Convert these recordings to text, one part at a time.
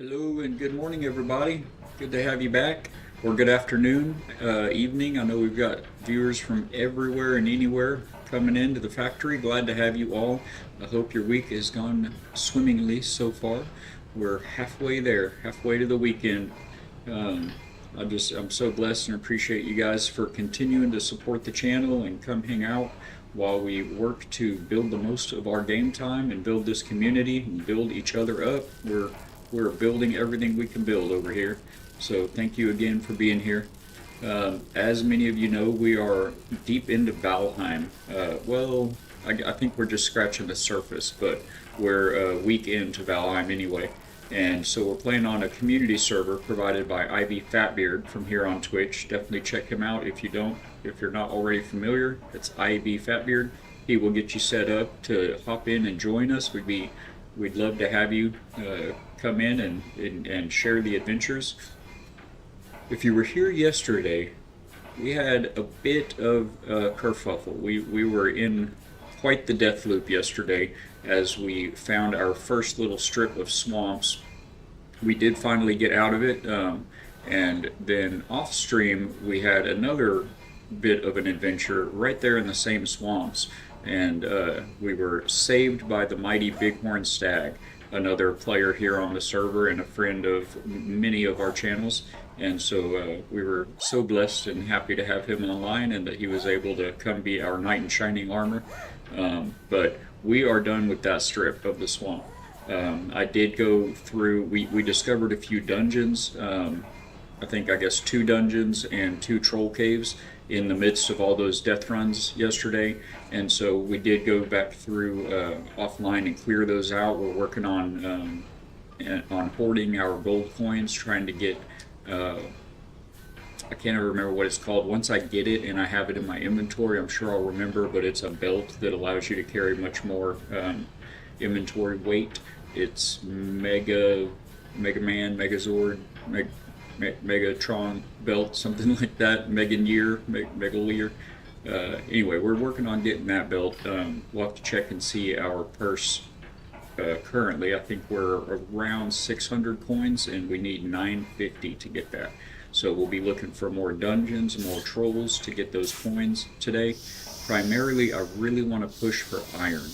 Hello and good morning, everybody. Good to have you back, or good afternoon, evening. I know we've got viewers from everywhere and anywhere coming into the factory. Glad to have you all. I hope your week has gone swimmingly so far. We're halfway there, halfway to the weekend. Um, I'm so blessed and appreciate you guys for continuing to support the channel and come hang out while we work to build the most of our game time and build this community and build each other up. We're building everything we can build over here. So thank you again for being here. As many of you know, we are deep into Valheim. I think we're just scratching the surface, but we're a week into Valheim anyway. And so we're playing on a community server provided by Ivy Fatbeard from here on Twitch. Definitely check him out if you're not already familiar. It's Ivy Fatbeard. He will get you set up to hop in and join us. We'd love to have you come in and share the adventures. If you were here yesterday, we had a bit of kerfuffle. We were in quite the death loop yesterday as we found our first little strip of swamps. We did finally get out of it, and then off stream we had another bit of an adventure right there in the same swamps, and we were saved by the mighty Bighorn Stag, another player here on the server and a friend of many of our channels. And so we were so blessed and happy to have him online and that he was able to come be our knight in shining armor. But we are done with that strip of the swamp. I did go through, we discovered a few dungeons, I guess 2 dungeons and 2 troll caves in the midst of all those death runs yesterday, and so we did go back through offline and clear those out. We're working on hoarding our gold coins, trying to get I can't even remember what it's called. Once I get it and I have it in my inventory, I'm sure I'll remember, but it's a belt that allows you to carry much more inventory weight. It's Mega Man, Megazord, Megatron belt, something like that. Megaleer. Anyway, we're working on getting that belt. We'll have to check and see our purse. Currently, I think we're around 600 coins, and we need 950 to get that. So we'll be looking for more dungeons, more trolls to get those coins today. Primarily, I really want to push for iron.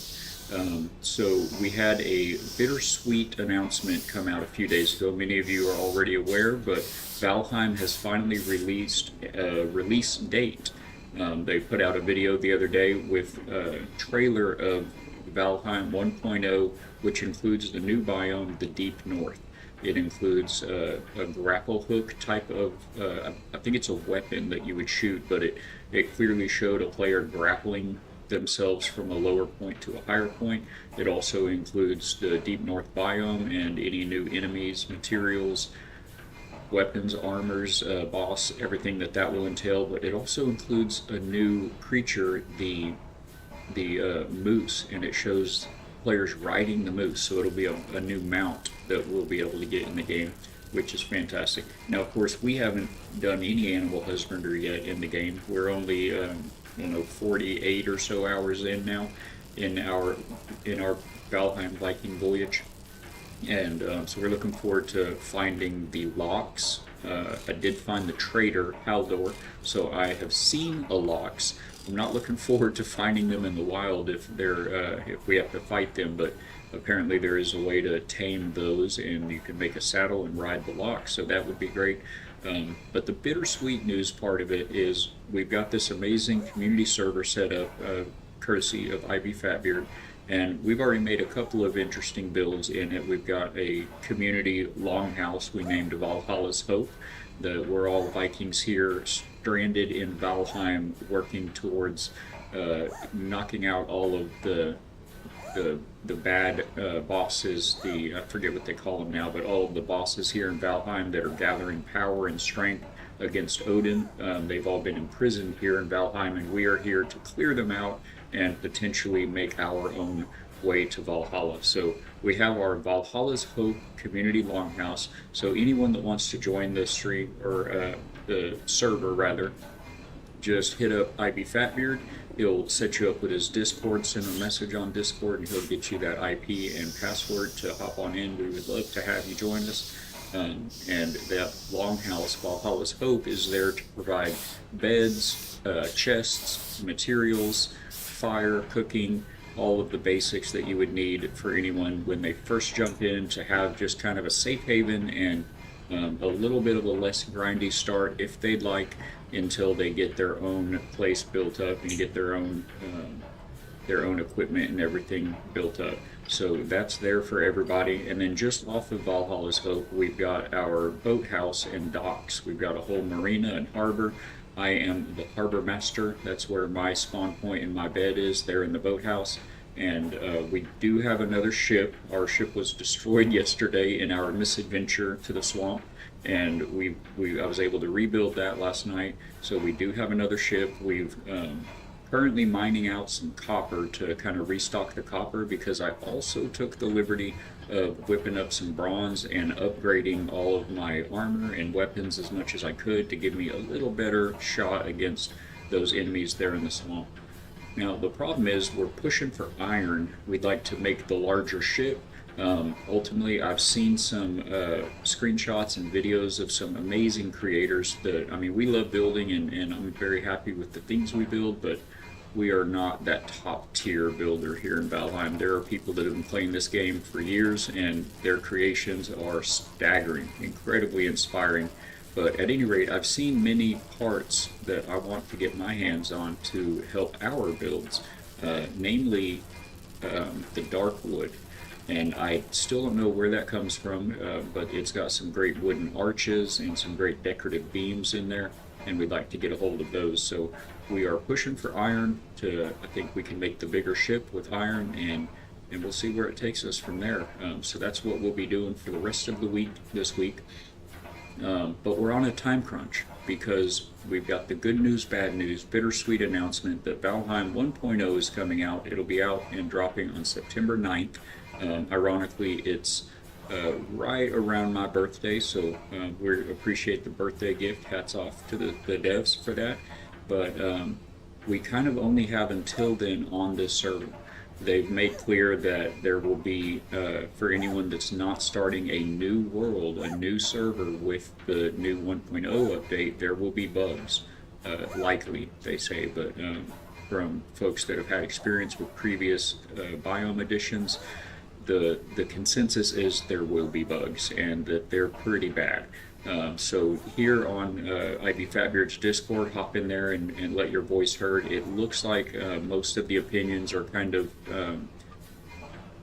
So we had a bittersweet announcement come out a few days ago. Many of you are already aware, but Valheim has finally released a release date. They put out a video the other day with a trailer of Valheim 1.0, which includes the new biome, the Deep North. It includes a grapple hook type of, I think it's a weapon that you would shoot, but it clearly showed a player grappling themselves from a lower point to a higher point. It also includes the Deep North biome and any new enemies, materials, weapons, armors, boss, everything that will entail. But it also includes a new creature, the moose, and it shows players riding the moose. So it'll be a new mount that we'll be able to get in the game, which is fantastic. Now, of course, we haven't done any animal husbandry yet in the game. We're only 48 or so hours in now in our Valheim Viking voyage, and so we're looking forward to finding the locks. I did find the trader Haldor, so I have seen a locks. I'm not looking forward to finding them in the wild if we have to fight them, but apparently there is a way to tame those, and you can make a saddle and ride the locks, so that would be great. But the bittersweet news part of it is we've got this amazing community server set up, courtesy of Ivy Fatbeard, and we've already made a couple of interesting builds in it. We've got a community longhouse we named Valhalla's Hope. We're all Vikings here, stranded in Valheim, working towards knocking out all of the bad bosses, I forget what they call them now, but all of the bosses here in Valheim that are gathering power and strength against Odin. They've all been imprisoned here in Valheim, and we are here to clear them out and potentially make our own way to Valhalla. So we have our Valhalla's Hope community longhouse. So anyone that wants to join the stream, or the server rather, just hit up IB Fatbeard. He'll set you up with his Discord, send a message on Discord, and he'll get you that IP and password to hop on in. We would love to have you join us. And that longhouse, Valhalla's Hope, is there to provide beds, chests, materials, fire, cooking, all of the basics that you would need for anyone when they first jump in, to have just kind of a safe haven and a little bit of a less grindy start if they'd like, until they get their own place built up and get their own equipment and everything built up. So that's there for everybody. And then just off of Valhalla's Hope, we've got our boathouse and docks. We've got a whole marina and harbor. I am the harbor master. That's where my spawn point and my bed is, there in the boathouse. And we do have another ship. Our ship was destroyed yesterday in our misadventure to the swamp, and I was able to rebuild that last night. So we do have another ship. We've currently mining out some copper to kind of restock the copper, because I also took the liberty of whipping up some bronze and upgrading all of my armor and weapons as much as I could to give me a little better shot against those enemies there in the swamp. Now the problem is we're pushing for iron. We'd like to make the larger ship. Ultimately, I've seen some screenshots and videos of some amazing creators that, I mean, we love building, and I'm very happy with the things we build, but we are not that top tier builder here in Valheim. There are people that have been playing this game for years, and their creations are staggering, incredibly inspiring. But at any rate, I've seen many parts that I want to get my hands on to help our builds, namely the dark wood. And I still don't know where that comes from, but it's got some great wooden arches and some great decorative beams in there, and we'd like to get a hold of those. So we are pushing for iron I think we can make the bigger ship with iron, and we'll see where it takes us from there. So that's what we'll be doing for the rest of the week, this week. But we're on a time crunch, because we've got the good news, bad news, bittersweet announcement that Valheim 1.0 is coming out. It'll be out and dropping on September 9th. Ironically, it's right around my birthday, so we appreciate the birthday gift. Hats off to the devs for that. But we kind of only have until then on this server. They've made clear that there will be, for anyone that's not starting a new world, a new server with the new 1.0 update, there will be bugs, likely, they say, but from folks that have had experience with previous biome editions, the consensus is there will be bugs, and that they're pretty bad. So here on IB Fatbeard's Discord, hop in there and let your voice heard. It looks like most of the opinions are kind of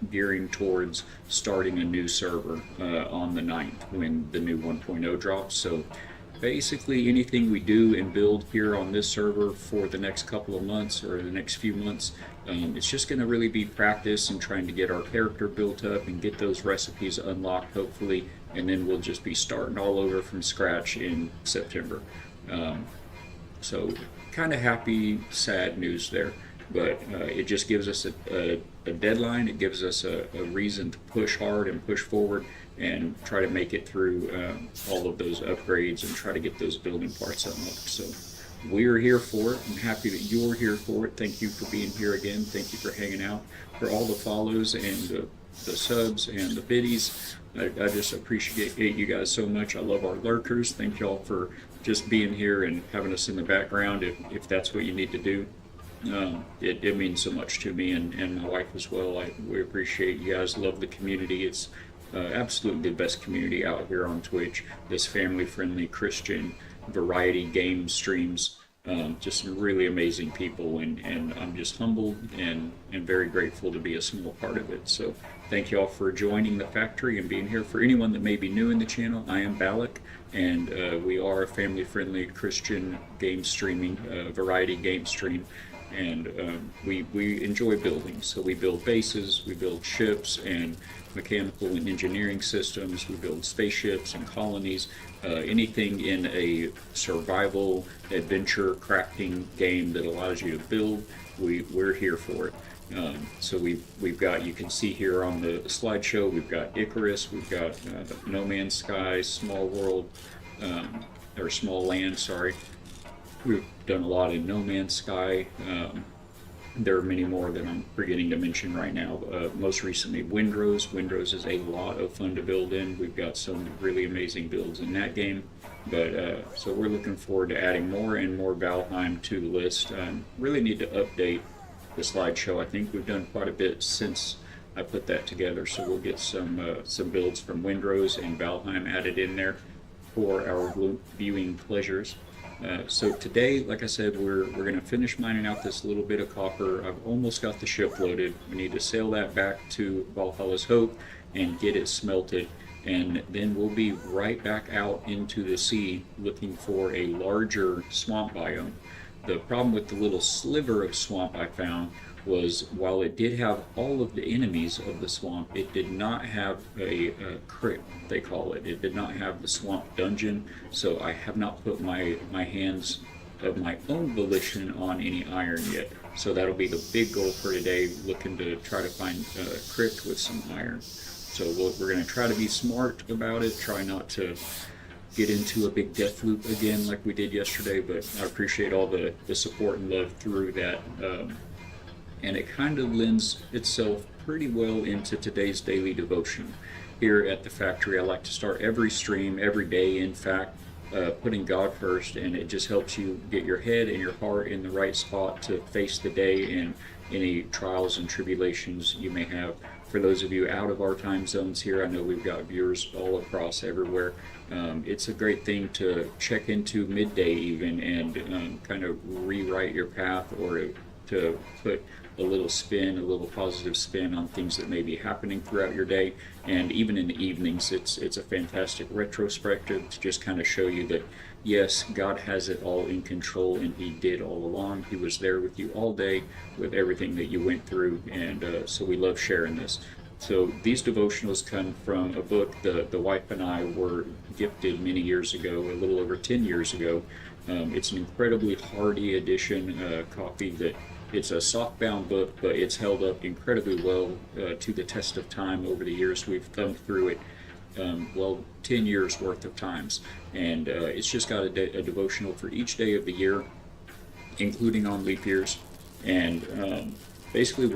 gearing towards starting a new server on the 9th when the new 1.0 drops. So basically anything we do and build here on this server for the next couple of months or the next few months, it's just going to really be practice and trying to get our character built up and get those recipes unlocked, hopefully, and then we'll just be starting all over from scratch in September. So kind of happy, sad news there, but it just gives us a deadline. It gives us a reason to push hard and push forward and try to make it through all of those upgrades and try to get those building parts unlocked. So we're here for it. I'm happy that you're here for it. Thank you for being here again. Thank you for hanging out, for all the follows and the subs and the biddies. I just appreciate you guys so much. I love our lurkers. Thank y'all for just being here and having us in the background if that's what you need to do. It means so much to me and my wife as well. We appreciate you guys. Love the community. It's absolutely the best community out here on Twitch. This family-friendly Christian variety game streams. Just some really amazing people, and I'm just humbled and very grateful to be a small part of it. So thank you all for joining the factory and being here. For anyone that may be new in the channel, I am Balak, and we are a family-friendly Christian game streaming, variety game stream, and we enjoy building. So we build bases, we build ships and mechanical and engineering systems, we build spaceships and colonies, anything in a survival adventure crafting game that allows you to build, we're here for it. So we've got, you can see here on the slideshow, we've got Icarus, we've got No Man's Sky, Small World, or Small Land, sorry. We've done a lot in No Man's Sky. There are many more that I'm forgetting to mention right now. Most recently, Windrose. Windrose is a lot of fun to build in. We've got some really amazing builds in that game. But so we're looking forward to adding more and more Valheim to the list. Really need to update the slideshow. I think we've done quite a bit since I put that together. So we'll get some builds from Windrose and Valheim added in there for our viewing pleasures. So today, like I said, we're going to finish mining out this little bit of copper. I've almost got the ship loaded. We need to sail that back to Valhalla's Hope and get it smelted. And then we'll be right back out into the sea looking for a larger swamp biome. The problem with the little sliver of swamp I found was while it did have all of the enemies of the swamp, it did not have a crypt, they call it. It did not have the swamp dungeon, so I have not put my hands of my own volition on any iron yet. So that'll be the big goal for today, looking to try to find a crypt with some iron. So we're going to try to be smart about it, try not to get into a big death loop again like we did yesterday, but I appreciate all the support and love through that. And it kind of lends itself pretty well into today's daily devotion. Here at the factory, I like to start every stream, every day, in fact, putting God first, and it just helps you get your head and your heart in the right spot to face the day and any trials and tribulations you may have. For those of you out of our time zones here, I know we've got viewers all across everywhere. It's a great thing to check into midday even and kind of rewrite your path, or to put a little spin, a little positive spin on things that may be happening throughout your day. And even in the evenings, it's a fantastic retrospective to just kind of show you that, yes, God has it all in control, and He did all along. He was there with you all day with everything that you went through, and so we love sharing this. So these devotionals come from a book the wife and I were gifted many years ago, a little over 10 years ago. It's an incredibly hardy edition copy that it's a softbound book, but it's held up incredibly well to the test of time over the years. We've thumbed through it, 10 years worth of times. And it's just got a devotional for each day of the year, including on leap years. And basically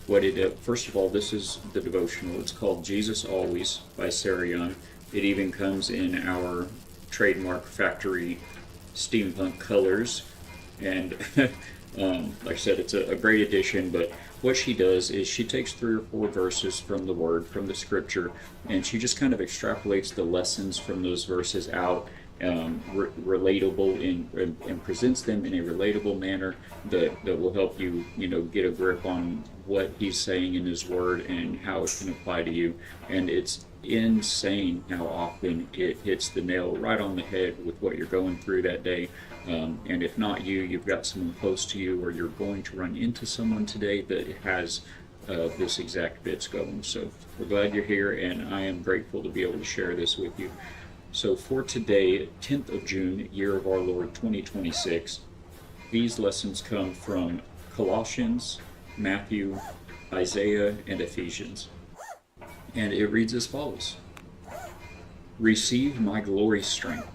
what it, first of all, this is the devotional. It's called Jesus Always by Sarah Young. It even comes in our trademark factory steampunk colors. And like I said, it's a great addition, but what she does is she takes 3 or 4 verses from the Word, from the Scripture, and she just kind of extrapolates the lessons from those verses out, relatable and presents them in a relatable manner that will help you, get a grip on what he's saying in his Word and how it can apply to you. And it's insane how often it hits the nail right on the head with what you're going through that day. And if not you, you've got someone close to you, or you're going to run into someone today that has this exact bits going. So we're glad you're here, and I am grateful to be able to share this with you. So for today, 10th of June, year of our Lord 2026, these lessons come from Colossians, Matthew, Isaiah, and Ephesians. And it reads as follows: Receive my glory strength.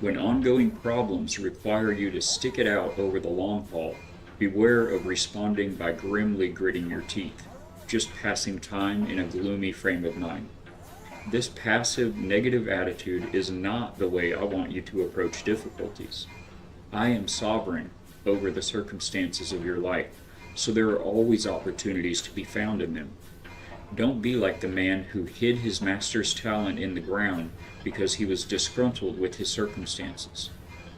When ongoing problems require you to stick it out over the long haul, beware of responding by grimly gritting your teeth, just passing time in a gloomy frame of mind. This passive, negative attitude is not the way I want you to approach difficulties. I am sovereign over the circumstances of your life, so there are always opportunities to be found in them. Don't be like the man who hid his master's talent in the ground because he was disgruntled with his circumstances.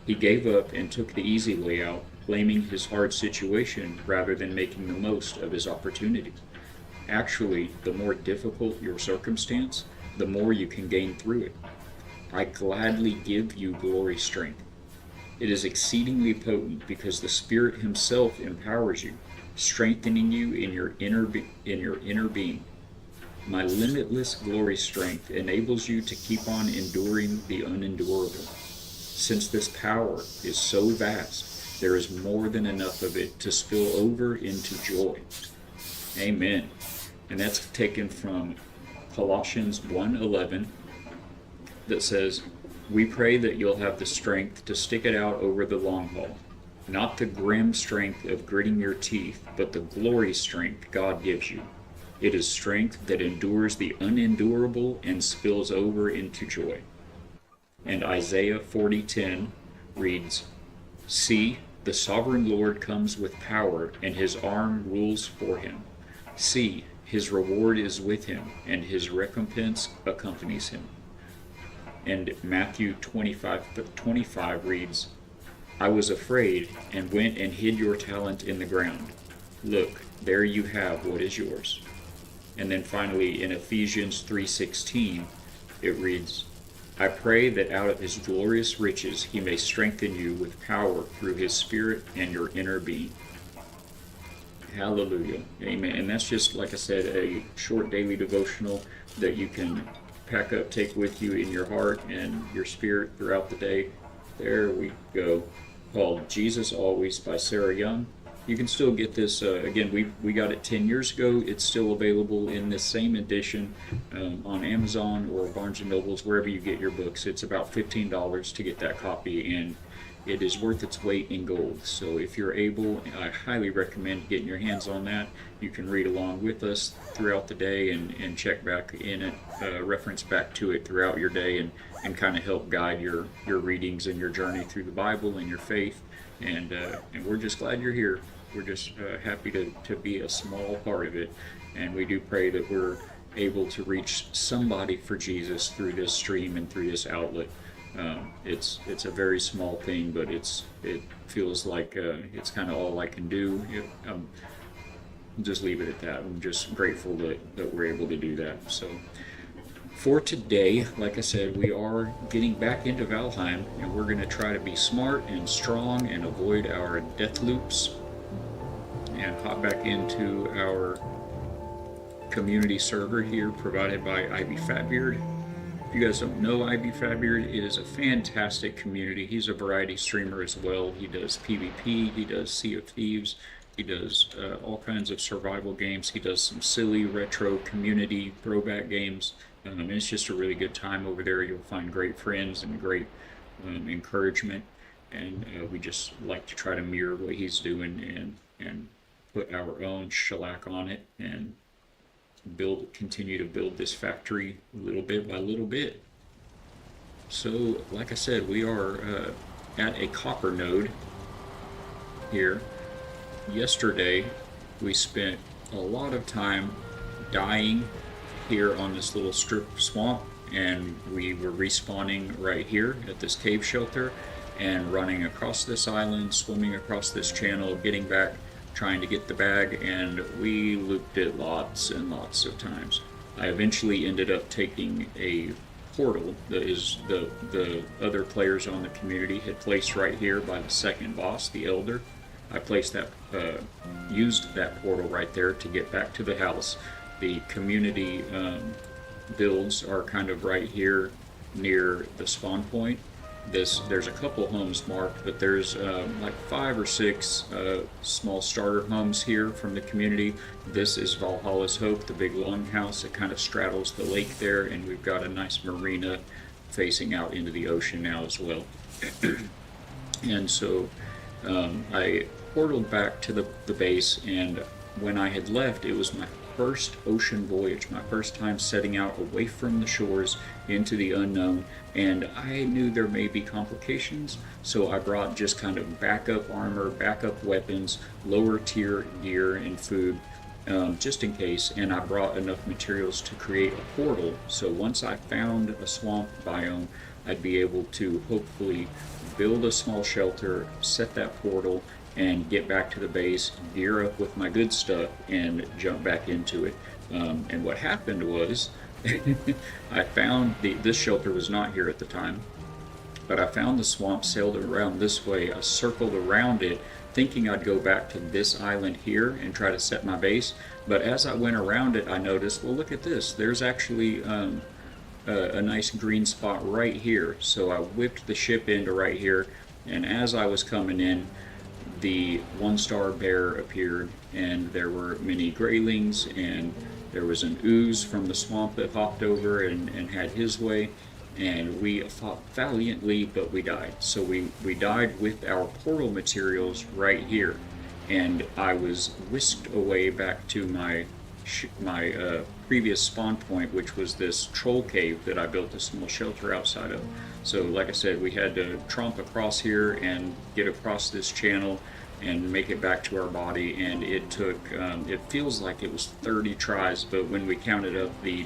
He gave up and took the easy way out, blaming his hard situation rather than making the most of his opportunity. Actually, the more difficult your circumstance, the more you can gain through it. I gladly give you glory strength. It is exceedingly potent because the Spirit Himself empowers you, strengthening you in your inner being. My limitless glory strength enables you to keep on enduring the unendurable. Since this power is so vast, there is more than enough of it to spill over into joy. Amen. And that's taken from Colossians 1:11 that says, We pray that you'll have the strength to stick it out over the long haul. Not the grim strength of gritting your teeth, but the glory strength God gives you. It is strength that endures the unendurable and spills over into joy. And Isaiah 40:10 reads, See, the sovereign Lord comes with power, and his arm rules for him. See, his reward is with him, and his recompense accompanies him. And Matthew 25:25 reads, I was afraid and went and hid your talent in the ground. Look, there you have what is yours. And then finally in Ephesians 3:16, it reads, I pray that out of his glorious riches he may strengthen you with power through his Spirit and your inner being. Hallelujah. Amen. And that's just, like I said, a short daily devotional that you can pack up, take with you in your heart and your spirit throughout the day. There we go. Called Jesus Always by Sarah Young. You can still get this, again, we got it 10 years ago. It's still available in this same edition on Amazon or Barnes & Nobles, wherever you get your books. It's about $15 to get that copy, and it is worth its weight in gold. So if you're able, I highly recommend getting your hands on that. You can read along with us throughout the day and check back in it, reference back to it throughout your day, and kind of help guide your readings and your journey through the Bible and your faith. And we're just glad you're here. We're just happy to be a small part of it. And we do pray that we're able to reach somebody for Jesus through this stream and through this outlet. It's a very small thing, but it feels like it's kind of all I can do. Just leave it at that. I'm just grateful that we're able to do that. So for today, like I said, we are getting back into Valheim, and we're going to try to be smart and strong and avoid our death loops and hop back into our community server here provided by Ivy Fatbeard. If you guys don't know Ivy Fatbeard, it is a fantastic community. He's a variety streamer as well. He does PvP, he does Sea of Thieves, he does all kinds of survival games. He does some silly retro community throwback games. It's just a really good time over there. You'll find great friends and great encouragement. And we just like to try to mirror what he's doing and put our own shellac on it and continue to build this factory little bit by little bit. So, like I said, we are at a copper node here. Yesterday, we spent a lot of time dying here on this little strip swamp, and we were respawning right here at this cave shelter and running across this island, swimming across this channel, getting back, trying to get the bag, and we looped it lots and lots of times. I eventually ended up taking a portal that is the other players on the community had placed right here by the second boss, the Elder. I placed that, used that portal right there to get back to the house. The community builds are kind of right here near the spawn point. There's a couple homes marked, but there's like 5 or 6 small starter homes here from the community. This is Valhalla's Hope, the big longhouse. It kind of straddles the lake there, and we've got a nice marina facing out into the ocean now as well. And so I portaled back to the base, and when I had left, it was my first ocean voyage, my first time setting out away from the shores into the unknown, and I knew there may be complications, so I brought just kind of backup armor, backup weapons, lower tier gear and food, just in case, and I brought enough materials to create a portal, so once I found a swamp biome, I'd be able to hopefully build a small shelter, set that portal, and get back to the base, gear up with my good stuff, and jump back into it. And what happened was, I found this shelter was not here at the time, but I found the swamp, sailed around this way, I circled around it, thinking I'd go back to this island here and try to set my base. But as I went around it, I noticed, well, look at this, there's actually a nice green spot right here. So I whipped the ship into right here, and as I was coming in, the 1-star bear appeared, and there were many graylings, and there was an ooze from the swamp that hopped over and had his way, and we fought valiantly, but we died. So we died with our portal materials right here, and I was whisked away back to my previous spawn point, which was this troll cave that I built a small shelter outside of. So like I said, we had to tromp across here and get across this channel and make it back to our body, and it took it feels like it was 30 tries, but when we counted up the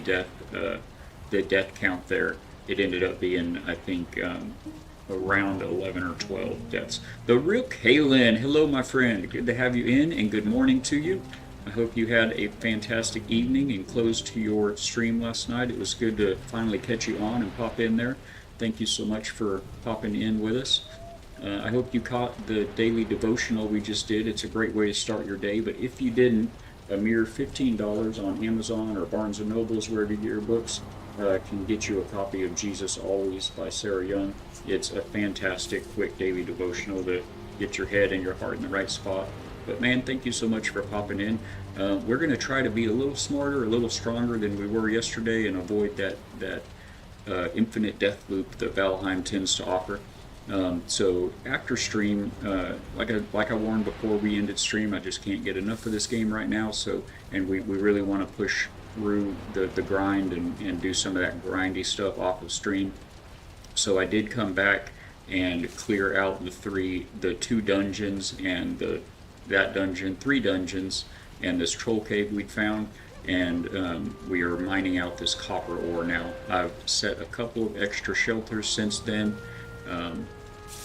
death count there, it ended up being, I think, around 11 or 12 deaths. The real Kaylin, hello my friend, good to have you in, and good morning to you. I hope you had a fantastic evening and close to your stream last night. It was good to finally catch you on and pop in there. Thank you so much for popping in with us. I hope you caught the daily devotional we just did. It's a great way to start your day, but if you didn't, a mere $15 on Amazon or Barnes & Nobles, wherever you get your books, can get you a copy of Jesus Always by Sarah Young. It's a fantastic, quick daily devotional to get your head and your heart in the right spot. But man, thank you so much for popping in. We're going to try to be a little smarter, a little stronger than we were yesterday, and avoid that infinite death loop that Valheim tends to offer. So after stream, like I warned before we ended stream, I just can't get enough of this game right now. So, and we really want to push through the grind and do some of that grindy stuff off of stream. So I did come back and clear out the two dungeons and three dungeons, and this troll cave we found, and we are mining out this copper ore now. I've set a couple of extra shelters since then.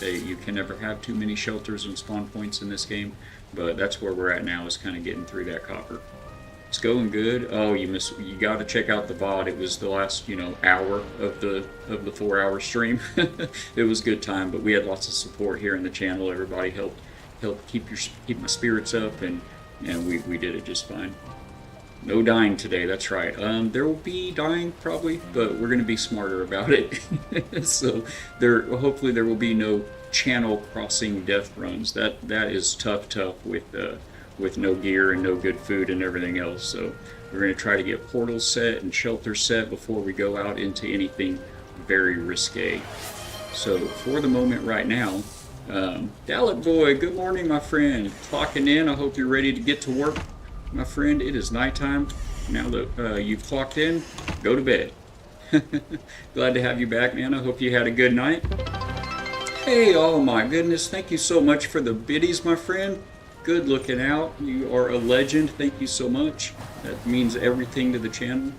You can never have too many shelters and spawn points in this game, but that's where we're at now, is kind of getting through that copper. It's going good. Oh, you got to check out the VOD. It was the last hour of the 4-hour stream. It was a good time, but we had lots of support here in the channel. Everybody helped keep my spirits up, and we did it just fine. No dying today, that's right. There will be dying probably, but we're going to be smarter about it. So hopefully there will be no channel crossing death runs. That is tough with no gear and no good food and everything else. So we're going to try to get portals set and shelters set before we go out into anything very risque. So for the moment right now, Dalek Boy, good morning my friend. Clocking in, I hope you're ready to get to work. My friend, it is nighttime. Now that you've clocked in, go to bed. Glad to have you back, man. I hope you had a good night. Hey, oh my goodness, thank you so much for the biddies, my friend. Good looking out. You are a legend. Thank you so much. That means everything to the channel.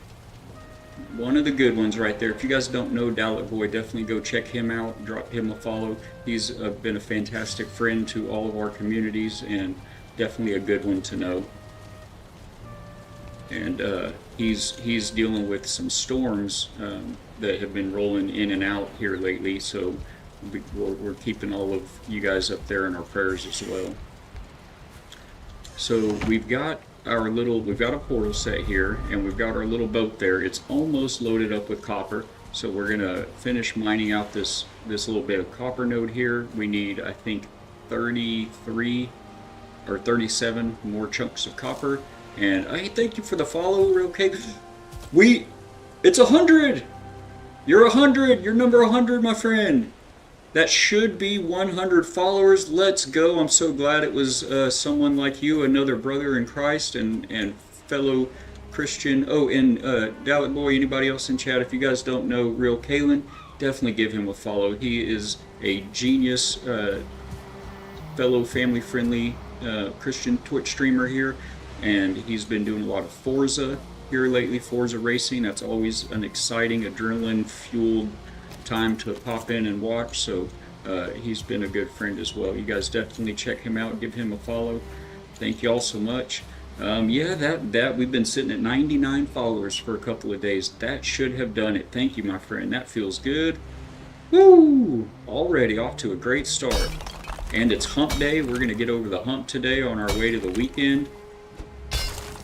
One of the good ones right there. If you guys don't know Dalek Boy, definitely go check him out. Drop him a follow. He's been a fantastic friend to all of our communities, and definitely a good one to know. And he's dealing with some storms that have been rolling in and out here lately, so we're keeping all of you guys up there in our prayers as well. So we've got a portal set here, and we've got our little boat there. It's almost loaded up with copper, so we're gonna finish mining out this little bit of copper node here. We need, I think, 33 or 37 more chunks of copper. And I thank you for the follow, real K. It's 100! You're 100! You're number 100, my friend! That should be 100 followers. Let's go. I'm so glad it was someone like you, another brother in Christ and fellow Christian. Oh, and Dalek Boy, anybody else in chat, if you guys don't know real Kalen, definitely give him a follow. He is a genius, fellow family-friendly Christian Twitch streamer here. And he's been doing a lot of Forza here lately, Forza racing. That's always an exciting, adrenaline-fueled time to pop in and watch. So he's been a good friend as well. You guys definitely check him out, give him a follow. Thank you all so much. Yeah, that we've been sitting at 99 followers for a couple of days. That should have done it. Thank you, my friend. That feels good. Woo! Already off to a great start. And it's hump day. We're going to get over the hump today on our way to the weekend.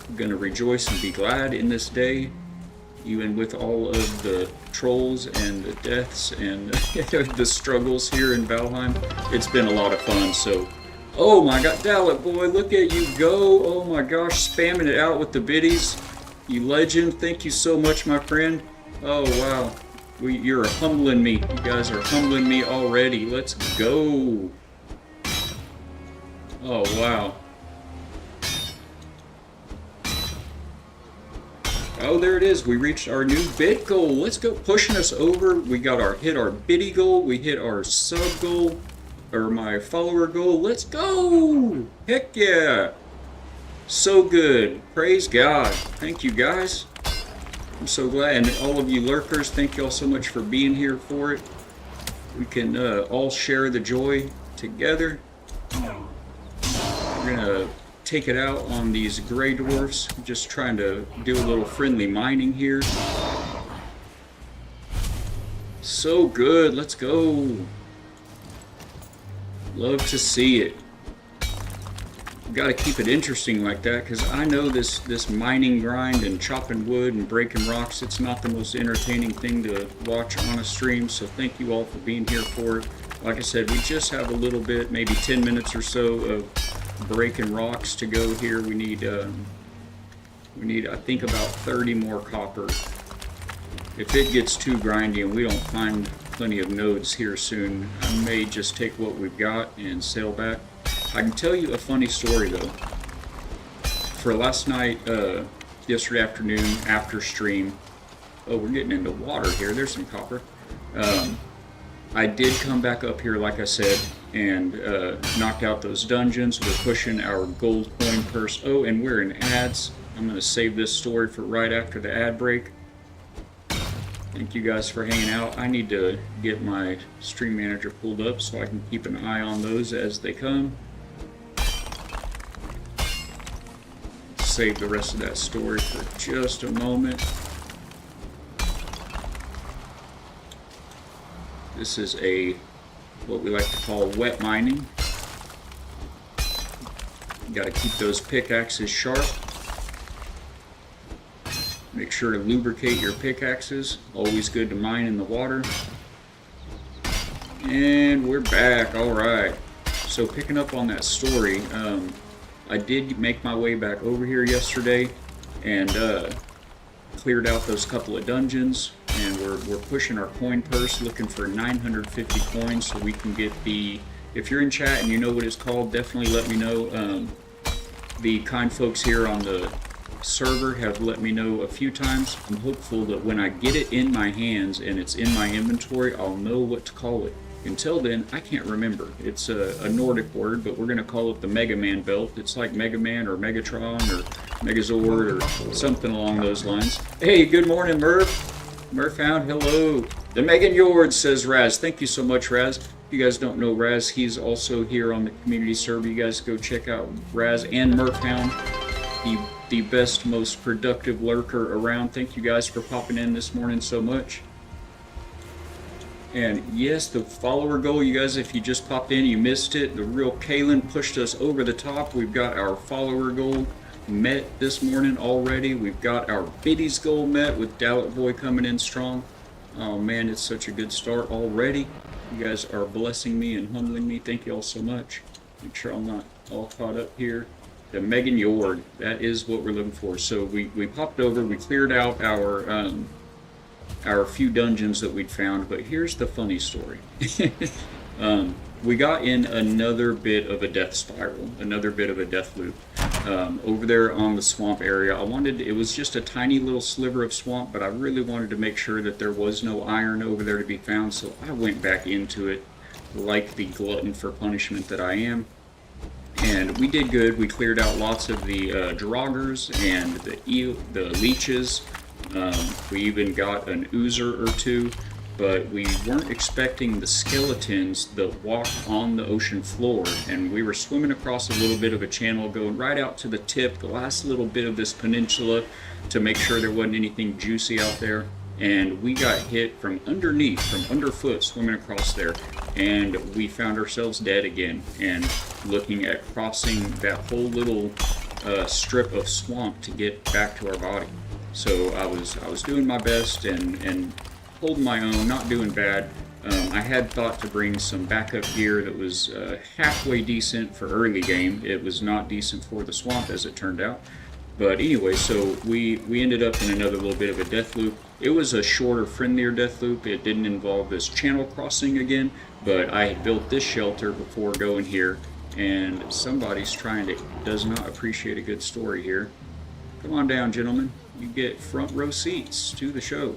I'm going to rejoice and be glad in this day, even with all of the trolls and the deaths and the struggles here in Valheim. It's been a lot of fun. So, oh my god, Dalek Boy, look at you go. Oh my gosh, spamming it out with the biddies. You legend. Thank you so much, my friend. Oh wow. You're humbling me. You guys are humbling me already. Let's go. Oh, wow. Oh, there it is. We reached our new bid goal. Let's go. Pushing us over. We got hit our biddy goal. We hit our sub goal, or my follower goal. Let's go. Heck yeah. So good. Praise God. Thank you, guys. I'm so glad. And all of you lurkers, thank you all so much for being here for it. We can all share the joy together. We're going to take it out on these gray dwarfs. Just trying to do a little friendly mining here. So good. Let's go. Love to see it. Got to keep it interesting like that, because I know this mining grind and chopping wood and breaking rocks, it's not the most entertaining thing to watch on a stream. So thank you all for being here for it. Like I said, we just have a little bit, maybe 10 minutes or so of breaking rocks to go here. We need I think about 30 more copper. If it gets too grindy and we don't find plenty of nodes here soon, I may just take what we've got and sail back. I can tell you a funny story though. For last night, yesterday afternoon after stream, oh, we're getting into water here. There's some copper. I did come back up here, like I said, and knocked out those dungeons. We're pushing our gold coin purse. Oh, and we're in ads. I'm going to save this story for right after the ad break. Thank you guys for hanging out. I need to get my stream manager pulled up so I can keep an eye on those as they come. Save the rest of that story for just a moment. This is what we like to call wet mining. You got to keep those pickaxes sharp. Make sure to lubricate your pickaxes. Always good to mine in the water. And we're back. All right. So picking up on that story, I did make my way back over here yesterday and cleared out those couple of dungeons, and we're pushing our coin purse, looking for 950 coins so we can get the, if you're in chat and you know what it's called, definitely let me know. The kind folks here on the server have let me know a few times. I'm hopeful that when I get it in my hands and it's in my inventory, I'll know what to call it. Until then, I can't remember. It's a Nordic word, but we're going to call it the Mega Man belt. It's like Mega Man or Megatron or Megazord or something along those lines. Hey, good morning, Murph. Murphound, hello. The Megan Yord, says Raz. Thank you so much, Raz. If you guys don't know Raz, he's also here on the community server. You guys go check out Raz and Murphound, the best, most productive lurker around. Thank you guys for popping in this morning so much. And yes, the follower goal, you guys, if you just popped in, you missed it. The real Kalen pushed us over the top. We've got our follower goal met this morning already. We've got our biddies goal met with Dallet Boy coming in strong. Oh man, it's such a good start already. You guys are blessing me and humbling me. Thank you all so much. Make sure I'm not all caught up here. The Megan Yord, that is what we're looking for. So we popped over, we cleared out our few dungeons that we'd found, but here's the funny story. We got in another bit of a death spiral, another bit of a death loop. Over there on the swamp area, it was just a tiny little sliver of swamp, but I really wanted to make sure that there was no iron over there to be found, so I went back into it like the glutton for punishment that I am. And we did good. We cleared out lots of the draugrs and the leeches. We even got an oozer or two, but we weren't expecting the skeletons that walked on the ocean floor. And we were swimming across a little bit of a channel, going right out to the tip, the last little bit of this peninsula, to make sure there wasn't anything juicy out there. And we got hit from underneath, from underfoot, swimming across there, and we found ourselves dead again. And looking at crossing that whole little strip of swamp to get back to our body. So I was doing my best and holding my own, not doing bad. I had thought to bring some backup gear that was halfway decent for early game. It was not decent for the swamp, as it turned out. But anyway, so we ended up in another little bit of a death loop. It was a shorter, friendlier death loop. It didn't involve this channel crossing again, but I had built this shelter before going here, and somebody's trying to, does not appreciate a good story here. Come on down, gentlemen. You get front row seats to the show.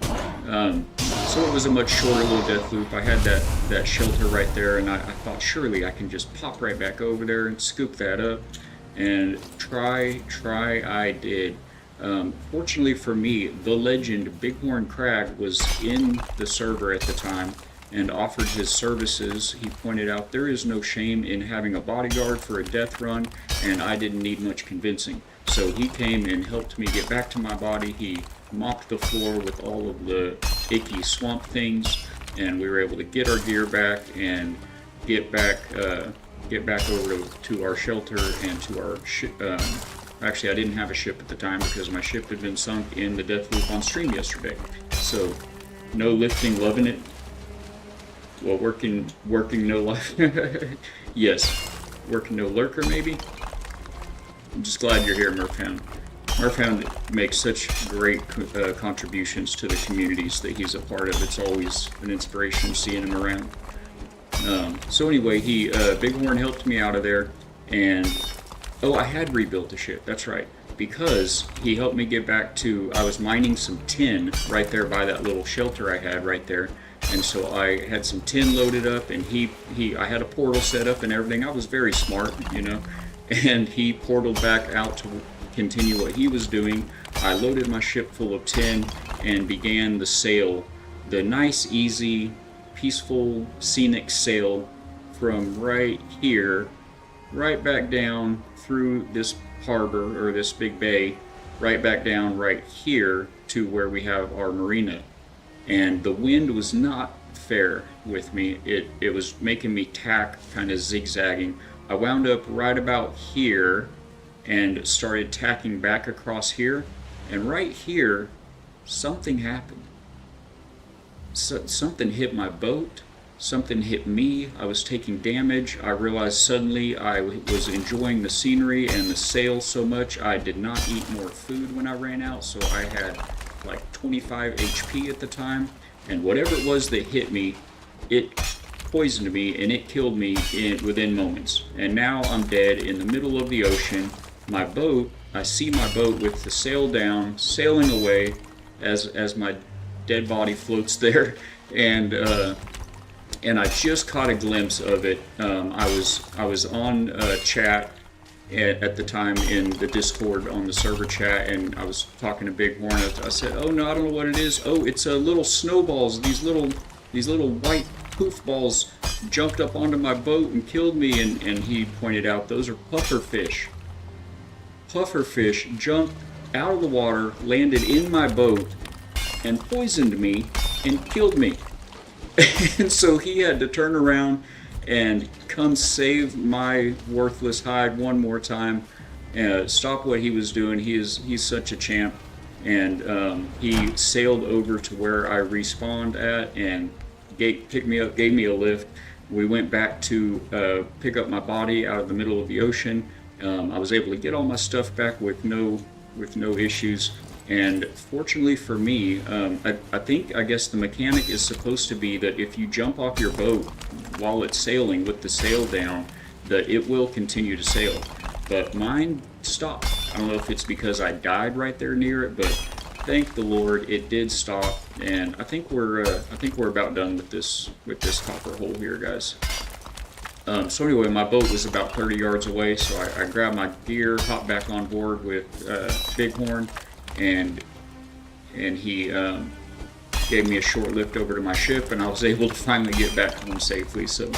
So it was a much shorter little death loop. I had that shelter right there, and I thought surely I can just pop right back over there and scoop that up. And try I did. Fortunately for me, the legend Bighorn Crag was in the server at the time and offered his services. He pointed out there is no shame in having a bodyguard for a death run, and I didn't need much convincing. So he came and helped me get back to my body. He mopped the floor with all of the icky swamp things, and we were able to get our gear back and get back over to our shelter and to our ship. Actually, I didn't have a ship at the time because my ship had been sunk in the death loop on stream yesterday. So no lifting, loving it. Well, working no life. Yes, working no lurker maybe. I'm just glad you're here, Murphound. Murphound makes such great contributions to the communities that he's a part of. It's always an inspiration seeing him around. So anyway, Bighorn helped me out of there, and I had rebuilt the ship. That's right, because he helped me get back to. I was mining some tin right there by that little shelter I had right there, and so I had some tin loaded up, and I had a portal set up and everything. I was very smart, and he portaled back out to continue what he was doing. I loaded my ship full of tin and began the sail, the nice, easy, peaceful, scenic sail from right here, right back down through this harbor or this big bay, right back down right here to where we have our marina. And the wind was not fair with me. It was making me tack, kind of zigzagging. I wound up right about here and started tacking back across here, and right here something happened. Something hit my boat, something hit me. I was taking damage. I realized suddenly I was enjoying the scenery and the sail so much I did not eat more food when I ran out, so I had like 25 HP at the time, and whatever it was that hit me, it poisoned me and it killed me within moments. And now I'm dead in the middle of the ocean. My boat, I see my boat with the sail down, sailing away as my dead body floats there, and I just caught a glimpse of it. I was on chat at the time in the Discord on the server chat, and I was talking to Bighorn. I said, "Oh no, I don't know what it is. Oh, it's little snowballs. These little white poof balls jumped up onto my boat and killed me." And he pointed out those are pufferfish. Pufferfish jumped out of the water, landed in my boat, and poisoned me and killed me. And so he had to turn around and come save my worthless hide one more time, stop what he was doing. He's such a champ, and he sailed over to where I respawned at and picked me up, gave me a lift. We went back to pick up my body out of the middle of the ocean. I was able to get all my stuff back with no issues. And fortunately for me, I guess the mechanic is supposed to be that if you jump off your boat while it's sailing with the sail down, that it will continue to sail. But mine stopped. I don't know if it's because I died right there near it, but thank the Lord it did stop. And I think we're about done with this copper hole here, guys. So anyway, my boat was about 30 yards away, so I grabbed my gear, hopped back on board with Bighorn, and he gave me a short lift over to my ship, and I was able to finally get back home safely. So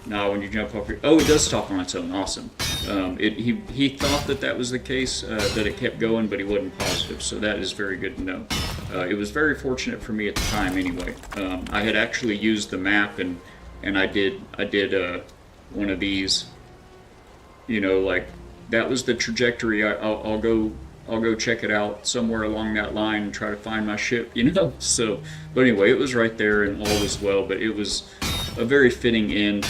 now when you jump off it does stop on its own. Awesome. He thought that was the case, that it kept going, but he wasn't positive, so that is very good to know. It was very fortunate for me at the time anyway. I had actually used the map, and I did one of these, like that was the trajectory. I'll go check it out somewhere along that line and try to find my ship, So, but anyway, it was right there and all was well. But it was a very fitting end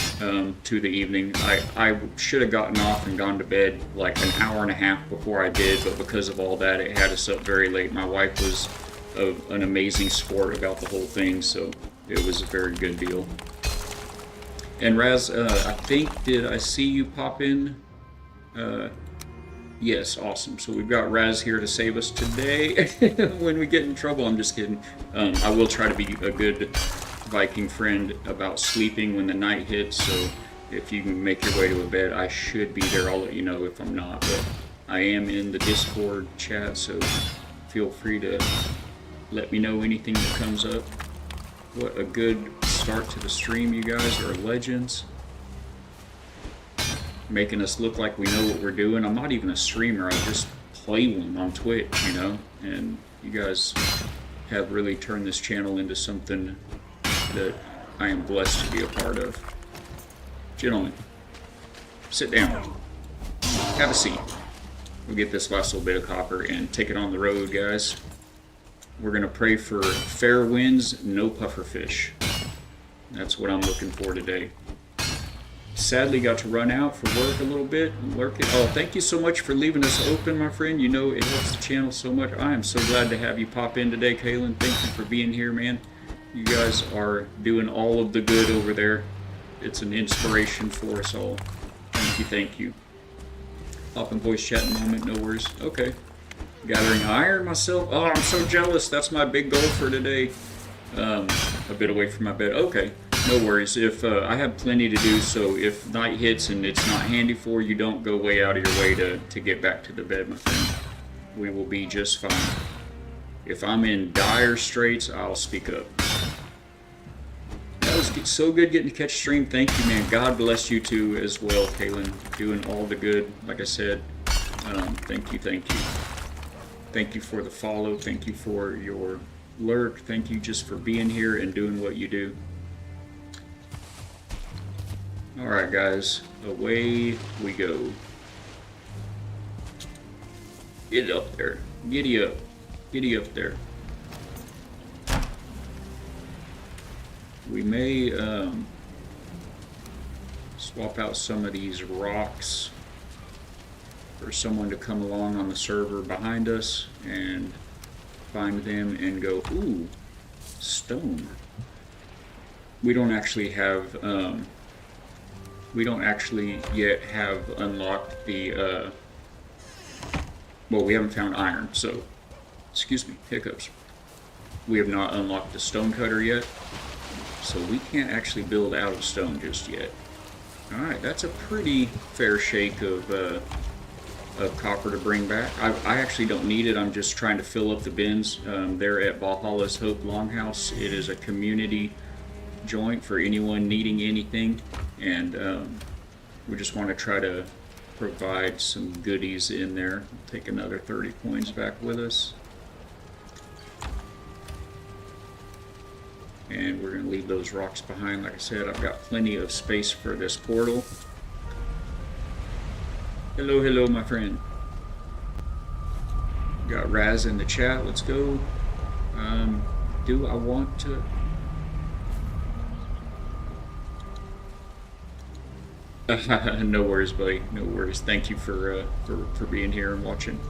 to the evening. I should have gotten off and gone to bed like an hour and a half before I did, but because of all that, it had us up very late. My wife was an amazing sport about the whole thing, so it was a very good deal. And Raz, I think, did I see you pop in? Yes, awesome. So we've got Raz here to save us today when we get in trouble. I'm just kidding. I will try to be a good Viking friend about sleeping when the night hits, so if you can make your way to a bed, I should be there. I'll let you know if I'm not, but I am in the Discord chat, so feel free to let me know anything that comes up. What a good start to the stream. You guys are legends, making us look like we know what we're doing. I'm not even a streamer, I just play one on Twitch, you know, and you guys have really turned this channel into something that I am blessed to be a part of. Gentlemen, sit down, have a seat. We'll get this last little bit of copper and take it on the road, guys. We're gonna pray for fair winds, no pufferfish. That's what I'm looking for today. Sadly got to run out for work a little bit and lurk it. Oh, thank you so much for leaving us open, my friend. You know it helps the channel so much. I am so glad to have you pop in today, Kaylin. Thank you for being here, man. You guys are doing all of the good over there. It's an inspiration for us all. Thank you, thank you. Pop in voice chat in a moment, no worries. Okay. Gathering iron myself. Oh, I'm so jealous. That's my big goal for today. A bit away from my bed. Okay, no worries. If I have plenty to do, so if night hits and it's not handy for you, don't go way out of your way to get back to the bed, my friend. We will be just fine. If I'm in dire straits, I'll speak up. That was so good getting to catch stream. Thank you, man. God bless you too as well, Kaylin. Doing all the good, like I said. Thank you, thank you. Thank you for the follow. Thank you for your lurk. Thank you just for being here and doing what you do. All right, guys. Away we go. Get up there. Giddy up. Giddy up there. We may swap out some of these rocks for someone to come along on the server behind us and find them and go, ooh, stone. We don't actually have, we don't actually yet have unlocked the, well, we haven't found iron, so, excuse me, hiccups. We have not unlocked the stone cutter yet, so we can't actually build out of stone just yet. Alright, that's a pretty fair shake of copper to bring back. I actually don't need it, I'm just trying to fill up the bins. There at Valhalla's Hope Longhouse, it is a community joint for anyone needing anything, and we just want to try to provide some goodies in there. Take another 30 coins back with us. And we're going to leave those rocks behind. Like I said, I've got plenty of space for this portal. Hello, hello, my friend. Got Raz in the chat. Let's go. Do I want to... No worries, buddy. No worries. Thank you for being here and watching.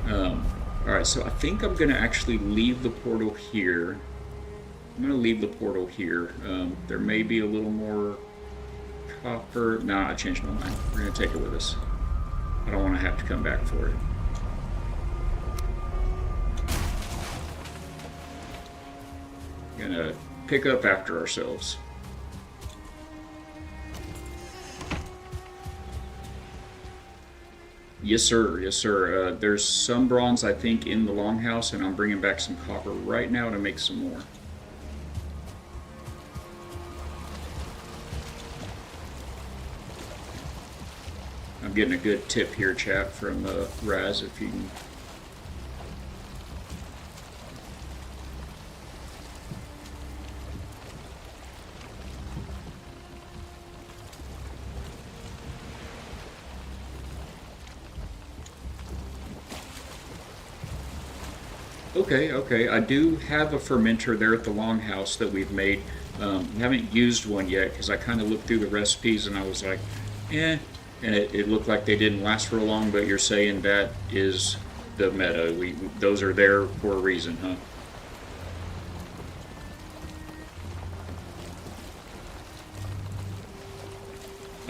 Alright, so I think I'm going to actually leave the portal here. I'm going to leave the portal here. There may be a little more copper. Nah, I changed my mind. We're going to take it with us. I don't want to have to come back for it. Going to pick up after ourselves. Yes, sir. Yes, sir. There's some bronze, I think, in the longhouse, and I'm bringing back some copper right now to make some more. I'm getting a good tip here, chat, from Raz, if you can. Okay, okay. I do have a fermenter there at the longhouse that we've made. Haven't used one yet because I kind of looked through the recipes and I was like, eh, and it looked like they didn't last for long. But you're saying that is the meta. Those are there for a reason, huh?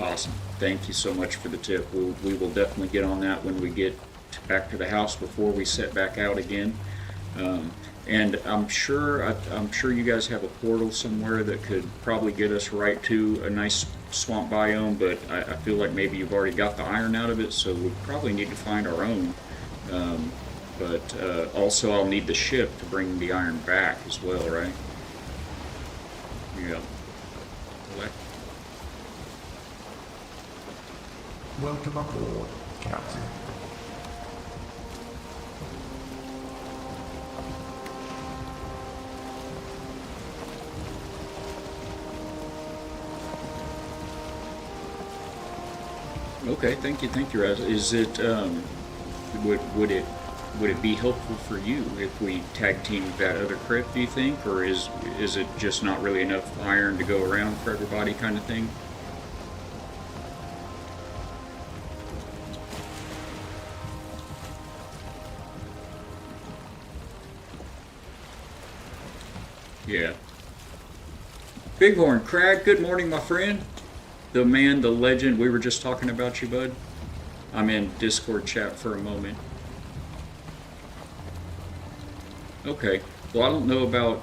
Awesome. Thank you so much for the tip. We will definitely get on that when we get back to the house before we set back out again. Um, and I'm sure you guys have a portal somewhere that could probably get us right to a nice swamp biome. But I feel like maybe you've already got the iron out of it, so we probably need to find our own. Um, but also, I'll need the ship to bring the iron back as well, right? Yeah. Collect. Welcome aboard, Captain. Okay, thank you, Raz. Is it would it be helpful for you if we tag teamed that other crypt? Do you think, or is it just not really enough iron to go around for everybody, kind of thing? Yeah. Bighorn Crag, good morning, my friend. The man, the legend. We were just talking about you, bud. I'm in Discord chat for a moment. Okay. Well, I don't know about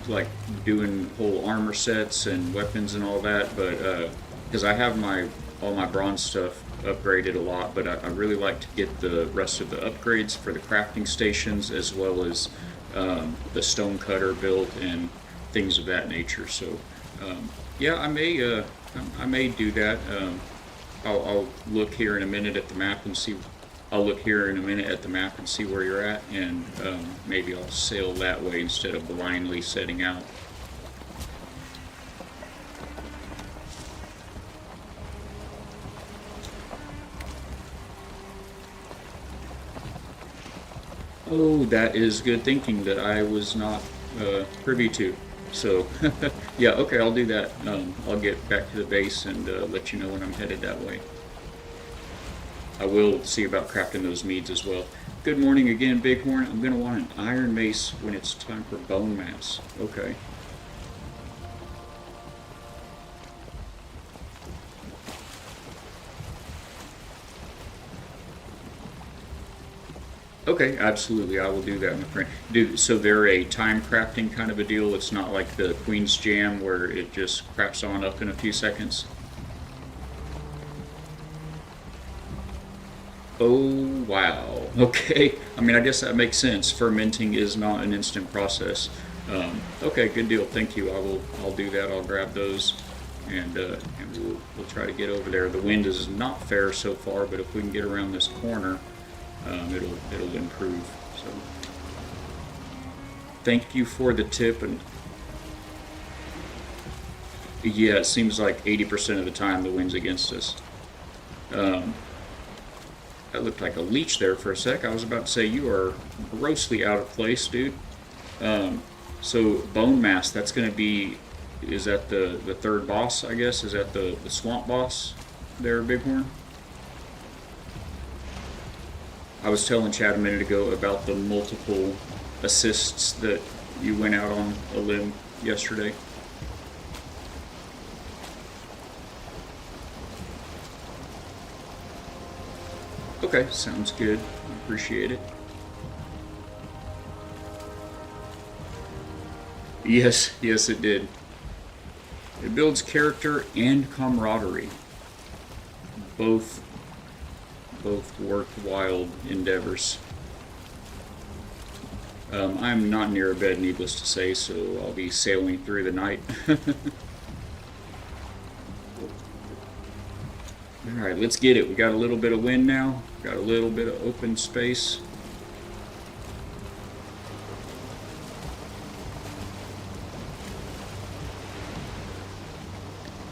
like doing whole armor sets and weapons and all that, but because I have my all my bronze stuff upgraded a lot, but I really like to get the rest of the upgrades for the crafting stations as well as the stone cutter built and things of that nature. So yeah, I may do that. I'll look here in a minute at the map and see. I'll look here in a minute at the map and see where you're at, and maybe I'll sail that way instead of blindly setting out. Oh, that is good thinking that I was not privy to. So, yeah, okay, I'll do that. I'll get back to the base and let you know when I'm headed that way. I will see about crafting those meads as well. Good morning again, Bighorn. I'm going to want an iron mace when it's time for bone mass. Okay. Okay, absolutely. I will do that, my friend. So they're a time crafting kind of a deal. It's not like the Queen's Jam where it just crafts on up in a few seconds. Oh, wow. Okay. I mean, I guess that makes sense. Fermenting is not an instant process. Okay, good deal. Thank you. I'll do that. I'll grab those and we'll try to get over there. The wind is not fair so far, but if we can get around this corner, it'll improve. So thank you for the tip. And yeah, it seems like 80% of the time the wind's against us. That looked like a leech there for a sec. I was about to say you are grossly out of place, dude. So bone mass, that's going to be, is that the third boss, I guess? Is that the swamp boss there, Bighorn? I was telling Chad a minute ago about the multiple assists that you went out on a limb yesterday. Okay, sounds good. Appreciate it. Yes, yes, it did. It builds character and camaraderie. Both worthwhile endeavors. I'm not near a bed, needless to say, so I'll be sailing through the night. Alright, let's get it. We got a little bit of wind now. Got a little bit of open space.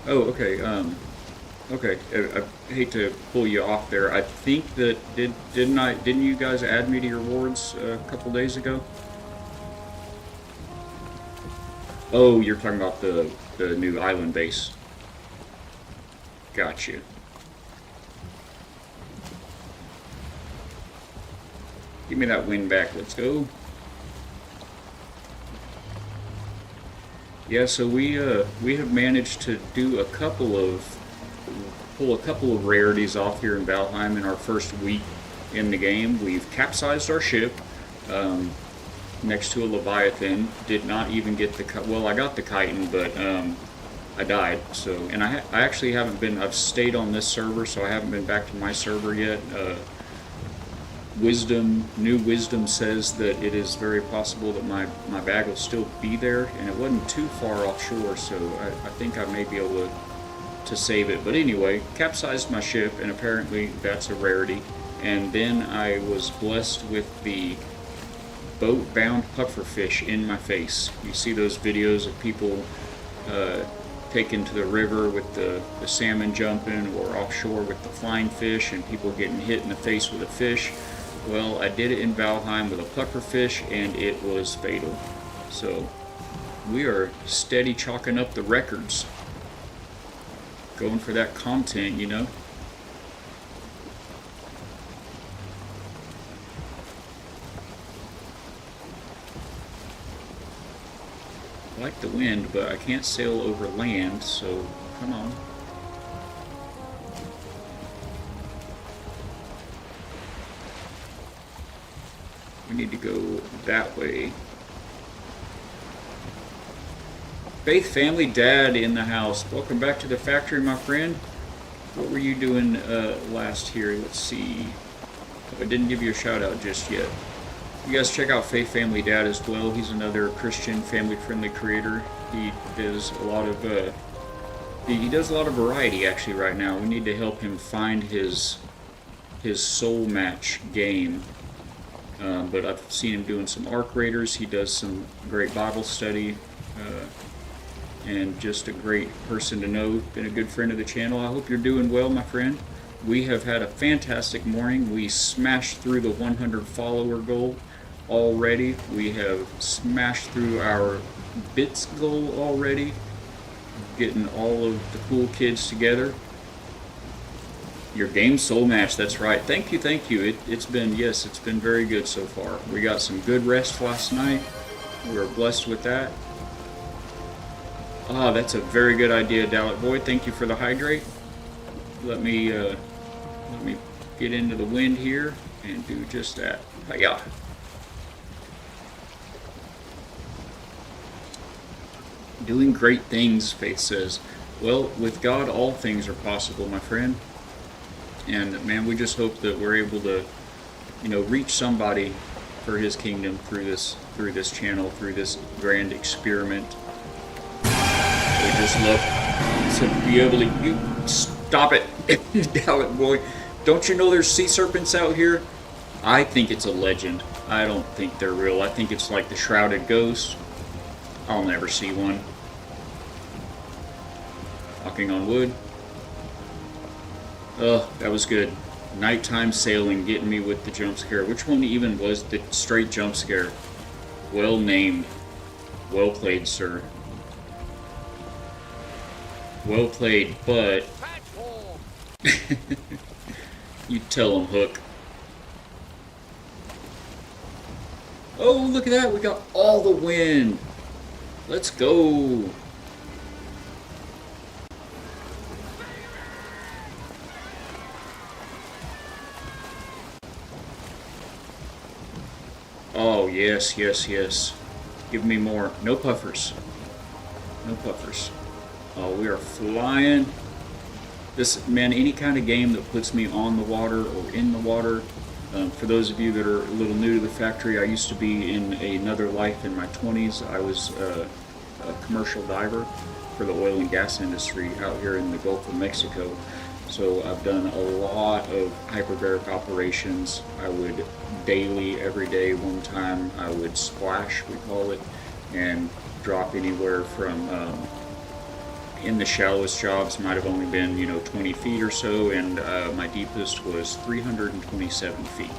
Oh, okay. Okay. I hate to pull you off there. I think that didn't you guys add me to your wards a couple days ago? Oh, you're talking about the new island base. Gotcha. Give me that wind back. Let's go. Yeah, so we have managed to do pull a couple of rarities off here in Valheim in our first week in the game. We've capsized our ship next to a Leviathan. Did not even get the well, I got the chitin, but I died. So, and I actually haven't been. I've stayed on this server, so I haven't been back to my server yet. New wisdom says that it is very possible that my bag will still be there, and it wasn't too far offshore, so I think I may be able to save it. But anyway, capsized my ship, and apparently that's a rarity. And then I was blessed with the boat-bound pufferfish in my face. You see those videos of people taken to the river with the salmon jumping, or offshore with the flying fish, and people getting hit in the face with a fish. Well, I did it in Valheim with a pufferfish, and it was fatal. So we are steady chalking up the records, going for that content, you know. I like the wind, but I can't sail over land, so come on. We need to go that way. Faith, family, dad in the house. Welcome back to the factory, my friend. What were you doing last here? Let's see. I didn't give you a shout out just yet. You guys check out Faith, family, dad as well. He's another Christian, family-friendly creator. He does a lot of variety actually right now. We need to help him find his soul match game. But I've seen him doing some Arc Raiders. He does some great Bible study, and just a great person to know. Been a good friend of the channel. I hope you're doing well, my friend. We have had a fantastic morning. We smashed through the 100 follower goal already. We have smashed through our bits goal already, getting all of the cool kids together. Your game soul match, that's right. Thank you, thank you. It's been very good so far. We got some good rest last night. We were blessed with that. Ah, that's a very good idea, Dalek Boy. Thank you for the hydrate. Let me get into the wind here and do just that. Hiya. Doing great things, Faith says. Well, with God, all things are possible, my friend. And man, we just hope that we're able to, reach somebody for His kingdom through this channel, through this grand experiment. We just love to be able to. You stop it, Dalek Boy! Don't you know there's sea serpents out here? I think it's a legend. I don't think they're real. I think it's like the shrouded ghost. I'll never see one. Knocking on wood. Oh, that was good. Nighttime sailing getting me with the jump scare. Which one even was the straight jump scare? Well named. Well played, sir. Well played, but... You tell him, Hook. Oh, look at that. We got all the wind. Let's go. Oh, yes, yes, yes. Give me more. No puffers. No puffers. Oh, we are flying. This, man, any kind of game that puts me on the water or in the water. For those of you that are a little new to the factory, I used to be in another life in my 20s. I was a commercial diver for the oil and gas industry out here in the Gulf of Mexico. So I've done a lot of hyperbaric operations. I would daily, every day, one time, I would splash, we call it, and drop anywhere from, in the shallowest jobs might have only been, 20 feet or so, and my deepest was 327 feet.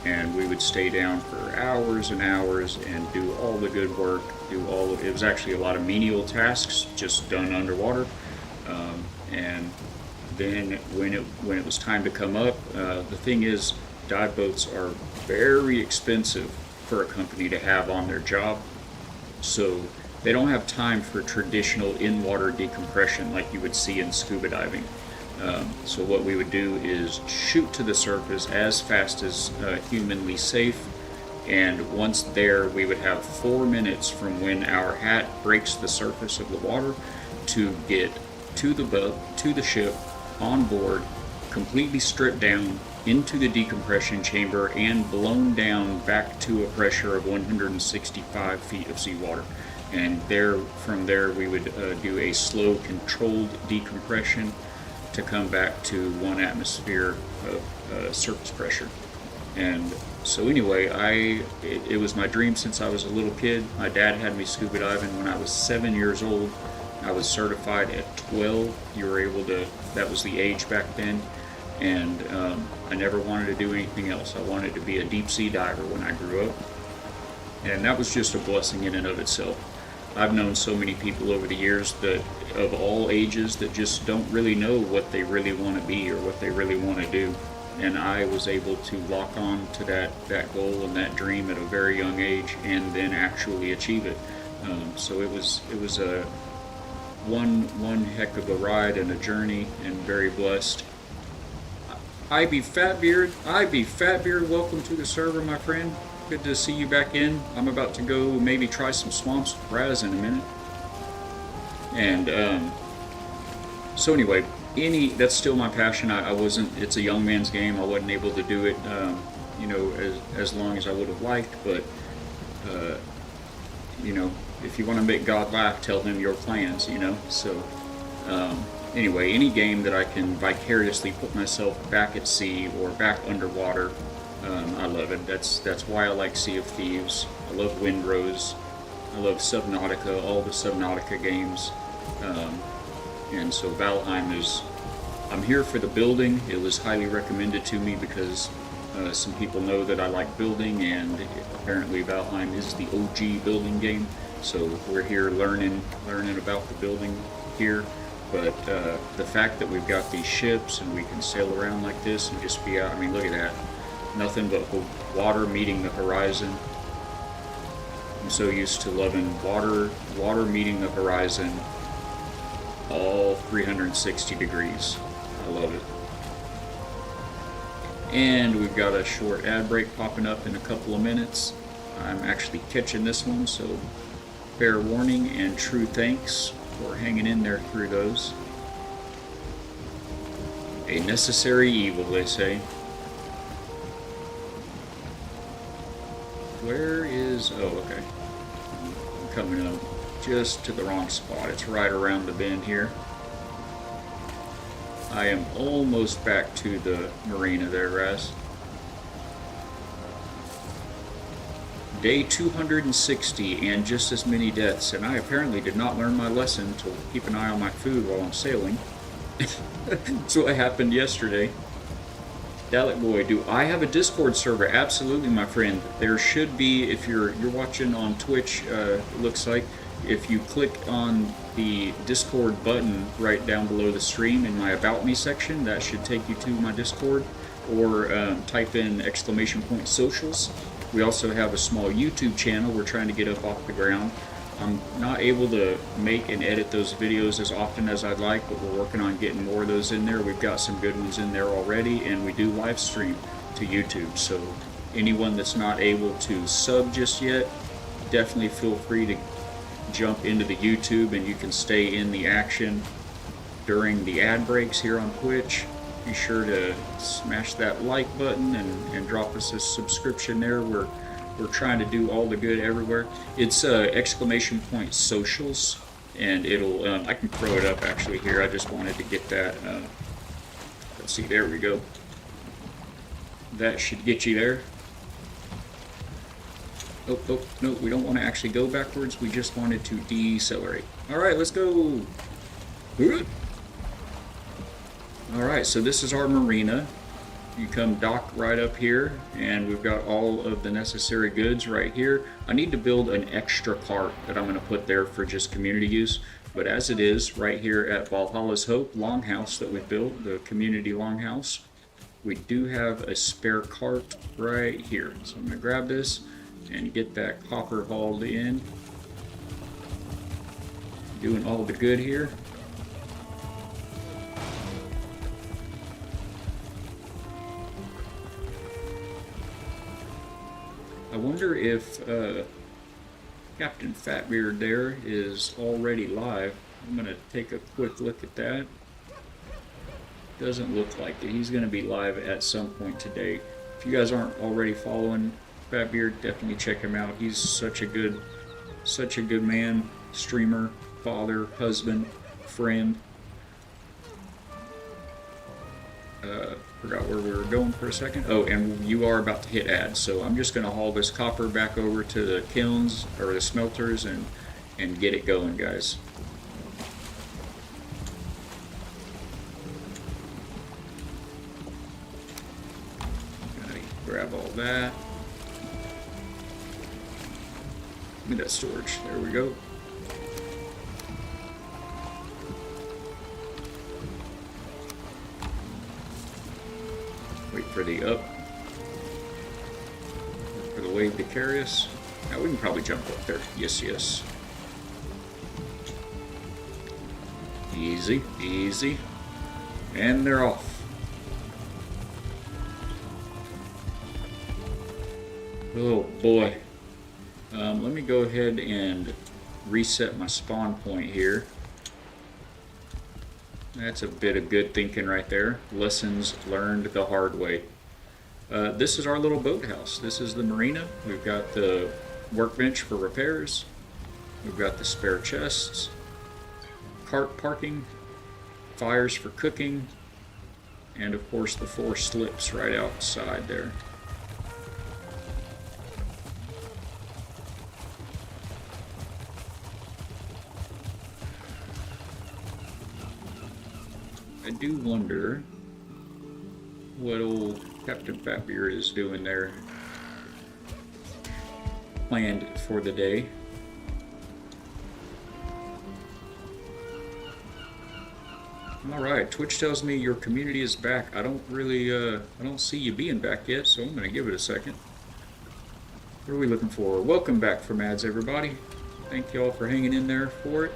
and we would stay down for hours and hours and do all the good work, it was actually a lot of menial tasks just done underwater. And then when it was time to come up, the thing is, dive boats are very expensive for a company to have on their job, so they don't have time for traditional in-water decompression like you would see in scuba diving. So what we would do is shoot to the surface as fast as humanly safe, and once there we would have 4 minutes from when our hat breaks the surface of the water to get to the boat, to the ship, on board, completely stripped down into the decompression chamber and blown down back to a pressure of 165 feet of seawater. And from there we would do a slow controlled decompression to come back to 1 atmosphere of surface pressure. And so anyway, it was my dream since I was a little kid. My dad had me scuba diving when I was 7 years old. I was certified at 12. That was the age back then. And I never wanted to do anything else. I wanted to be a deep sea diver when I grew up. And that was just a blessing in and of itself. I've known so many people over the years that of all ages that just don't really know what they really want to be or what they really want to do. And I was able to lock on to that goal and that dream at a very young age and then actually achieve it. So it was a one heck of a ride and a journey, and very blessed. I be Fatbeard, welcome to the server, my friend. Good to see you back in. I'm about to go maybe try some swamps with Raz in a minute. And so anyway, that's still my passion. It's a young man's game. I wasn't able to do it, as long as I would have liked, but if you want to make God laugh, tell him your plans, So, anyway, any game that I can vicariously put myself back at sea or back underwater, I love it. That's why I like Sea of Thieves. I love Windrose. I love Subnautica, all the Subnautica games. And so Valheim I'm here for the building. It was highly recommended to me because some people know that I like building, and apparently Valheim is the OG building game. So we're here learning about the building here. But the fact that we've got these ships and we can sail around like this and just be out, look at that. Nothing but water meeting the horizon. I'm so used to loving water meeting the horizon all 360 degrees. I love it. And we've got a short ad break popping up in a couple of minutes. I'm actually catching this one, so fair warning and true thanks for hanging in there through those. A necessary evil, they say. Where is... oh, okay. I'm coming up just to the wrong spot. It's right around the bend here. I am almost back to the marina there, Raz. Day 260 and just as many deaths, and I apparently did not learn my lesson to keep an eye on my food while I'm sailing. That's what happened yesterday. Dalek Boy, do I have a Discord server? Absolutely, my friend. There should be, if you're watching on Twitch, it looks like, if you click on the Discord button right down below the stream in my About Me section, that should take you to my Discord, or type in !socials. We also have a small YouTube channel we're trying to get up off the ground. I'm not able to make and edit those videos as often as I'd like, but we're working on getting more of those in there. We've got some good ones in there already, and we do live stream to YouTube. So anyone that's not able to sub just yet, definitely feel free to jump into the YouTube, and you can stay in the action during the ad breaks here on Twitch. Be sure to smash that like button and drop us a subscription there. We're trying to do all the good everywhere. It's !socials, and it'll I can throw it up actually here. I just wanted to get that. Let's see, there we go. That should get you there. Oh, no, we don't want to actually go backwards. We just wanted to decelerate. All right, let's go. All right, so this is our marina, You come dock right up here, and we've got all of the necessary goods right here. I need to build an extra cart that I'm going to put there for just community use. But as it is, right here at Valhalla's Hope Longhouse that we built, the community longhouse, we do have a spare cart right here. So I'm going to grab this and get that copper hauled in. Doing all the good here. I wonder if Captain Fatbeard there is already live. I'm going to take a quick look at that. Doesn't look like it. He's going to be live at some point today. If you guys aren't already following Fatbeard, definitely check him out. He's such a good man, streamer, father, husband, friend. Forgot where we were going for a second. Oh, and you are about to hit ads, so I'm just going to haul this copper back over to the kilns or the smelters and get it going, guys. Gotta grab all that. Give me that storage. There we go. Wait for the up. For the wave to carry us. Now we can probably jump up there. Yes, yes. Easy, easy. And they're off. Oh boy. Let me go ahead and reset my spawn point here. That's a bit of good thinking right there. Lessons learned the hard way. This is our little boathouse. This is the marina. We've got the workbench for repairs. We've got the spare chests. Cart parking. Fires for cooking. And of course the 4 slips right outside there. I do wonder what old Captain Fatbeard is doing there. Planned for the day. Alright, Twitch tells me your community is back. I don't really, I don't see you being back yet, so I'm going to give it a second. What are we looking for? Welcome back from ads, everybody. Thank you all for hanging in there for it.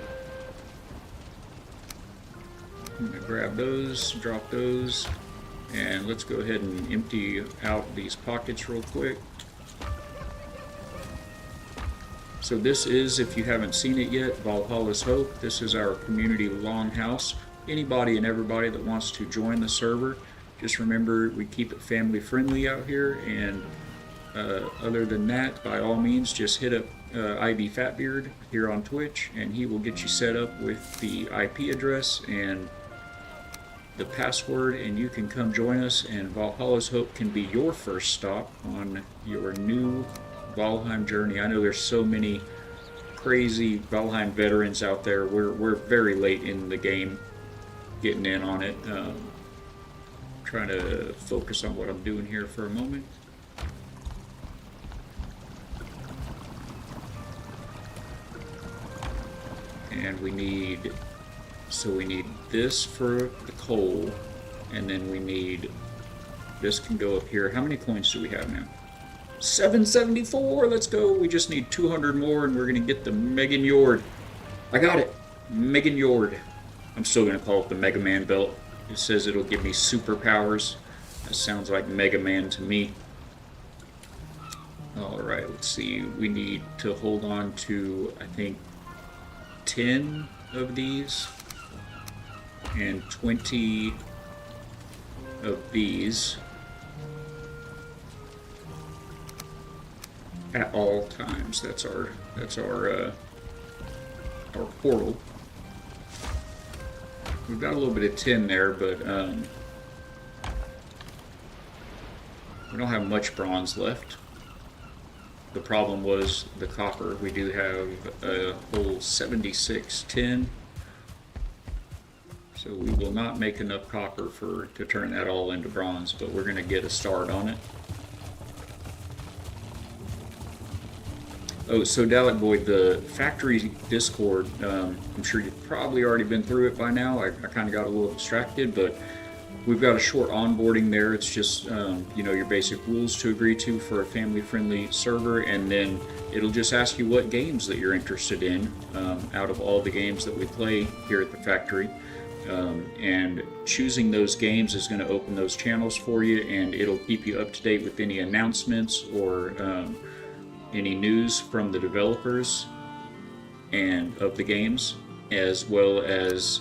I'm going to grab those, drop those, and let's go ahead and empty out these pockets real quick. So this is, if you haven't seen it yet, Valhalla's Hope. This is our community longhouse. Anybody and everybody that wants to join the server, just remember we keep it family friendly out here, and other than that, by all means, just hit up IB Fatbeard here on Twitch, and he will get you set up with the IP address and the password, and you can come join us, and Valhalla's Hope can be your first stop on your new Valheim journey. I know there's so many crazy Valheim veterans out there. We're very late in the game getting in on it. Trying to focus on what I'm doing here for a moment. And we need this for the coal, and then we need, this can go up here. How many coins do we have now? 774, let's go. We just need 200 more and we're gonna get the Megan Yord. I got it, Megan Yord. I'm still gonna call it the Mega Man belt. It says it'll give me superpowers. That sounds like Mega Man to me. Alright, let's see. We need to hold on to, I think, 10 of these and 20 of these at all times. That's our portal. We've got a little bit of tin there, but we don't have much bronze left. The problem was the copper. We do have a whole 76 tin. So we will not make enough copper to turn that all into bronze, but we're going to get a start on it. Oh, so Dalek Boy, the factory Discord, I'm sure you've probably already been through it by now. I kind of got a little distracted, but we've got a short onboarding there. It's just, you know, your basic rules to agree to for a family-friendly server, and then it'll just ask you what games that you're interested in out of all the games that we play here at the factory. And choosing those games is going to open those channels for you, and it'll keep you up to date with any announcements or any news from the developers and of the games, as well as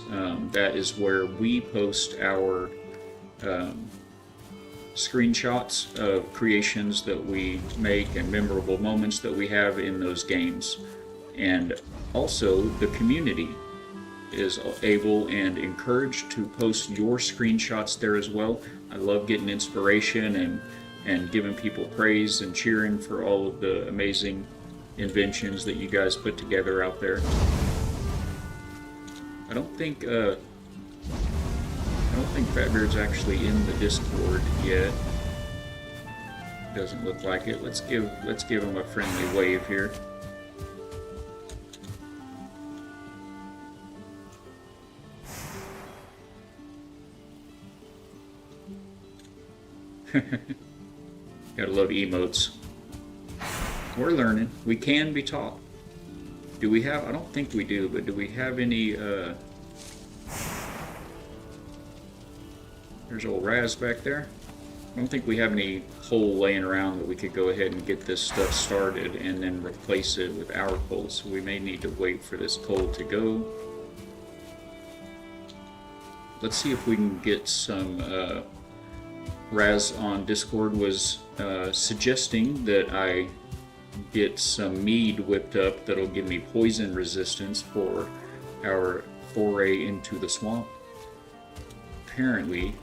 that is where we post our screenshots of creations that we make and memorable moments that we have in those games. And also the community is able and encouraged to post your screenshots there as well. I love getting inspiration and giving people praise and cheering for all of the amazing inventions that you guys put together out there. I don't think Fatbeard's actually in the Discord yet. Doesn't look like it. Let's give him a friendly wave here. Gotta love emotes. We're learning. We can be taught. Do we have? I don't think we do, but do we have any? There's old Raz back there. I don't think we have any coal laying around that we could go ahead and get this stuff started and then replace it with our coal. So we may need to wait for this coal to go. Let's see if we can get some. Raz on Discord was suggesting that I get some mead whipped up that'll give me poison resistance for our foray into the swamp. Apparently,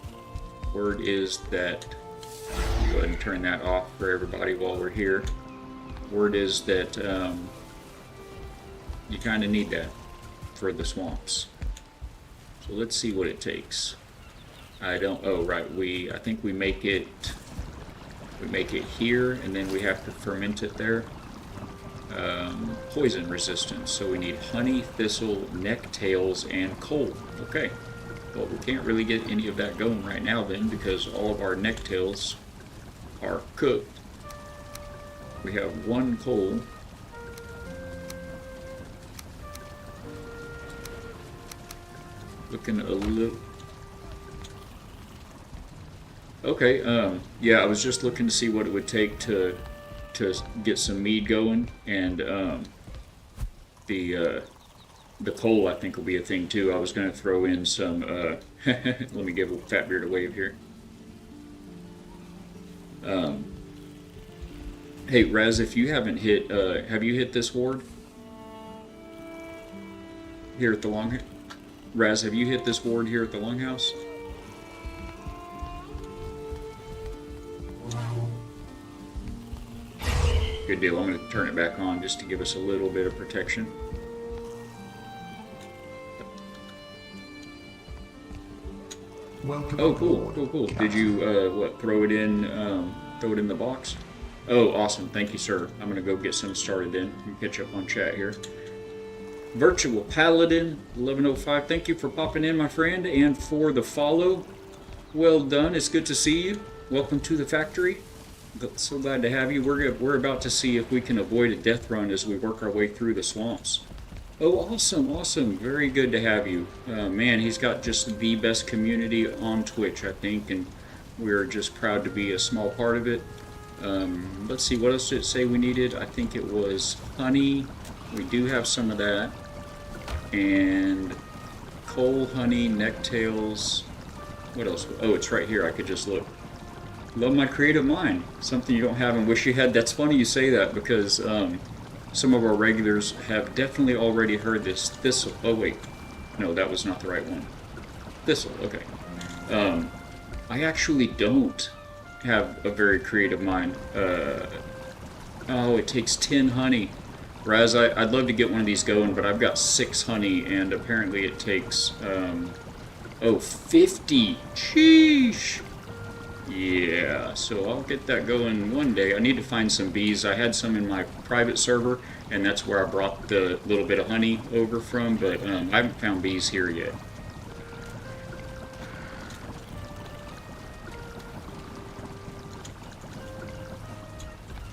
word is that, go ahead and turn that off for everybody while we're here. Word is that you kind of need that for the swamps. So let's see what it takes. Oh right, I think we make it here, and then we have to ferment it there. Poison resistance, so we need honey, thistle, necktails, and coal. Okay, well we can't really get any of that going right now then, because all of our necktails are cooked. We have one coal. Looking a little... Okay, yeah, I was just looking to see what it would take to get some mead going, and the coal I think will be a thing too. I was going to throw in some, let me give Fatbeard a wave here. Hey Raz, if you haven't hit, have you hit this ward? Here at the Longhouse? Raz, have you hit this ward here at the Longhouse? Good deal. I'm going to turn it back on just to give us a little bit of protection. Welcome Oh, cool, aboard, cool, cool. Captain. Did you, what, throw it in the box? Oh, awesome. Thank you, sir. I'm going to go get some started then. You can catch up on chat here. Virtual Paladin 1105, thank you for popping in, my friend, and for the follow. Well done. It's good to see you. Welcome to the factory. So glad to have you. We're about to see if we can avoid a death run as we work our way through the swamps. Oh, awesome, awesome. Very good to have you. Man, he's got just the best community on Twitch, I think, and we're just proud to be a small part of it. Let's see, what else did it say we needed? I think it was honey. We do have some of that. And coal, honey, necktails. What else? Oh, it's right here. I could just look. Love my creative mind. Something you don't have and wish you had. That's funny you say that, because some of our regulars have definitely already heard this. Thistle. Oh, wait. No, that was not the right one. Thistle. Okay. I actually don't have a very creative mind. Oh, it takes 10 honey. Raz, I'd love to get one of these going, but I've got 6 honey, and apparently it takes Oh, 50. Sheesh. Yeah, so I'll get that going one day. I need to find some bees. I had some in my private server, and that's where I brought the little bit of honey over from, but I haven't found bees here yet.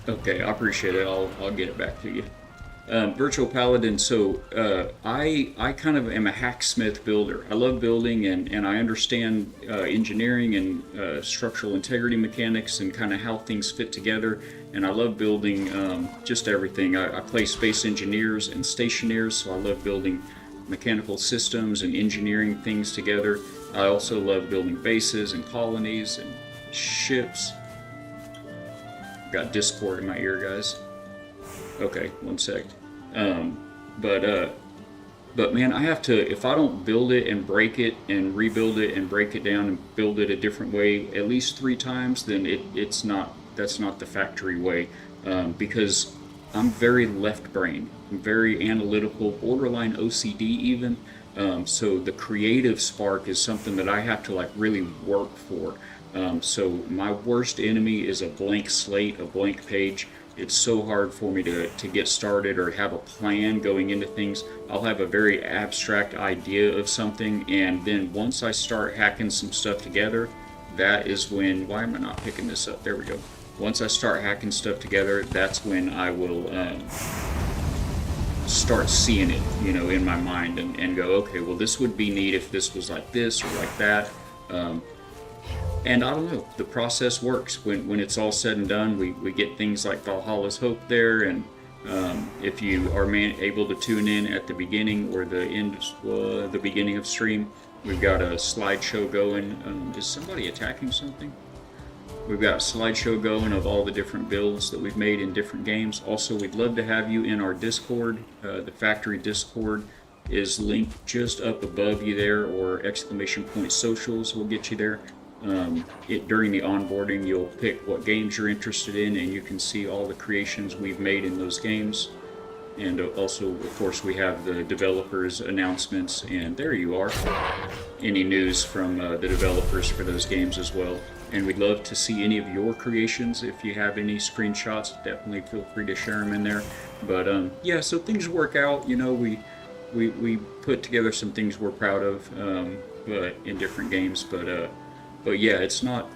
Okay, I appreciate it. I'll get it back to you. Virtual Paladin. So I kind of am a hacksmith builder. I love building, and I understand engineering and structural integrity mechanics and kind of how things fit together. And I love building just everything. I play space engineers and stationaries, so I love building mechanical systems and engineering things together. I also love building bases and colonies and ships. Got Discord in my ear, guys. Okay, one sec. But man, I have to, if I don't build it and break it and rebuild it and break it down and build it a different way at least 3 times, then that's not the factory way. Because I'm very left brain. I'm very analytical, borderline OCD even. So the creative spark is something that I have to like really work for. So my worst enemy is a blank slate, a blank page. It's so hard for me to get started or have a plan going into things. I'll have a very abstract idea of something, and then once I start hacking some stuff together, that is when, why am I not picking this up? There we go. Once I start hacking stuff together, that's when I will start seeing it, you know, in my mind and go, okay, well, this would be neat if this was like this or like that. And I don't know, the process works. When it's all said and done, we get things like Valhalla's Hope there, and if you are able to tune in at the beginning or the end, the beginning of stream, we've got a slideshow going. Is somebody attacking something? We've got a slideshow going of all the different builds that we've made in different games. Also, we'd love to have you in our Discord. The factory Discord is linked just up above you there, or !socials will get you there. During the onboarding, you'll pick what games you're interested in, and you can see all the creations we've made in those games. And also, of course, we have the developers' announcements, and there you are. Any news from the developers for those games as well. And we'd love to see any of your creations. If you have any screenshots, definitely feel free to share them in there. But yeah, so things work out. You know, we put together some things we're proud of, but in different games. But yeah, it's not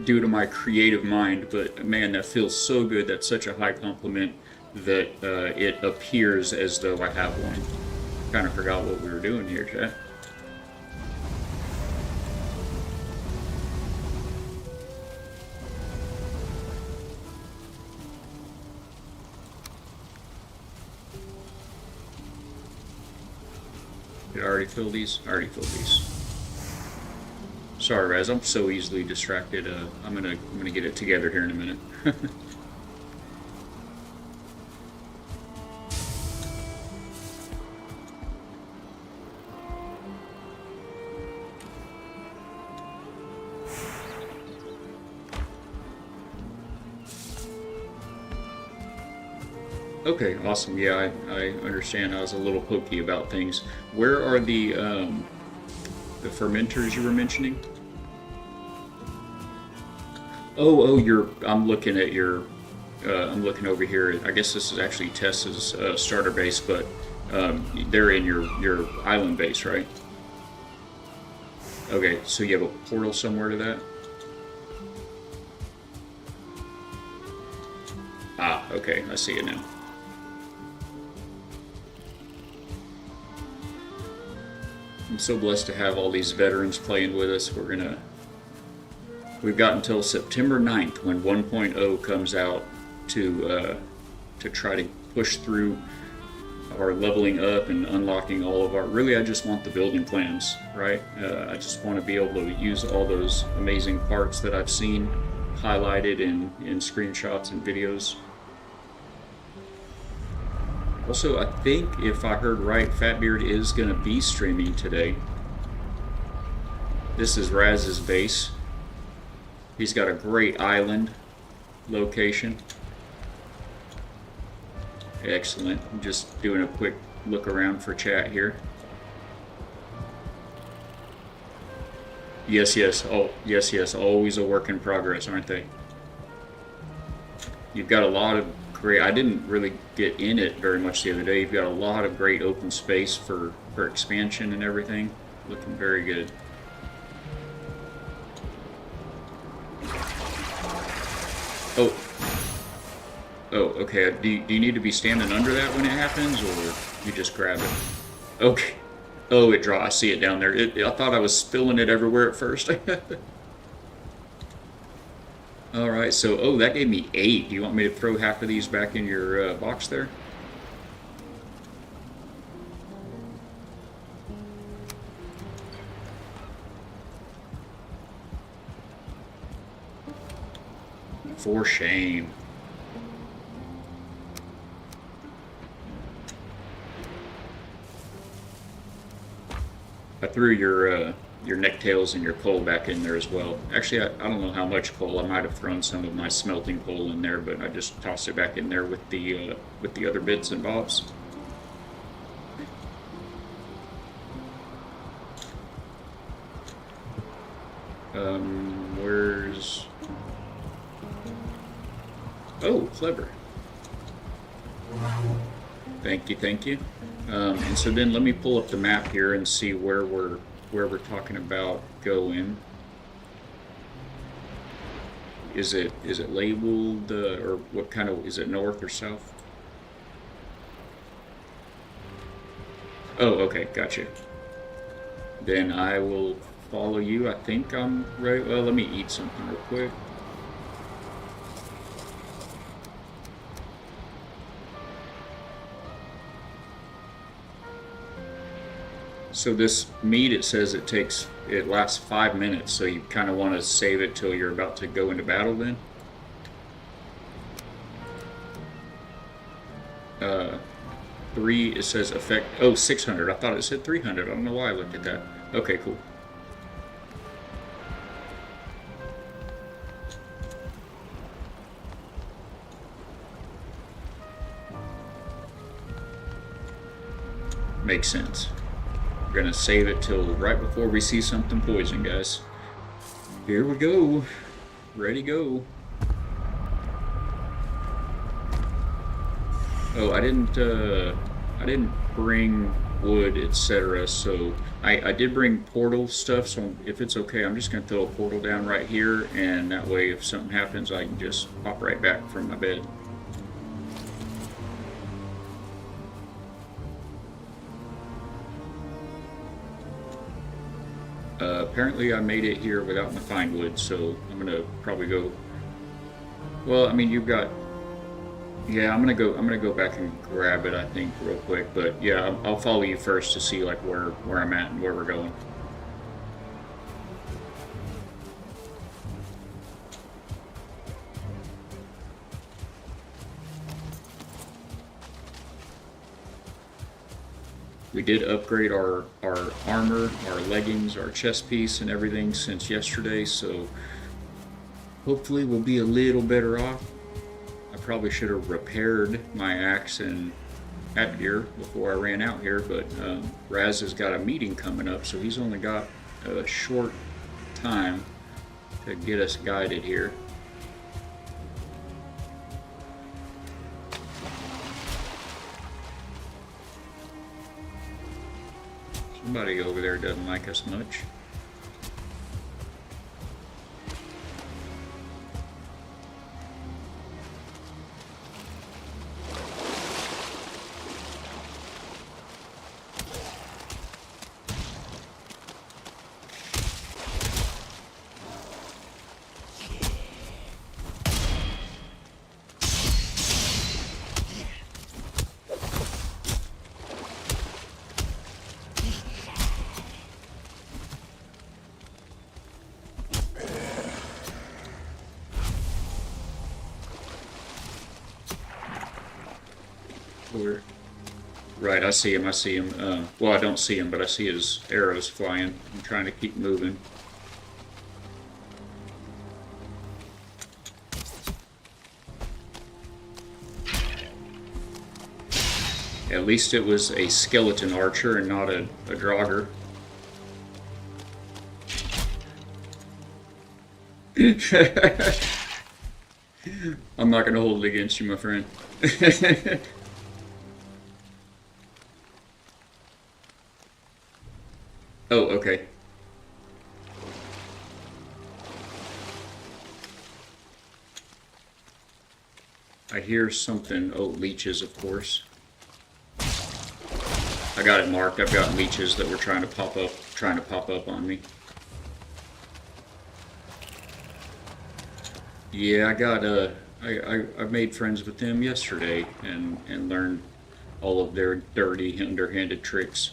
due to my creative mind. But man, that feels so good. That's such a high compliment that it appears as though I have one. Kind of forgot what we were doing here, chat. Did I already fill these? I already filled these. Sorry, Raz, I'm so easily distracted. I'm gonna get it together here in a minute. Okay, awesome. Yeah, I understand. I was a little pokey about things. Where are the fermenters you were mentioning? Oh, I'm looking at your. I'm looking over here. I guess this is actually Tessa's starter base, but they're in your island base, right? Okay, so you have a portal somewhere to that? Ah, okay, I see it now. I'm so blessed to have all these veterans playing with us. We've got until September 9th when 1.0 comes out to try to push through our leveling up and unlocking all of our. Really, I just want the building plans, right? I just want to be able to use all those amazing parts that I've seen highlighted in screenshots and videos. Also, I think if I heard right, Fatbeard is going to be streaming today. This is Raz's base. He's got a great island location. Excellent. I'm just doing a quick look around for chat here. Yes, yes. Oh, yes, yes. Always a work in progress, aren't they? You've got a lot of great. I didn't really get in it very much the other day. You've got a lot of great open space for expansion and everything. Looking very good. Oh, oh, okay. Do you need to be standing under that when it happens, or you just grab it? Okay. Oh, it draw. I see it down there. I thought I was spilling it everywhere at first. All right. So, oh, that gave me 8. Do you want me to throw half of these back in your box there? For shame. I threw your necktails and your coal back in there as well. Actually, I don't know how much coal. I might have thrown some of my smelting coal in there, but I just tossed it back in there with the other bits and bobs. Where's... Oh, clever. Thank you, thank you. And so then let me pull up the map here and see where we're talking about going. Is it labeled or what kind of, is it north or south? Oh, okay, gotcha. Then I will follow you. I think I'm right. Well, let me eat something real quick. So this meat, it says it lasts 5 minutes, so you kind of want to save it till you're about to go into battle then? 3, it says effect, oh, 600. I thought it said 300. I don't know why I looked at that. Okay, cool. Makes sense. We're gonna save it till right before we see something poison, guys. Here we go. Ready, go. Oh, I didn't bring wood, etc. So I did bring portal stuff. So if it's okay, I'm just gonna throw a portal down right here, and that way, if something happens, I can just pop right back from my bed. Apparently, I made it here without my find wood, so I'm gonna probably go. Well, I mean, you've got. Yeah, I'm gonna go. I'm gonna go back and grab it. I think real quick, but yeah, I'll follow you first to see like where I'm at and where we're going. We did upgrade our armor, our leggings, our chest piece, and everything since yesterday, so hopefully we'll be a little better off. I probably should have repaired my axe and headgear before I ran out here, but Raz has got a meeting coming up, so he's only got a short time to get us guided here. Somebody over there doesn't like us much. Where? Right, I see him. I see him. Well, I don't see him, but I see his arrows flying. I'm trying to keep moving. At least it was a skeleton archer and not a Draugr. I'm not gonna hold it against you, my friend. Oh, okay. I hear something. Oh, leeches, of course. I got it marked. I've got leeches that were trying to pop up on me. Yeah, I got I made friends with them yesterday and learned all of their dirty, underhanded tricks.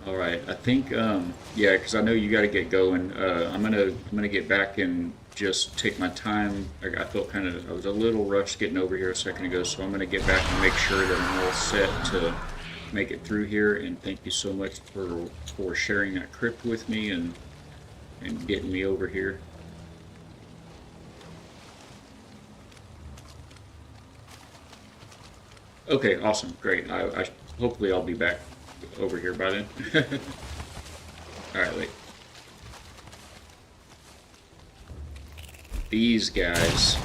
All right, I think yeah, because I know you got to get going. I'm gonna get back and just take my time. I felt I was a little rushed getting over here a second ago, so I'm gonna get back and make sure that I'm all set to make it through here. And thank you so much for sharing that crypt with me and getting me over here. Okay, awesome, great. I hopefully I'll be back over here by then. All right, wait. These guys.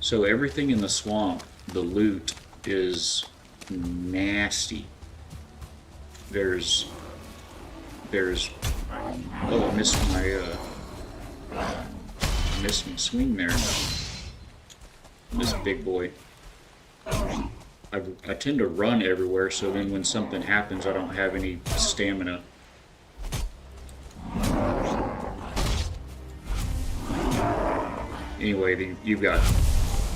So everything in the swamp, the loot is nasty. There's oh, I missed my swing there. This big boy. I tend to run everywhere, so then when something happens, I don't have any stamina. Anyway, you've got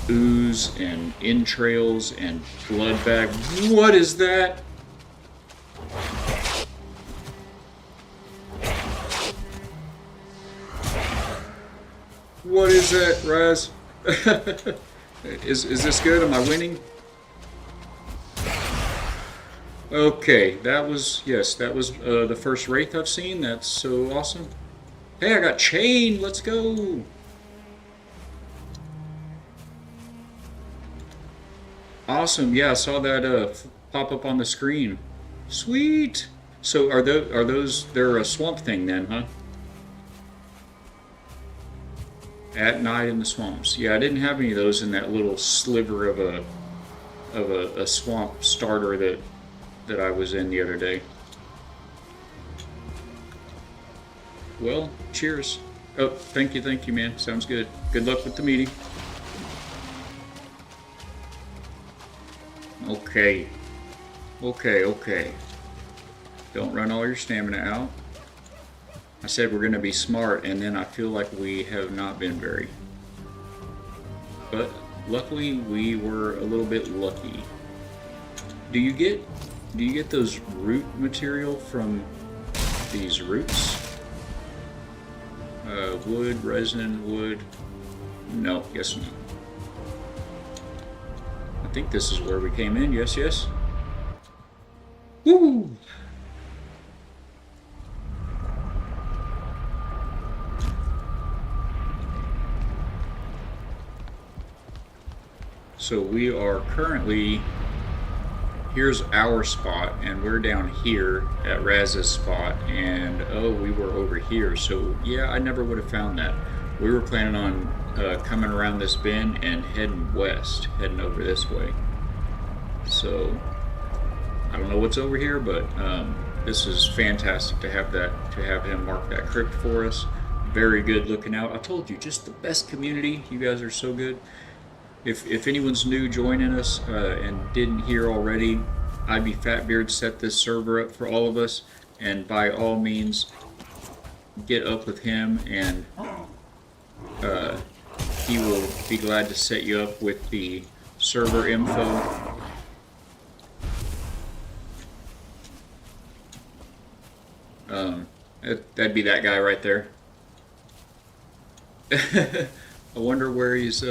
ooze and entrails and blood bag. What is that? What is that, Raz? Is this good? Am I winning? Okay, that was the first Wraith I've seen. That's so awesome. Hey, I got chain. Let's go. Awesome. Yeah, I saw that pop up on the screen. Sweet. So are those they're a swamp thing then, huh? At night in the swamps. Yeah, I didn't have any of those in that little sliver of a swamp starter that I was in the other day. Well, cheers. Oh, thank you, man. Sounds good. Good luck with the meeting. Okay. Okay. Don't run all your stamina out. I said we're going to be smart, and then I feel like we have not been very. But luckily, we were a little bit lucky. Do you get those root material from these roots? Wood, resin, wood. No, guess not. I think this is where we came in. Yes. Woo! So we are currently, here's our spot, and we're down here at Raz's spot, and oh, we were over here. So yeah, I never would have found that. We were planning on coming around this bend and heading west, heading over this way. So I don't know what's over here, but this is fantastic to have him mark that crypt for us. Very good looking out. I told you, just the best community. You guys are so good. If anyone's new joining us and didn't hear already, IB Fatbeard set this server up for all of us, and by all means, get up with him, and he will be glad to set you up with the server info. That'd be that guy right there. I wonder where he's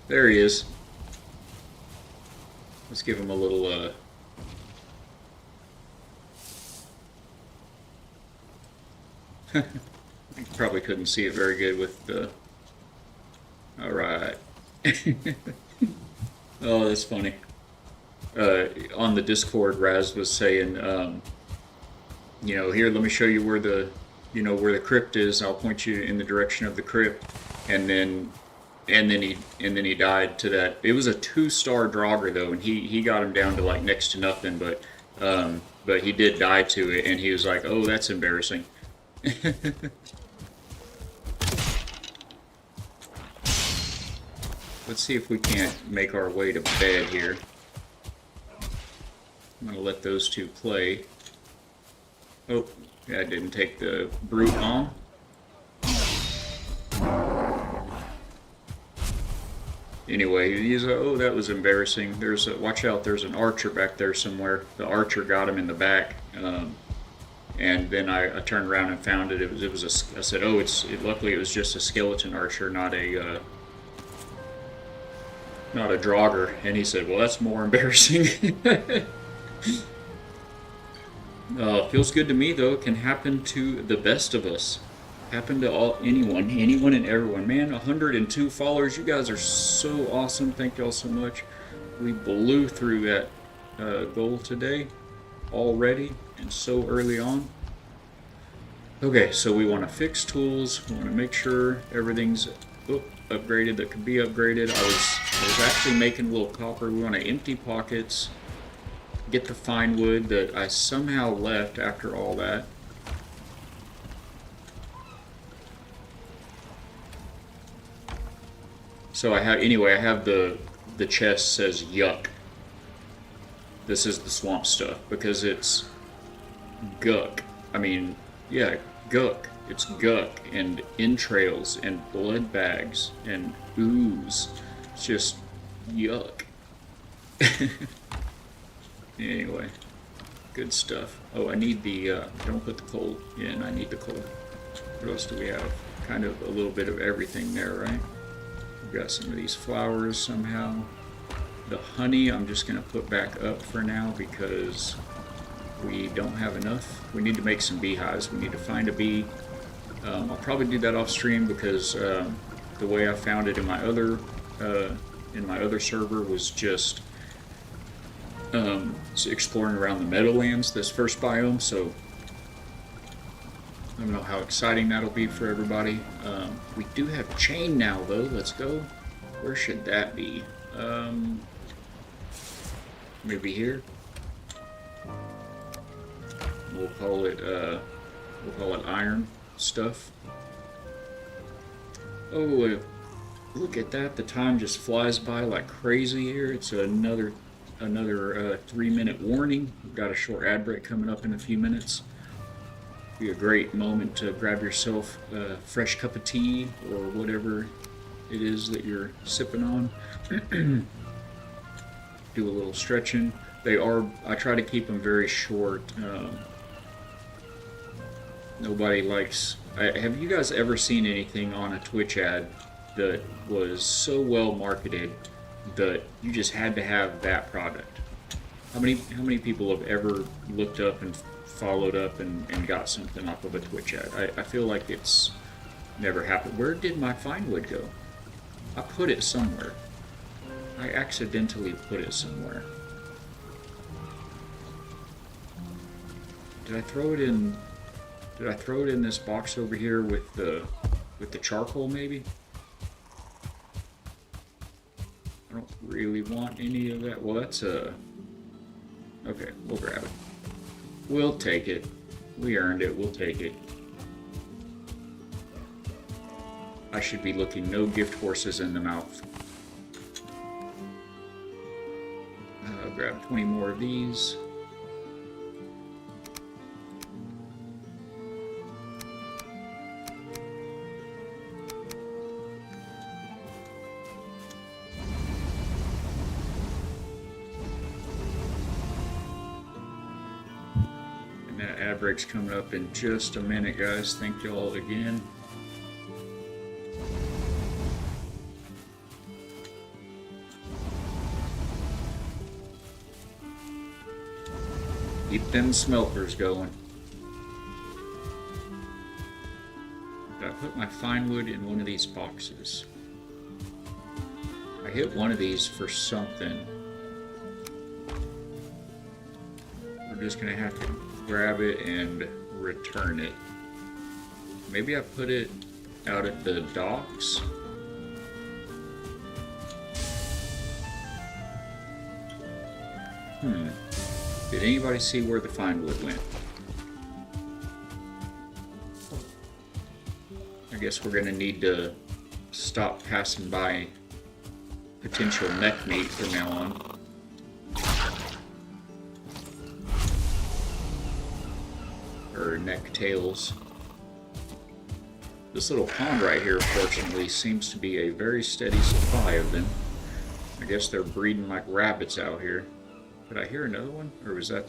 there he is. Let's give him a little You probably couldn't see it very good with the... Alright. Oh, that's funny. On the Discord, Raz was saying, you know, here, let me show you where the, you know, where the crypt is. I'll point you in the direction of the crypt, and then he died to that. It was a 2-star Draugr though, and he got him down to like next to nothing, but he did die to it, and he was like, oh, that's embarrassing. Let's see if we can't make our way to bed here. I'm gonna let those two play. Oh, yeah, I didn't take the brute on. Anyway, he's oh, that was embarrassing. There's a, watch out, there's an archer back there somewhere. The archer got him in the back, and then I turned around and found it. It was a, I said, oh, luckily it was just a skeleton archer, not a Draugr. And he said, well, that's more embarrassing. Feels good to me though. It can happen to the best of us. Happen to anyone and everyone. Man, 102 followers. You guys are so awesome. Thank y'all so much. We blew through that goal today already, and so early on. Okay, so we want to fix tools. We want to make sure everything's upgraded that could be upgraded. I was actually making a little copper. We want to empty pockets. Get the fine wood that I somehow left after all that. So I have the chest says yuck. This is the swamp stuff because it's guck. I mean, yeah, guck. It's guck and entrails and blood bags and ooze. It's just yuck. Anyway, good stuff. Oh, I need the, don't put the coal in, I need the coal. What else do we have? Kind of a little bit of everything there, right? We've got some of these flowers somehow. The honey I'm just going to put back up for now because we don't have enough. We need to make some beehives. We need to find a bee. I'll probably do that off stream because the way I found it in my other server was just exploring around the Meadowlands, this first biome, so I don't know how exciting that'll be for everybody. We do have chain now though. Let's go. Where should that be? Maybe here. We'll call it iron stuff. Oh, look at that! The time just flies by like crazy here. It's another 3-minute warning. We've got a short ad break coming up in a few minutes. Be a great moment to grab yourself a fresh cup of tea or whatever it is that you're sipping on. Do a little stretching. I try to keep them very short. Nobody likes... have you guys ever seen anything on a Twitch ad that was so well marketed that you just had to have that product? How many people have ever looked up and followed up and got something off of a Twitch ad? I feel like it's never happened. Where did my fine wood go? I put it somewhere. I accidentally put it somewhere. Did I throw it in? Did I throw it in this box over here with the charcoal maybe? I don't really want any of that. Well, that's okay, we'll grab it. We'll take it. We earned it. We'll take it. I should be looking no gift horses in the mouth. I'll grab 20 more of these. Ad break's coming up in just a minute, guys. Thank you all again. Keep them smelters going. put my fine wood in one of these boxes? I hit one of these for something. We're just gonna have to grab it and return it. Maybe I put it out at the docks. Did anybody see where the fine wood went? I guess we're gonna need to stop passing by potential neck meat from now on. Or neck tails. This little pond right here, fortunately, seems to be a very steady supply of them. I guess they're breeding like rabbits out here. Did I hear another one? Or was that...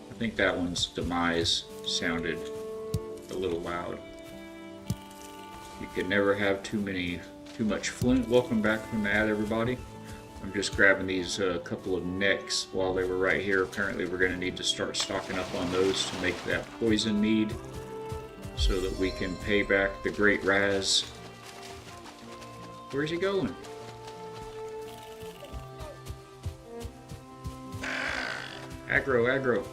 I think that one's demise sounded a little loud. You can never have too much flint. Welcome back from the ad, everybody. I'm just grabbing these couple of necks while they were right here. Apparently we're going to need to start stocking up on those to make that poison mead so that we can pay back the great Raz. Where's he going? Aggro, aggro.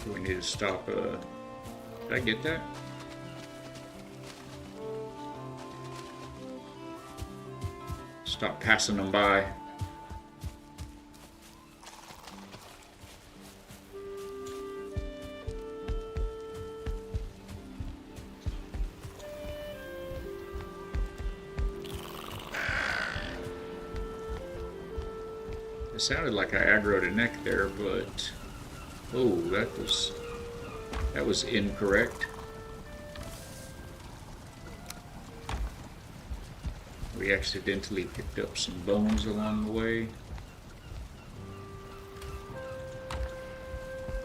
So we need to stop, did I get that? Stop passing them by. It sounded like I aggroed a neck there, but oh, that was incorrect. We accidentally picked up some bones along the way.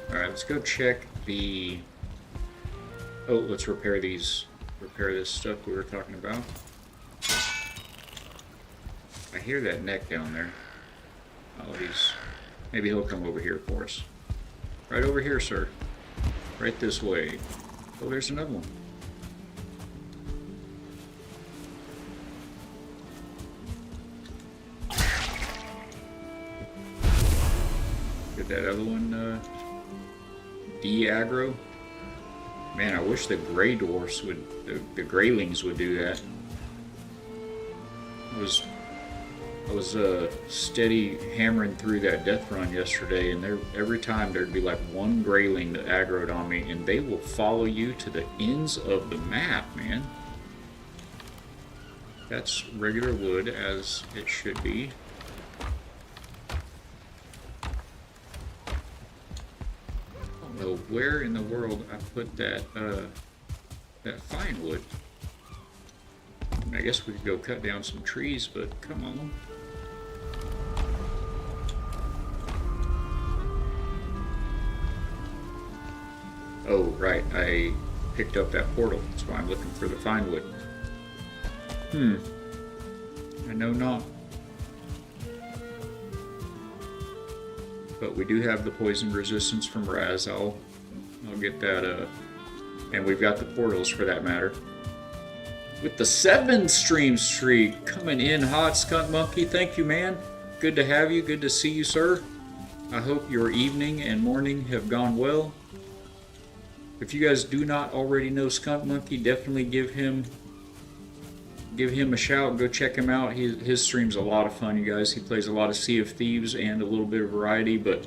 Alright, let's go check the... Oh, let's repair this stuff we were talking about. I hear that neck down there. Oh, maybe he'll come over here for us. Right over here, sir. Right this way. Oh, there's another one. Did that other one de-aggro? Man, I wish the gray dwarfs would, the graylings would do that. I was steady hammering through that death run yesterday, and every time there'd be like one grayling that aggroed on me, and they will follow you to the ends of the map, man. That's regular wood, as it should be. I don't know where in the world I put that fine wood. I guess we could go cut down some trees, but come on. Oh, right, I picked up that portal. That's why I'm looking for the fine wood. I know not. But we do have the poison resistance from Raz. I'll get that, and we've got the portals for that matter. With the 7-stream streak coming in hot, Skunk Monkey. Thank you, man. Good to have you. Good to see you, sir. I hope your evening and morning have gone well. If you guys do not already know Skunk Monkey, definitely give him a shout. Go check him out. His stream's a lot of fun, you guys. He plays a lot of Sea of Thieves and a little bit of variety, but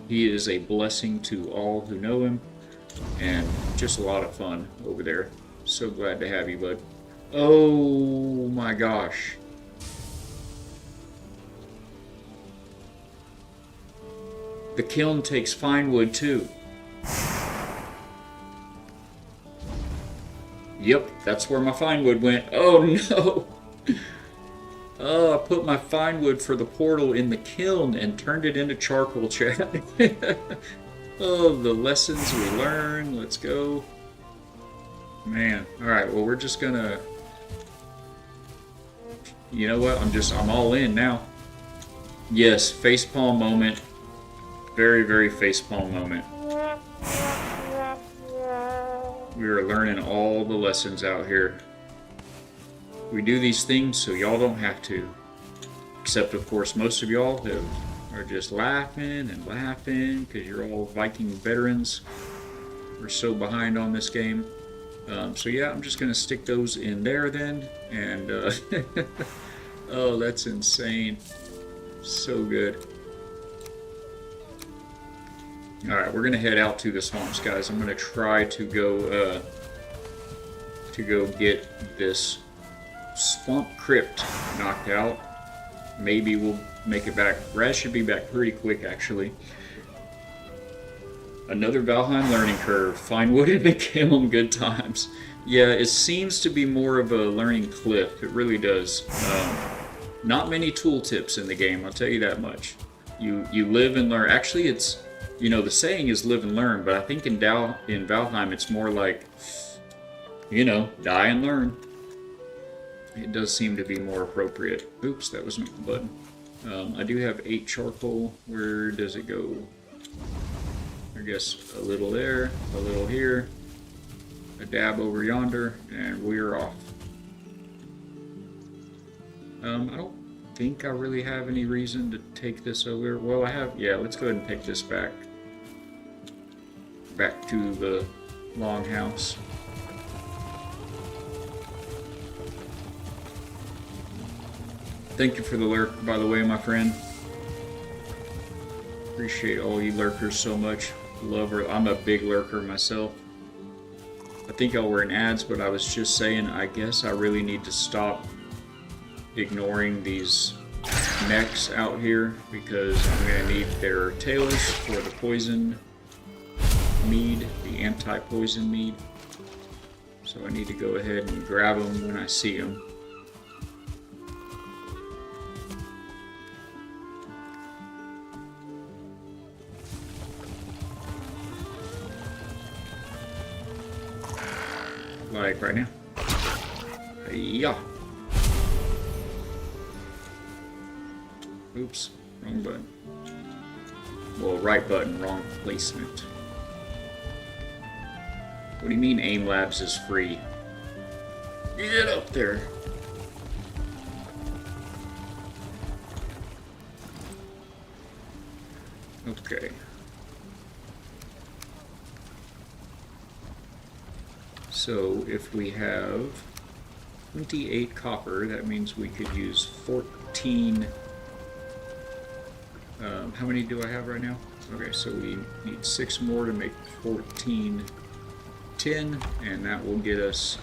he is a blessing to all who know him, and just a lot of fun over there. So glad to have you, bud. Oh my gosh. The kiln takes fine wood too. Yep, that's where my fine wood went. Oh no! Oh, I put my fine wood for the portal in the kiln and turned it into charcoal, chat. Oh, the lessons we learn. Let's go. Man, alright, well we're just gonna... You know what, I'm all in now. Yes, facepalm moment. Very, very facepalm moment. We are learning all the lessons out here. We do these things so y'all don't have to. Except, of course, most of y'all are just laughing and laughing because you're all Viking veterans. We're so behind on this game. So yeah, I'm just going to stick those in there then. And, oh, that's insane. So good. Alright, we're going to head out to the swamps, guys. I'm going to try to go get this swamp crypt knocked out. Maybe we'll make it back. Raz should be back pretty quick, actually. Another Valheim learning curve. Find wooded and kill them, good times. Yeah, it seems to be more of a learning cliff. It really does. Not many tooltips in the game, I'll tell you that much. You live and learn. Actually, it's, you know, the saying is live and learn, but I think in Valheim it's more like, you know, die and learn. It does seem to be more appropriate. Oops, that was my button. I do have 8 charcoal. Where does it go? I guess a little there, a little here, a dab over yonder, and we're off. I don't think I really have any reason to take this over. Well, I have. Yeah, let's go ahead and take this back to the longhouse. Thank you for the lurk, by the way, my friend. Appreciate all you lurkers so much. Love her. I'm a big lurker myself. I think y'all were in ads, but I was just saying, I guess I really need to stop ignoring these mechs out here because I'm going to need their tails for the poison mead, the anti-poison mead. So I need to go ahead and grab them when I see them. Like right now. Yeah. Oops, wrong button. Well, right button, wrong placement. What do you mean Aim Labs is free? Get up there. Okay. So if we have 28 copper, that means we could use 14. How many do I have right now? Okay, so we need 6 more to make 14 tin, and that will get us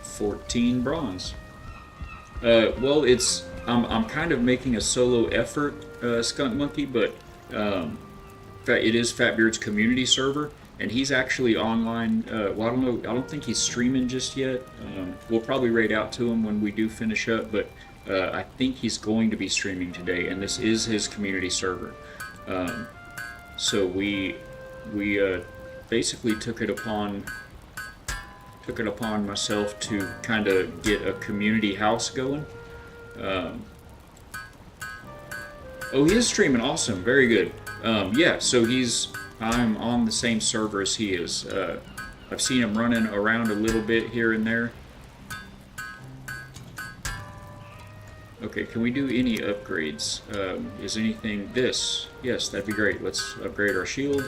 14 bronze. Well, I'm kind of making a solo effort, Skunk Monkey, but it is Fatbeard's community server. And he's actually online. Well, I don't know. I don't think he's streaming just yet. We'll probably raid out to him when we do finish up. But I think he's going to be streaming today, and this is his community server. So we basically took it upon myself to kind of get a community house going. Oh, he is streaming. Awesome. Very good. Yeah. So I'm on the same server as he is. I've seen him running around a little bit here and there. Okay, can we do any upgrades? Is anything this? Yes, that'd be great. Let's upgrade our shield.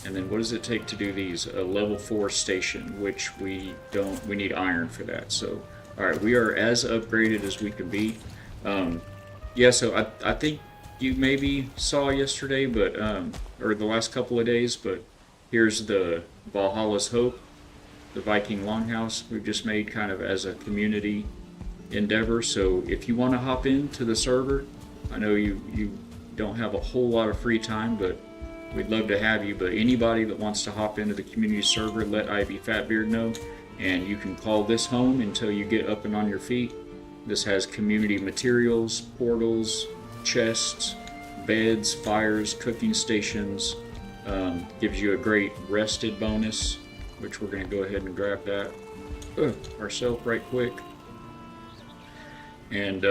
And then what does it take to do these? A level 4 station, which we need iron for that. So, alright, we are as upgraded as we can be. Yeah, so I think you maybe saw yesterday, but or the last couple of days, but here's the Valhalla's Hope, the Viking Longhouse we've just made kind of as a community endeavor. So if you want to hop into the server, I know you don't have a whole lot of free time, but we'd love to have you. But anybody that wants to hop into the community server, let IB Fatbeard know, and you can call this home until you get up and on your feet. This has community materials, portals, chests, beds, fires, cooking stations, gives you a great rested bonus, which we're going to go ahead and grab that ourselves right quick, and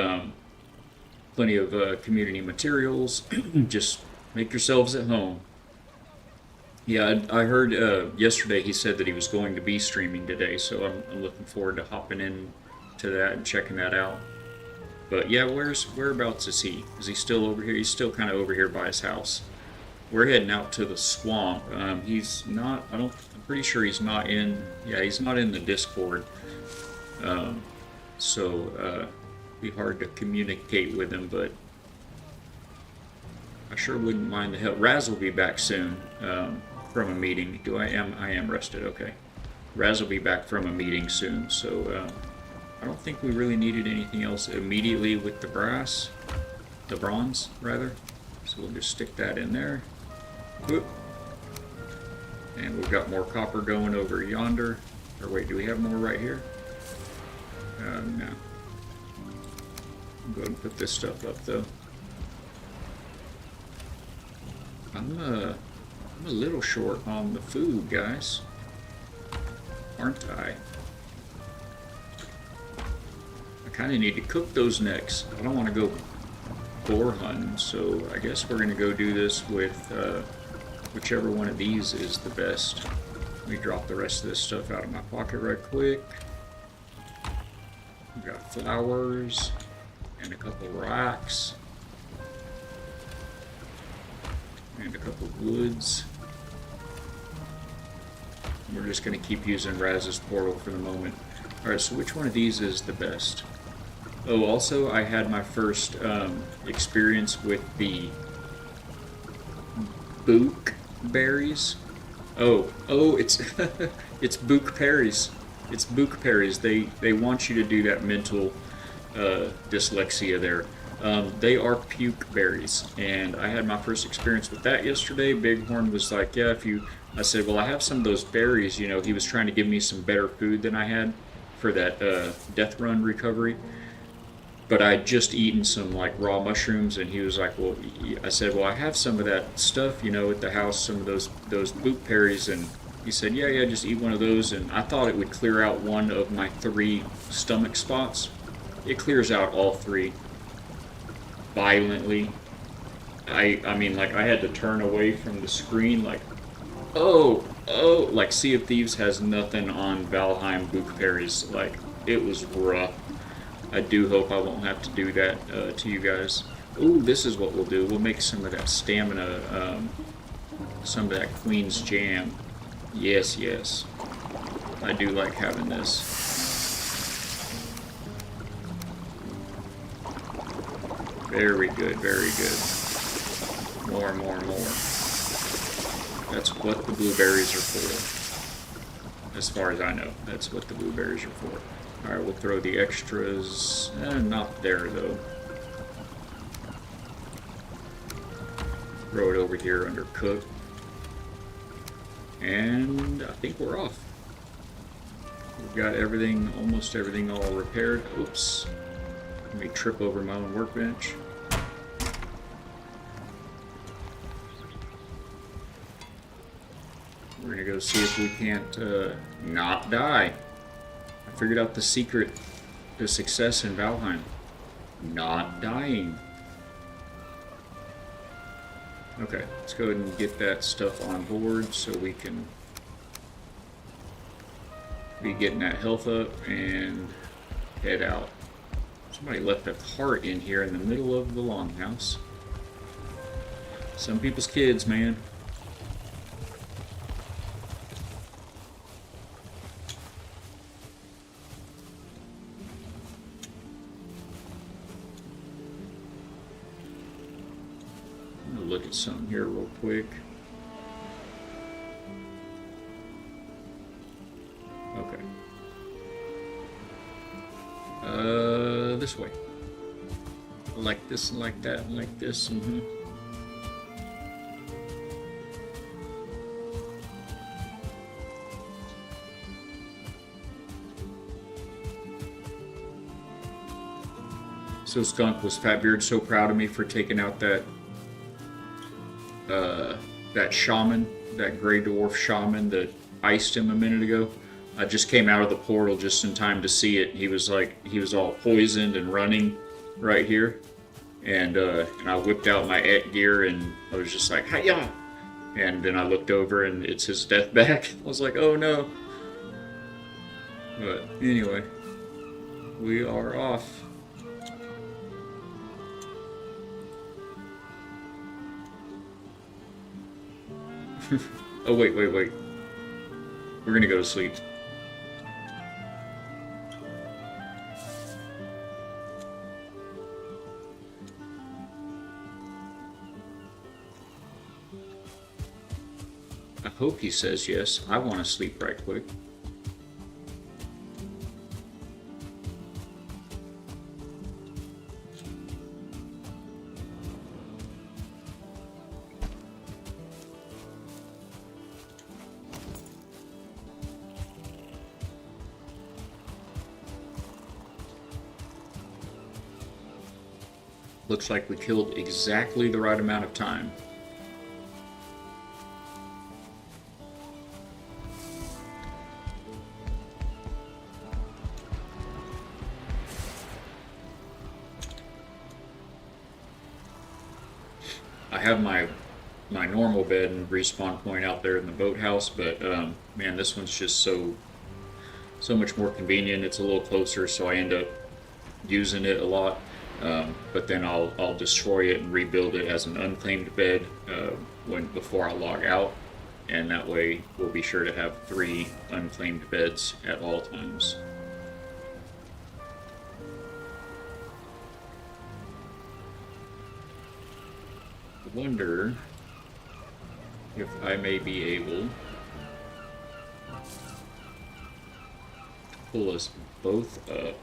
plenty of community materials. Just make yourselves at home. Yeah, I heard yesterday he said that he was going to be streaming today, so I'm looking forward to hopping in to that and checking that out. But yeah, whereabouts is he? Is he still over here? He's still kind of over here by his house. We're heading out to the swamp. He's not. I don't. I'm pretty sure he's not in. Yeah, he's not in the Discord. Um, so be hard to communicate with him, but I sure wouldn't mind the help. Raz will be back soon from a meeting. I am rested. Okay. Raz will be back from a meeting soon, so I don't think we really needed anything else immediately with the bronze rather. So we'll just stick that in there. Whoop. And we've got more copper going over yonder. Or wait, do we have more right here? No. I'll go ahead and put this stuff up though. I'm a little short on the food, guys. Aren't I? I kind of need to cook those necks. I don't want to go boar hunting, so I guess we're going to go do this with whichever one of these is the best. Let me drop the rest of this stuff out of my pocket right quick. We've got flowers and a couple rocks and a couple woods. We're just going to keep using Raz's portal for the moment. Alright, so which one of these is the best? Oh, also, I had my first experience with the book berries. Oh, it's it's book berries. It's book berries. They want you to do that mental dyslexia there. They are puke berries, and I had my first experience with that yesterday. Bighorn was like, "Yeah, if you," I said, "Well, I have some of those berries." You know, he was trying to give me some better food than I had for that death run recovery. But I'd just eaten some like raw mushrooms, and he was like, "Well," I said, "Well, I have some of that stuff, you know, at the house, some of those boot berries," and he said, "Yeah, just eat one of those." And I thought it would clear out one of my 3 stomach spots. It clears out all 3 violently. I mean, like I had to turn away from the screen, like, like Sea of Thieves has nothing on Valheim book berries. Like it was rough. I do hope I won't have to do that to you guys. Ooh, this is what we'll do. We'll make some of that stamina, some of that Queen's Jam. Yes, yes. I do like having this. Very good, very good. More, more, more. That's what the blueberries are for. As far as I know, that's what the blueberries are for. Alright, we'll throw the extras. Not there, though. Throw it over here under cook. And I think we're off. We've got everything, almost everything all repaired. Oops. Let me trip over my own workbench. We're gonna go see if we can't not die. I figured out the secret to success in Valheim. Not dying. Okay, let's go ahead and get that stuff on board so we can be getting that health up and head out. Somebody left a cart in here in the middle of the longhouse. Some people's kids, man. I'm gonna look at something here real quick. Okay. This way. Like this, like that, like this. So Skunk, was Fatbeard so proud of me for taking out that that shaman, that gray dwarf shaman that iced him a minute ago? I just came out of the portal just in time to see it. He was all poisoned and running right here, and I whipped out my et gear and I was just like, "Hiya!" And then I looked over and it's his death bag. I was like, oh no. But anyway, we are off. Oh, wait. We're gonna go to sleep. I hope he says yes. I want to sleep right quick. Looks like we killed exactly the right amount of time. I have my normal bed and respawn point out there in the boathouse, but man, this one's just so much more convenient. It's a little closer, so I end up using it a lot. But then I'll destroy it and rebuild it as an unclaimed bed before I log out, and that way we'll be sure to have 3 unclaimed beds at all times. I wonder if I may be able to pull us both up.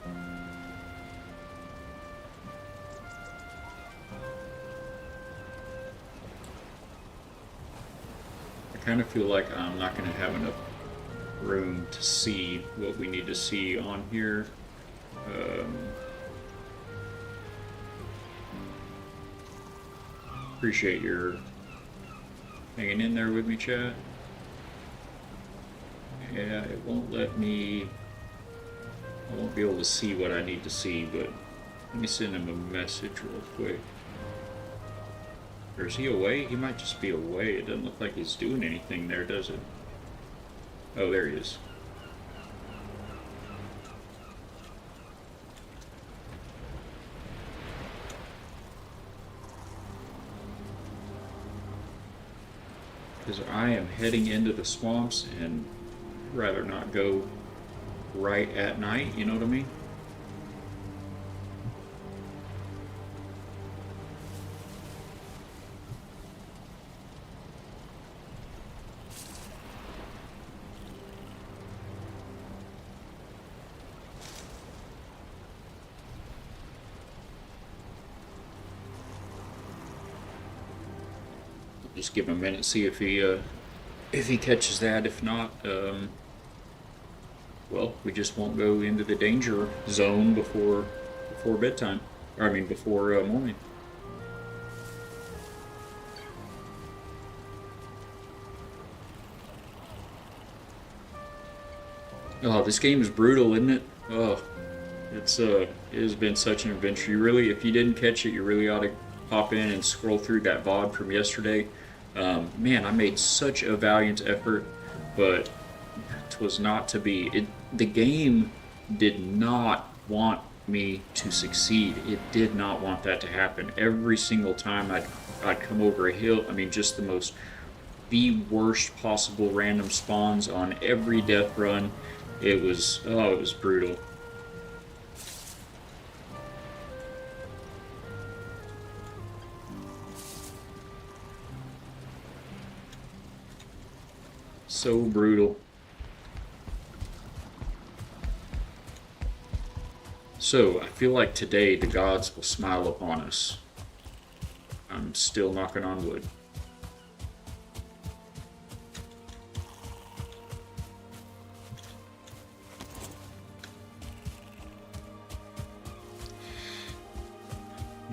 I kind of feel like I'm not going to have enough room to see what we need to see on here. Appreciate your hanging in there with me, chat. Yeah, it won't let me. I won't be able to see what I need to see, but let me send him a message real quick. Or is he away? He might just be away. It doesn't look like he's doing anything there, does it? Oh, there he is. Because I am heading into the swamps and rather not go right at night, you know what I mean? Just give him a minute, see if he catches that. If not, well, we just won't go into the danger zone before bedtime. Or I mean, before morning. Oh, this game is brutal, isn't it? Oh, it has been such an adventure. If you didn't catch it, you really ought to pop in and scroll through that VOD from yesterday. Man, I made such a valiant effort, but it was not to be. The game did not want me to succeed. It did not want that to happen. Every single time I'd come over a hill, I mean, just the worst possible random spawns on every death run. It was brutal. So brutal. So, I feel like today the gods will smile upon us. I'm still knocking on wood.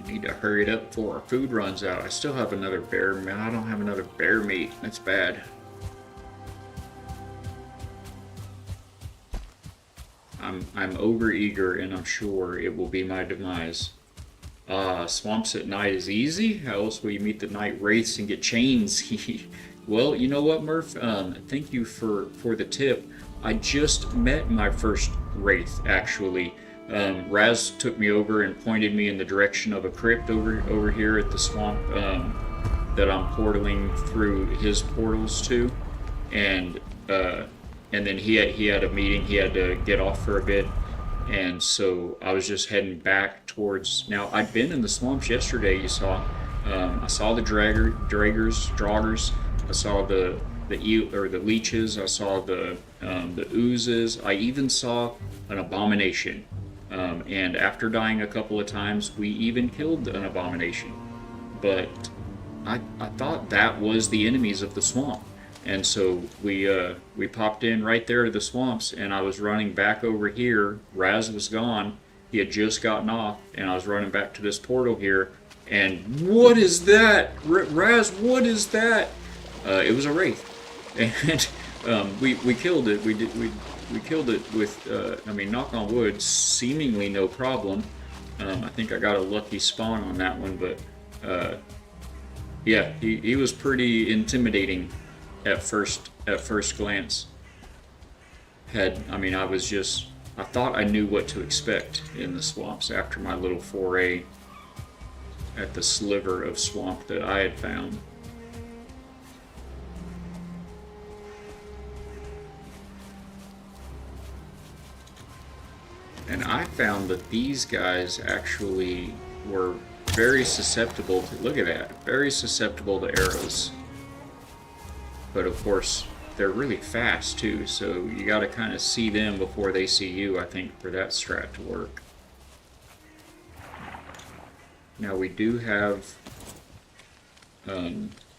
Need to hurry it up before our food runs out. I still have another bear. Man, I don't have another bear meat. That's bad. I'm over eager, and I'm sure it will be my demise. Swamps at night is easy. How else will you meet the night wraiths and get chains? Well, you know what, Murph? Thank you for the tip. I just met my first wraith, actually. Raz took me over and pointed me in the direction of a crypt over here at the swamp that I'm portaling through his portals to, and uh, and then he had a meeting. He had to get off for a bit, and so I was just heading back towards. Now I'd been in the swamps yesterday. You saw, I saw the draggers. I saw the eel or the leeches. I saw the oozes. I even saw an abomination. And after dying a couple of times, we even killed an abomination. But I thought that was the enemies of the swamp. And so we popped in right there to the swamps, and I was running back over here. Raz was gone. He had just gotten off, and I was running back to this portal here. And what is that? Raz, what is that? It was a wraith, and we killed it. We killed it with I mean, knock on wood, seemingly no problem. I think I got a lucky spawn on that one, but yeah, he was pretty intimidating at first glance. I mean, I thought I knew what to expect in the swamps after my little foray at the sliver of swamp that I had found. And I found that these guys actually were very susceptible to, look at that, very susceptible to arrows. But of course, they're really fast too, so you gotta kind of see them before they see you, I think, for that strat to work. Now we do have,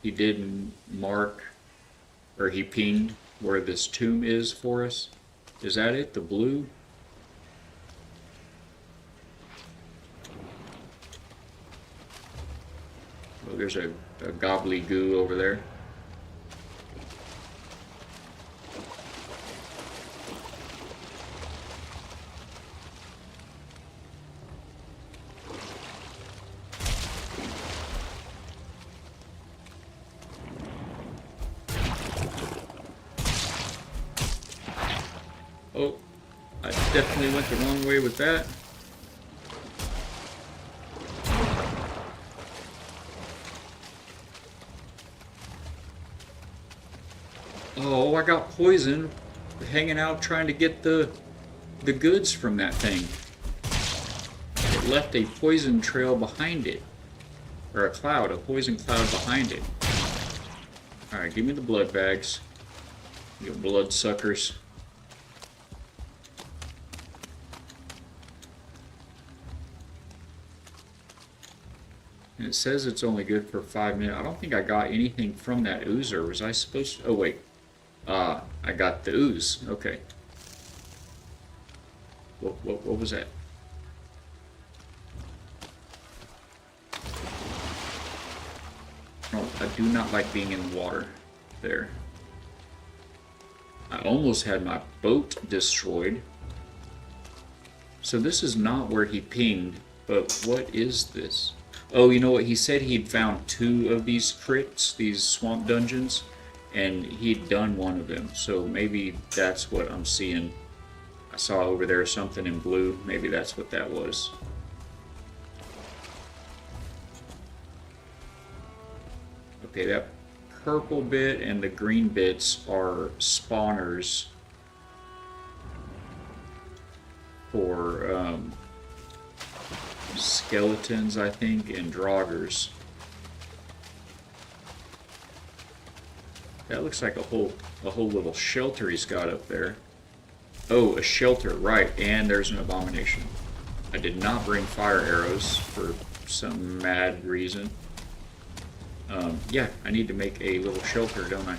he did mark, or he pinged where this tomb is for us. Is that it, the blue? Oh, there's a gobbly-goo over there. Oh, I definitely went the wrong way with that. Oh, I got poisoned hanging out trying to get the goods from that thing. It left a poison trail behind it. Or a poison cloud behind it. Alright, give me the blood bags. You blood suckers. And it says it's only good for 5 minutes. I don't think I got anything from that oozer. Was I supposed to? Oh, wait. I got the ooze. Okay. What was that? Oh, I do not like being in the water. There. I almost had my boat destroyed. So this is not where he pinged, but what is this? Oh, you know what? He said he'd found 2 of these crypts, these swamp dungeons, and he'd done one of them. So maybe that's what I'm seeing. I saw over there something in blue. Maybe that's what that was. Okay, that purple bit and the green bits are spawners for skeletons, I think, and draugrs. That looks like a whole little shelter he's got up there. Oh, a shelter, right, and there's an abomination. I did not bring fire arrows for some mad reason. Yeah, I need to make a little shelter, don't I?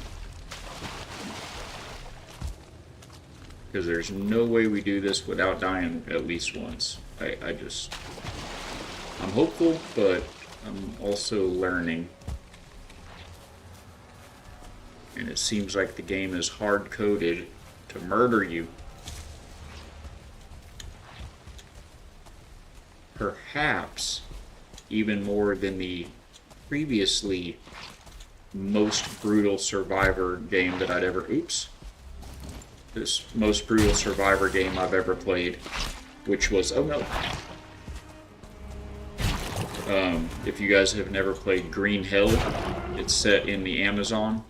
Because there's no way we do this without dying at least once. I'm hopeful, but I'm also learning. And it seems like the game is hard-coded to murder you. Perhaps even more than the previously most brutal survivor game that I'd ever... Oops. This most brutal survivor game I've ever played, which was... Oh, no. If you guys have never played Green Hell, it's set in the Amazon.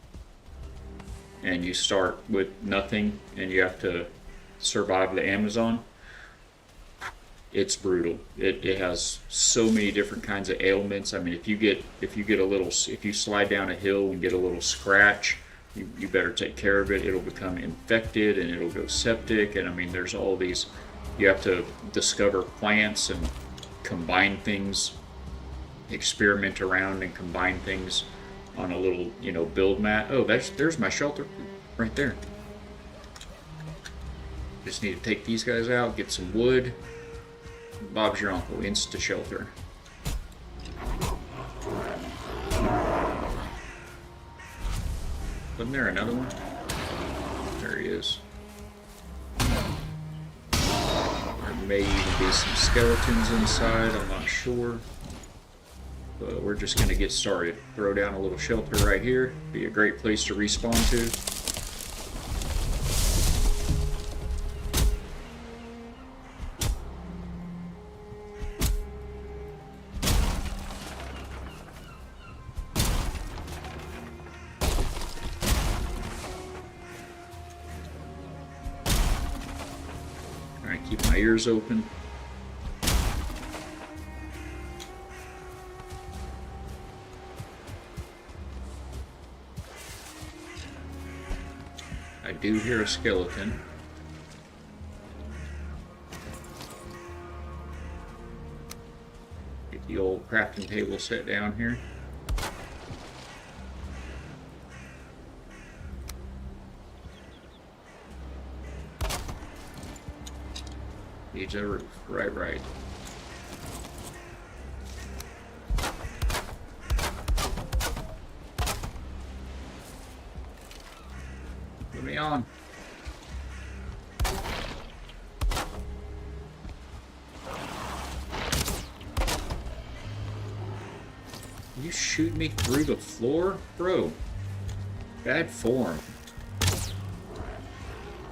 And you start with nothing, and you have to survive the Amazon. It's brutal. It has so many different kinds of ailments. I mean, if you slide down a hill and get a little scratch, you better take care of it. It'll become infected and it'll go septic. And I mean, there's all these. You have to discover plants and combine things, experiment around and combine things on a little, build mat. Oh, there's my shelter right there. Just need to take these guys out, get some wood. Bob's your uncle, insta shelter. Wasn't there another one? There he is. There may even be some skeletons inside, I'm not sure. But we're just going to get started. Throw down a little shelter right here. Be a great place to respawn to. Alright, keep my ears open. I do hear a skeleton. Get the old crafting table set down here. Needs a roof. Right. Put me on. You shoot me through the floor? Bro. Bad form.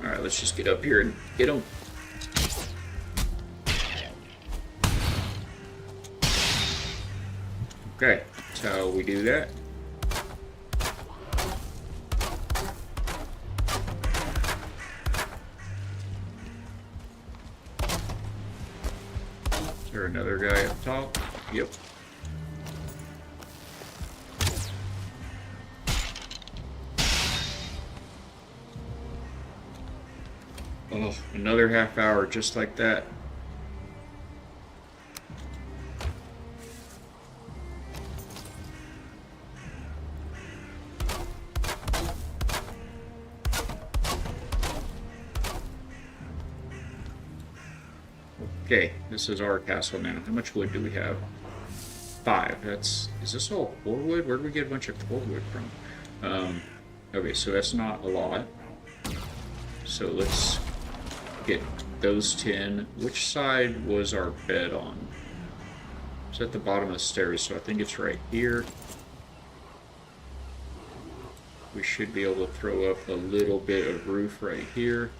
Alright, let's just get up here and get him. Okay, that's how we do that. Is there another guy up top? Yep. Oh, another half hour just like that. Okay, this is our castle now. How much wood do we have? 5. Is this all core wood? Where did we get a bunch of core wood from? Okay, so that's not a lot. So let's get those 10. Which side was our bed on? It's at the bottom of the stairs, so I think it's right here. We should be able to throw up a little bit of roof right here.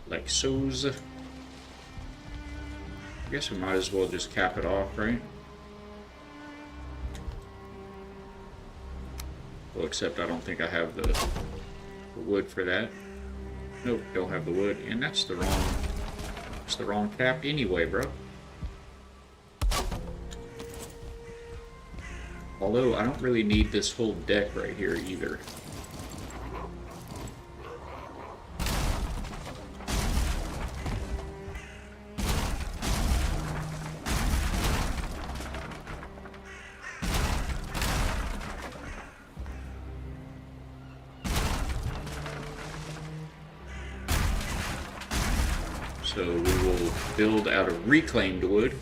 Like so's. I guess we might as well just cap it off, right? Well, except I don't think I have the wood for that. Nope, don't have the wood, and that's the wrong cap anyway, bro. Although I don't really need this whole deck right here either. So we will build out of reclaimed wood.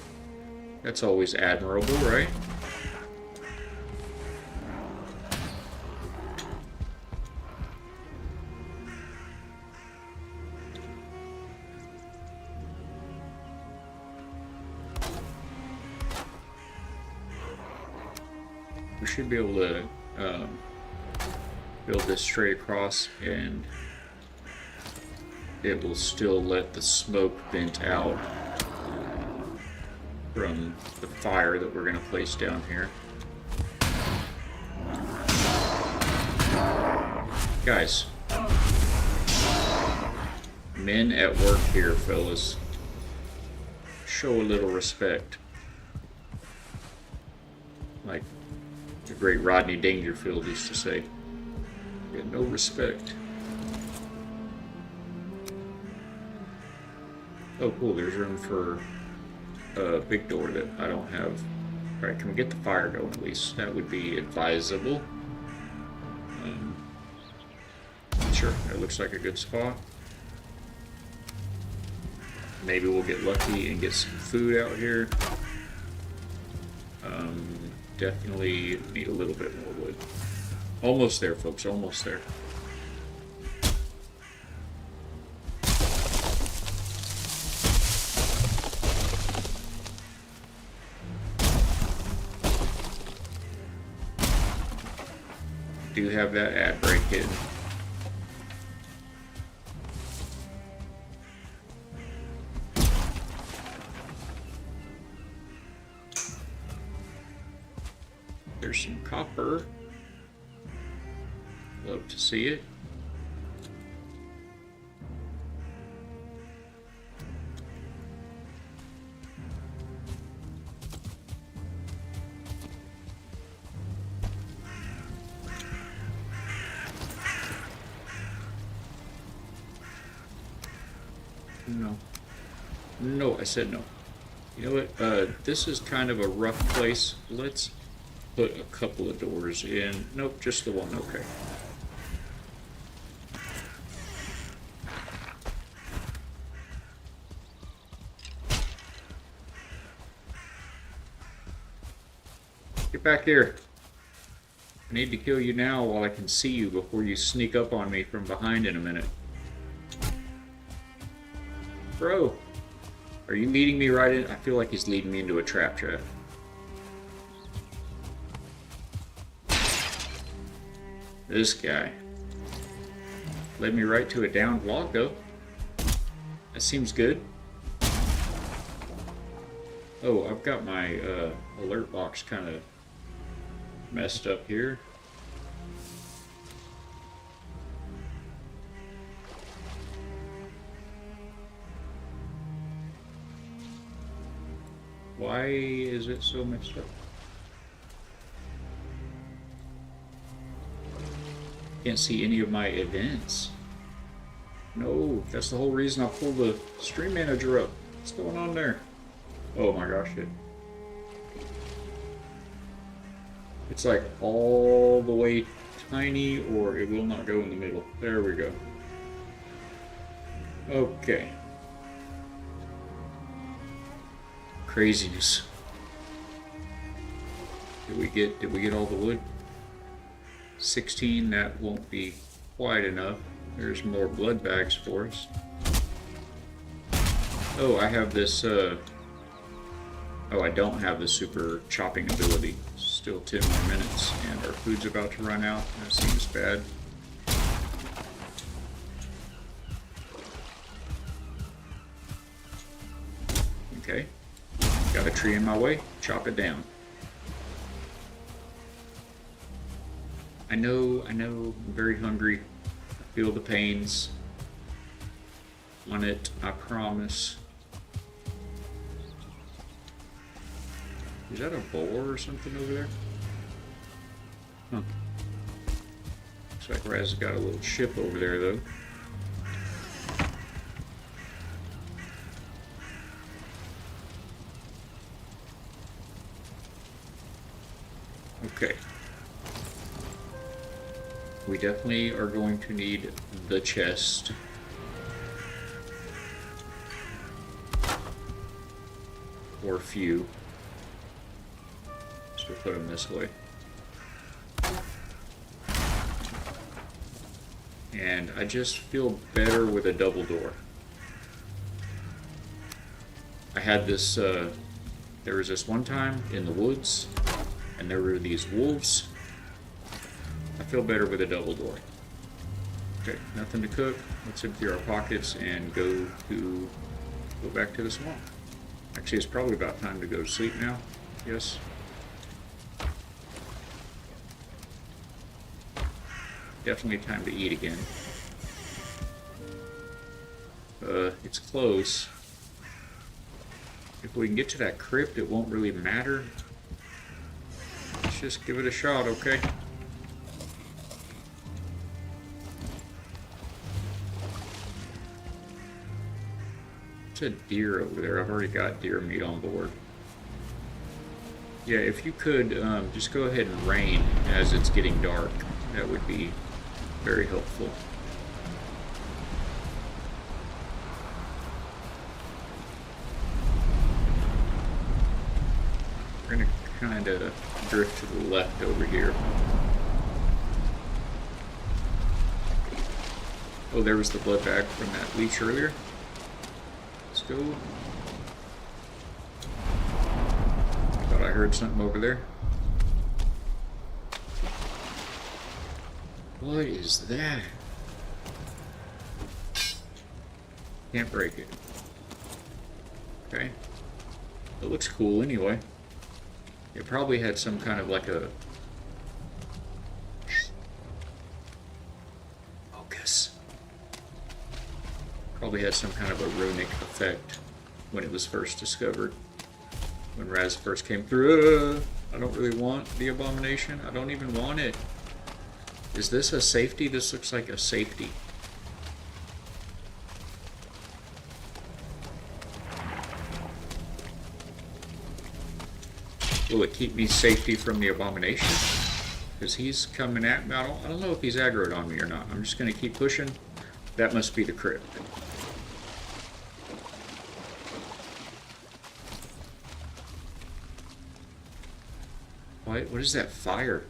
That's always admirable, right? We should be able to build this straight across, and it will still let the smoke vent out from the fire that we're going to place down here. Guys. Men at work here, fellas. Show a little respect. Like the great Rodney Dangerfield used to say. Get no respect. Oh, cool. There's room for a big door that I don't have. Alright, can we get the fire going at least? That would be advisable. Sure, that looks like a good spot. Maybe we'll get lucky and get some food out here. Definitely need a little bit more wood. Almost there, folks, almost there. Do have that ad break in. There's some copper. Love to see it. No. No, I said no. You know what? This is kind of a rough place. Let's put a couple of doors in. Nope, just the one. Okay. Get back here. I need to kill you now while I can see you before you sneak up on me from behind in a minute. Bro, are you leading me right in? I feel like he's leading me into a trap. This guy led me right to a downed log, though. That seems good. Oh, I've got my alert box kind of messed up here. Why is it so messed up? Can't see any of my events. No, that's the whole reason I pulled the stream manager up. What's going on there? Oh my gosh, shit. It's like all the way tiny, or it will not go in the middle. There we go. Okay. Craziness. Did we get all the wood? 16, that won't be quite enough. There's more blood bags for us. Oh, I have this, oh, I don't have the super chopping ability. Still 10 more minutes, and our food's about to run out. That seems bad. Okay. Got a tree in my way. Chop it down. I know, I'm very hungry. I feel the pains on it, I promise. Is that a boar or something over there? Huh. Looks like Raz has got a little ship over there, though. Okay. We definitely are going to need the chest. Or a few. So we'll put them this way. And I just feel better with a double door. I had this, there was this one time in the woods And there were these wolves. I feel better with a double door. Okay, nothing to cook. Let's empty our pockets and go back to the swamp. Actually, it's probably about time to go to sleep now. Yes. Definitely time to eat again. It's close. If we can get to that crypt, it won't really matter. Let's just give it a shot, okay? There's a deer over there. I've already got deer meat on board. Yeah, if you could just go ahead and rain as it's getting dark, that would be very helpful. We're going to kind of drift to the left over here. Oh, there was the blood bag from that leech earlier. Let's go. Thought I heard something over there. What is that? Can't break it. Okay. It looks cool anyway. It probably had some kind of like a focus. Probably had some kind of a runic effect when it was first discovered. When Raz first came through. I don't really want the abomination. I don't even want it. Is this a safety? This looks like a safety. Will it keep me safety from the abomination? Because he's coming at me. I don't know if he's aggroed on me or not. I'm just going to keep pushing. That must be the crypt. What is that fire?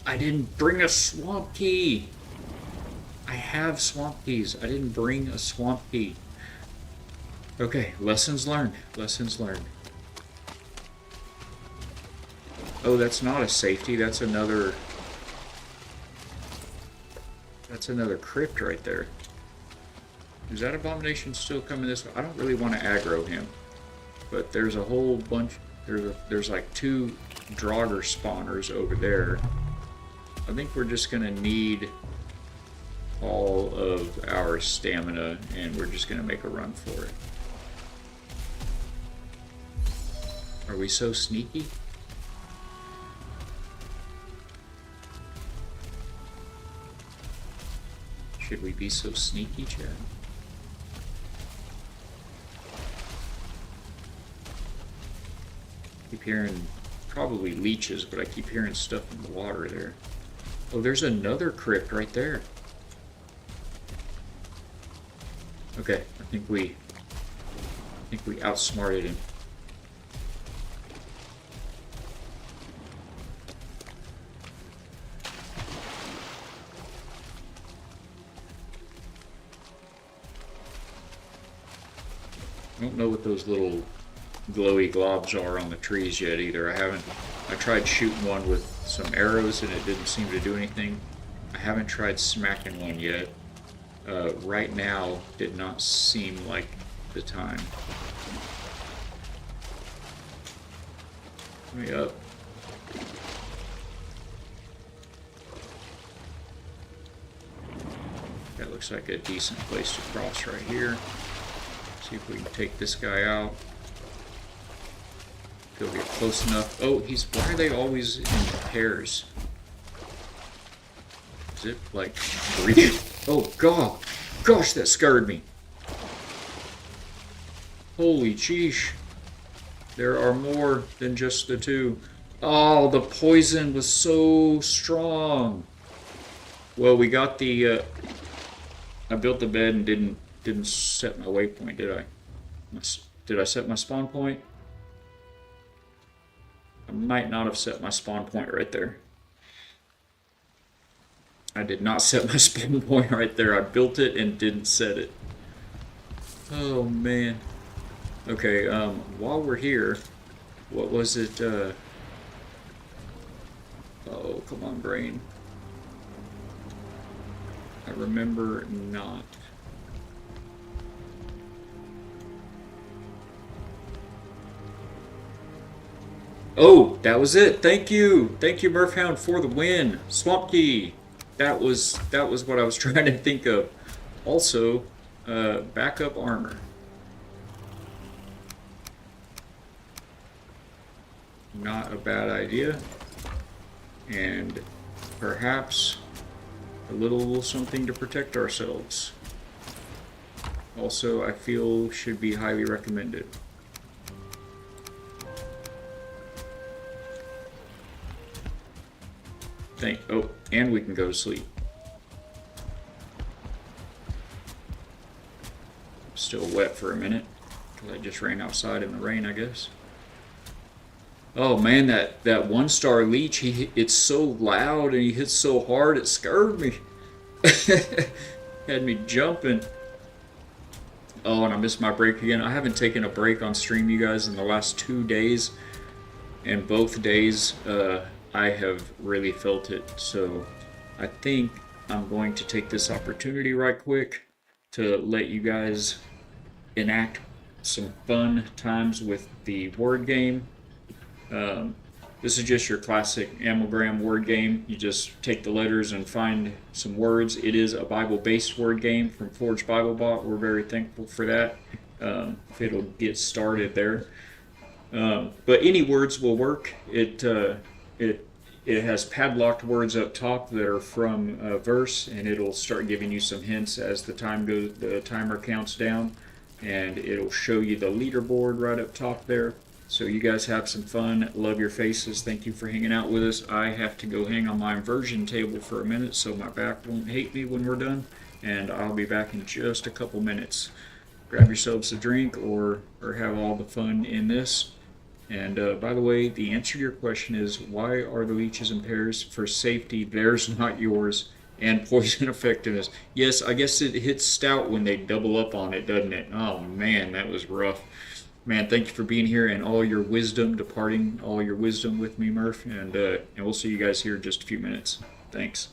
I didn't bring a swamp key. I have swamp keys. I didn't bring a swamp key. Okay, lessons learned. Lessons learned. Oh, that's not a safety. That's another crypt right there. Is that abomination still coming this way? I don't really want to aggro him. But there's a whole bunch. There's like 2 Draugr spawners over there. I think we're just going to need all of our stamina, and we're just going to make a run for it. Are we so sneaky? Should we be so sneaky, Chad? Keep hearing probably leeches, but I keep hearing stuff in the water there. Oh, there's another crypt right there. Okay, I think we outsmarted him. I don't know what those little glowy globs are on the trees yet either. I tried shooting one with some arrows and it didn't seem to do anything. I haven't tried smacking one yet. Right now did not seem like the time. Let me up. That looks like a decent place to cross right here. See if we can take this guy out. Go get close enough. Oh, why are they always in pairs? Is it like breathing? Oh god! Gosh, that scared me. Holy sheesh. There are more than just the 2. Oh, the poison was so strong. Well, we got the I built the bed and didn't set my waypoint, did I? Did I set my spawn point? I might not have set my spawn point right there. I did not set my spawn point right there. I built it and didn't set it. Oh man. Okay, while we're here, what was it, oh, come on, brain. I remember not. Oh, that was it. Thank you. Thank you, Murphhound, for the win. Swamp Key. That was what I was trying to think of. Also, backup armor. Not a bad idea. And perhaps a little something to protect ourselves. Also, I feel should be highly recommended. Oh, and we can go to sleep. Still wet for a minute, because I just ran outside in the rain, I guess. Oh man, that 1-star leech, it's so loud and he hits so hard, it scared me. Had me jumping. Oh, and I missed my break again. I haven't taken a break on stream, you guys, in the last 2 days. And both days, I have really felt it. So I think I'm going to take this opportunity right quick to let you guys enact some fun times with the word game. This is just your classic Amalgam word game. You just take the letters and find some words. It is a Bible-based word game from Forge BibleBot. We're very thankful for that. If it'll get started there. But any words will work. It has padlocked words up top that are from a verse, and it'll start giving you some hints as the timer counts down, and it'll show you the leaderboard right up top there. So you guys have some fun. Love your faces. Thank you for hanging out with us. I have to go hang on my inversion table for a minute so my back won't hate me when we're done, and I'll be back in just a couple minutes. Grab yourselves a drink or have all the fun in this. And by the way, the answer to your question is, why are the leeches in pairs? For safety, theirs, not yours, and poison effectiveness. Yes, I guess it hits stout when they double up on it, doesn't it? Oh man, that was rough. Man, thank you for being here and all your wisdom, departing all your wisdom with me, Murph. And we'll see you guys here in just a few minutes. Thanks.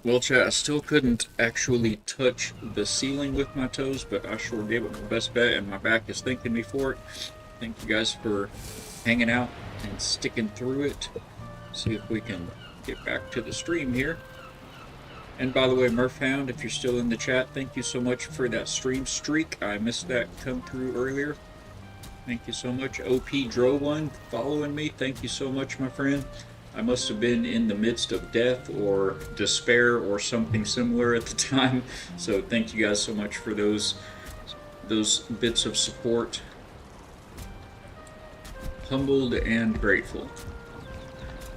Well, chat, I still couldn't actually touch the ceiling with my toes, but I sure gave it my best bet, and my back is thanking me for it. Thank you guys for hanging out and sticking through it. See if we can get back to the stream here. And by the way, Murphhound, if you're still in the chat, thank you so much for that stream streak. I missed that come through earlier. Thank you so much. OP Dro1 following me. Thank you so much, my friend. I must have been in the midst of death or despair or something similar at the time. So thank you guys so much for those bits of support. Humbled and grateful.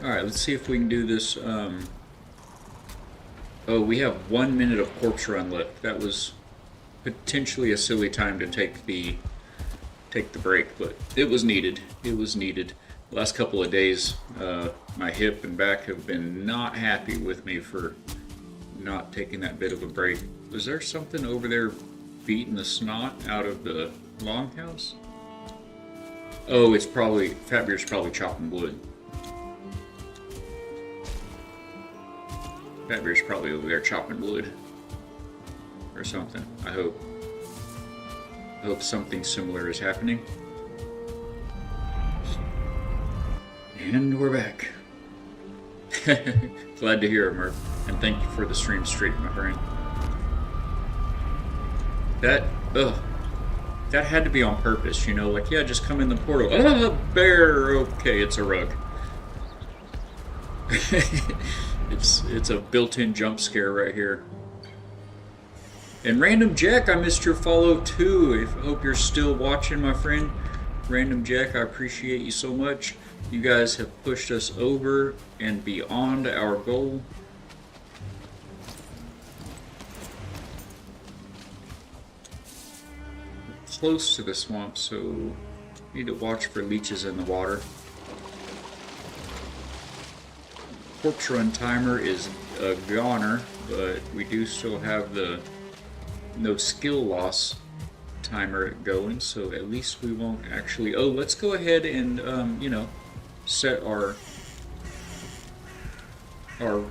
Alright, let's see if we can do this. Oh, we have 1 minute of corpse run left. That was potentially a silly time to take the break, but it was needed. It was needed. The last couple of days, my hip and back have been not happy with me for not taking that bit of a break. Was there something over there beating the snot out of the longhouse? Oh, it's probably, Fatbeer's probably chopping wood. Fatbeer's probably over there chopping wood. Or something, I hope. I hope something similar is happening. And we're back. Glad to hear it, Murph. And thank you for the stream streak, my friend. That had to be on purpose, you know? Like, yeah, just come in the portal. Oh, bear! Okay, it's a rug. It's a built-in jump scare right here. And Random Jack, I missed your follow too. I hope you're still watching, my friend. Random Jack, I appreciate you so much. You guys have pushed us over and beyond our goal. We're close to the swamp, so need to watch for leeches in the water. Corpse run timer is a goner, but we do still have the no skill loss timer going, so at least we won't actually... Oh, let's go ahead and, you know, set our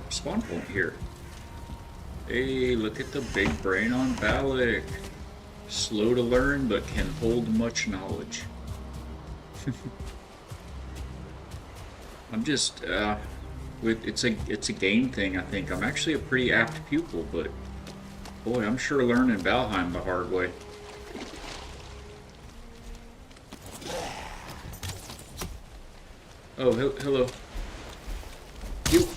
spawn point here. Hey, look at the big brain on Balak. Slow to learn, but can hold much knowledge. I'm just, it's a game thing, I think. I'm actually a pretty apt pupil, but boy, I'm sure learning Valheim the hard way. Oh, hello.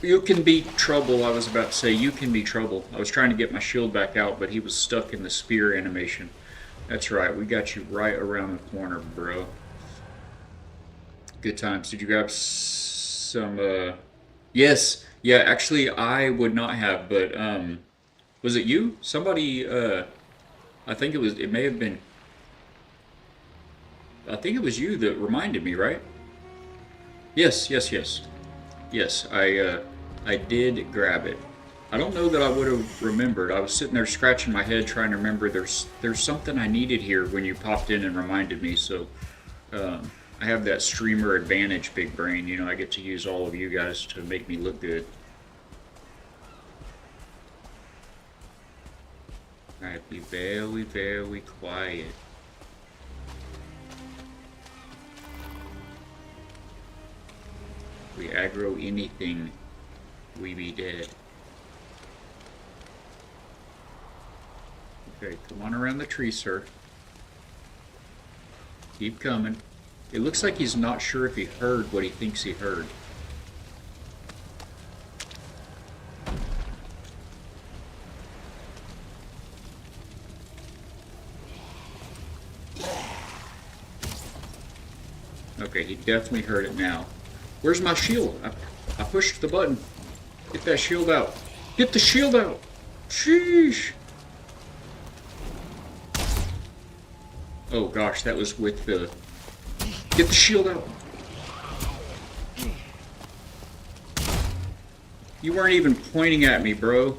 You can be trouble, I was about to say. You can be trouble. I was trying to get my shield back out, but he was stuck in the spear animation. That's right, we got you right around the corner, bro. Good times. Did you grab some, Yes. Yeah, actually, I would not have, but, was it you? Somebody, I think it may have been... I think it was you that reminded me, right? Yes. Yes, I did grab it. I don't know that I would have remembered. I was sitting there scratching my head trying to remember there's something I needed here when you popped in and reminded me, so I have that streamer advantage, big brain. You know, I get to use all of you guys to make me look good. Alright, be very, very quiet. If we aggro anything, we be dead. Okay, come on around the tree, sir. Keep coming. It looks like he's not sure if he heard what he thinks he heard. Okay, he definitely heard it now. Where's my shield? I pushed the button. Get that shield out. Get the shield out! Sheesh! Oh gosh, that was with the... Get the shield out! You weren't even pointing at me, bro.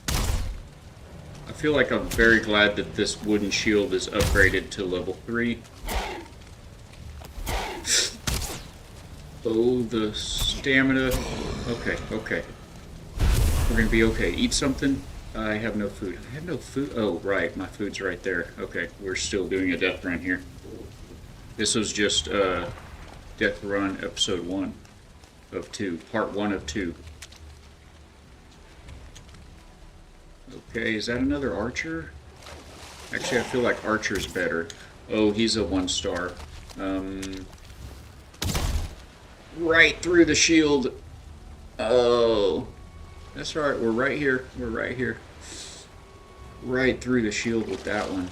I feel like I'm very glad that this wooden shield is upgraded to level 3. Oh, the stamina. Okay. We're gonna be okay. Eat something. I have no food. I have no food. Oh, right. My food's right there. Okay, we're still doing a death run here. This was just Death Run episode 1 of 2. Part 1 of 2. Okay, is that another archer? Actually, I feel like archer's better. Oh, he's a 1-star. Right through the shield. Oh. That's right, we're right here. We're right here. Right through the shield with that one.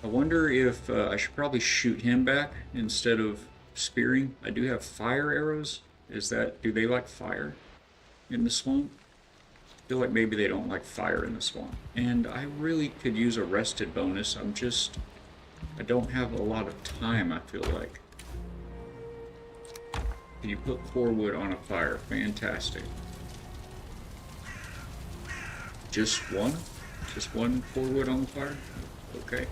I wonder if I should probably shoot him back instead of spearing. I do have fire arrows. Do they like fire in the swamp? I feel like maybe they don't like fire in the swamp. And I really could use a rested bonus. I don't have a lot of time, I feel like. You put 4 wood on a fire. Fantastic. Just one? Just one 4 wood on the fire? Okay.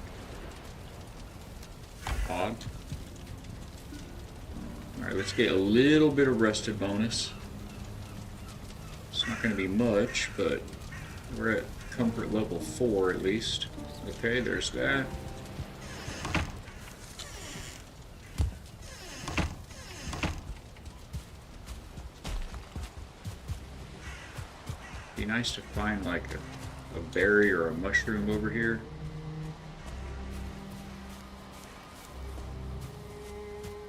Odd. Alright, let's get a little bit of rested bonus. It's not going to be much, but we're at comfort level 4 at least. Okay, there's that. Be nice to find like a berry or a mushroom over here.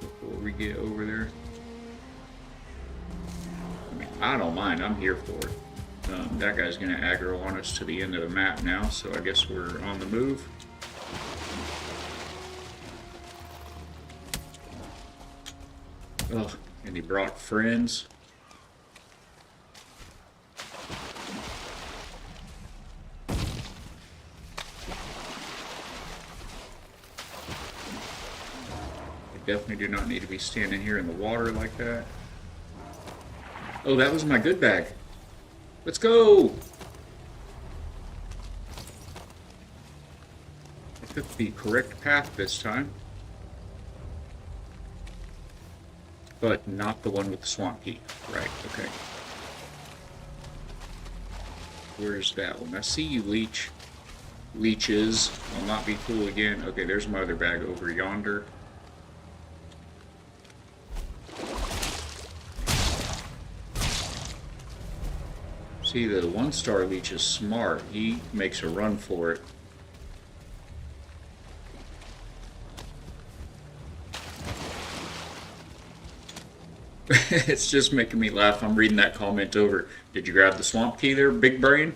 Before we get over there. I mean, I don't mind. I'm here for it. That guy's going to aggro on us to the end of the map now, so I guess we're on the move. Oh, and he brought friends. Definitely do not need to be standing here in the water like that. Oh, that was my good bag. Let's go! I took the correct path this time. But not the one with the swamp key. Right, okay. Where's that one? I see you, leech. Leeches. I'll not be fooled again. Okay, there's my other bag over yonder. See, the 1-star leech is smart. He makes a run for it. It's just making me laugh. I'm reading that comment over. Did you grab the swamp key there, big brain?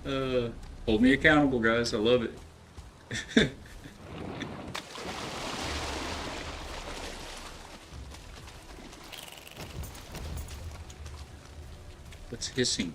Hold me accountable, guys. I love it. What's hissing?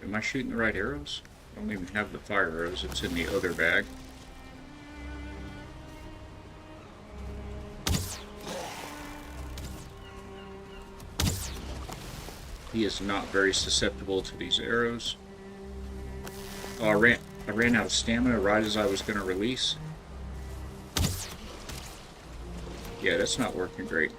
Am I shooting the right arrows? I don't even have the fire arrows. It's in the other bag. He is not very susceptible to these arrows. Oh, I ran out of stamina right as I was going to release. Yeah, that's not working great.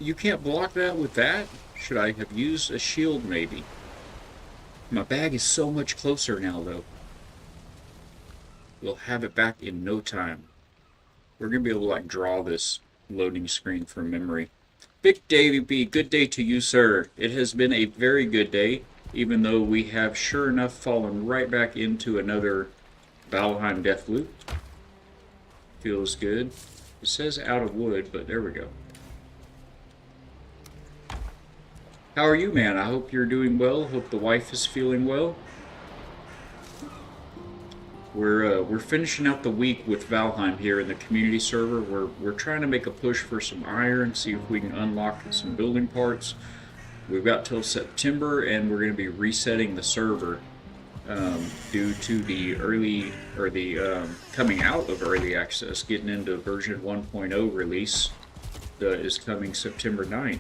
You can't block that with that? Should I have used a shield maybe? My bag is so much closer now though. We'll have it back in no time. We're going to be able to like draw this loading screen from memory. Big Davey B, good day to you, sir. It has been a very good day, even though we have sure enough fallen right back into another Valheim death loop. Feels good. It says out of wood, but there we go. How are you, man? I hope you're doing well. Hope the wife is feeling well. We're finishing out the week with Valheim here in the community server. We're trying to make a push for some iron, see if we can unlock some building parts. We've got till September, and we're going to be resetting the server due to the early or the coming out of early access, getting into version 1.0 release is coming September 9th.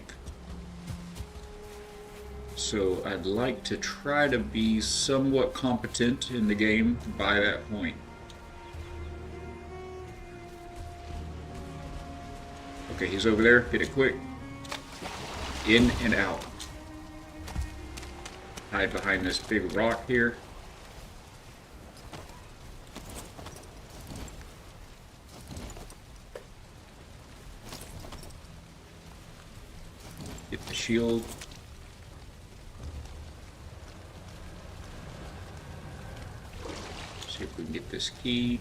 So I'd like to try to be somewhat competent in the game by that point. Okay, he's over there. Get it quick. In and out. Hide behind this big rock here. Get the shield. See if we can get this key.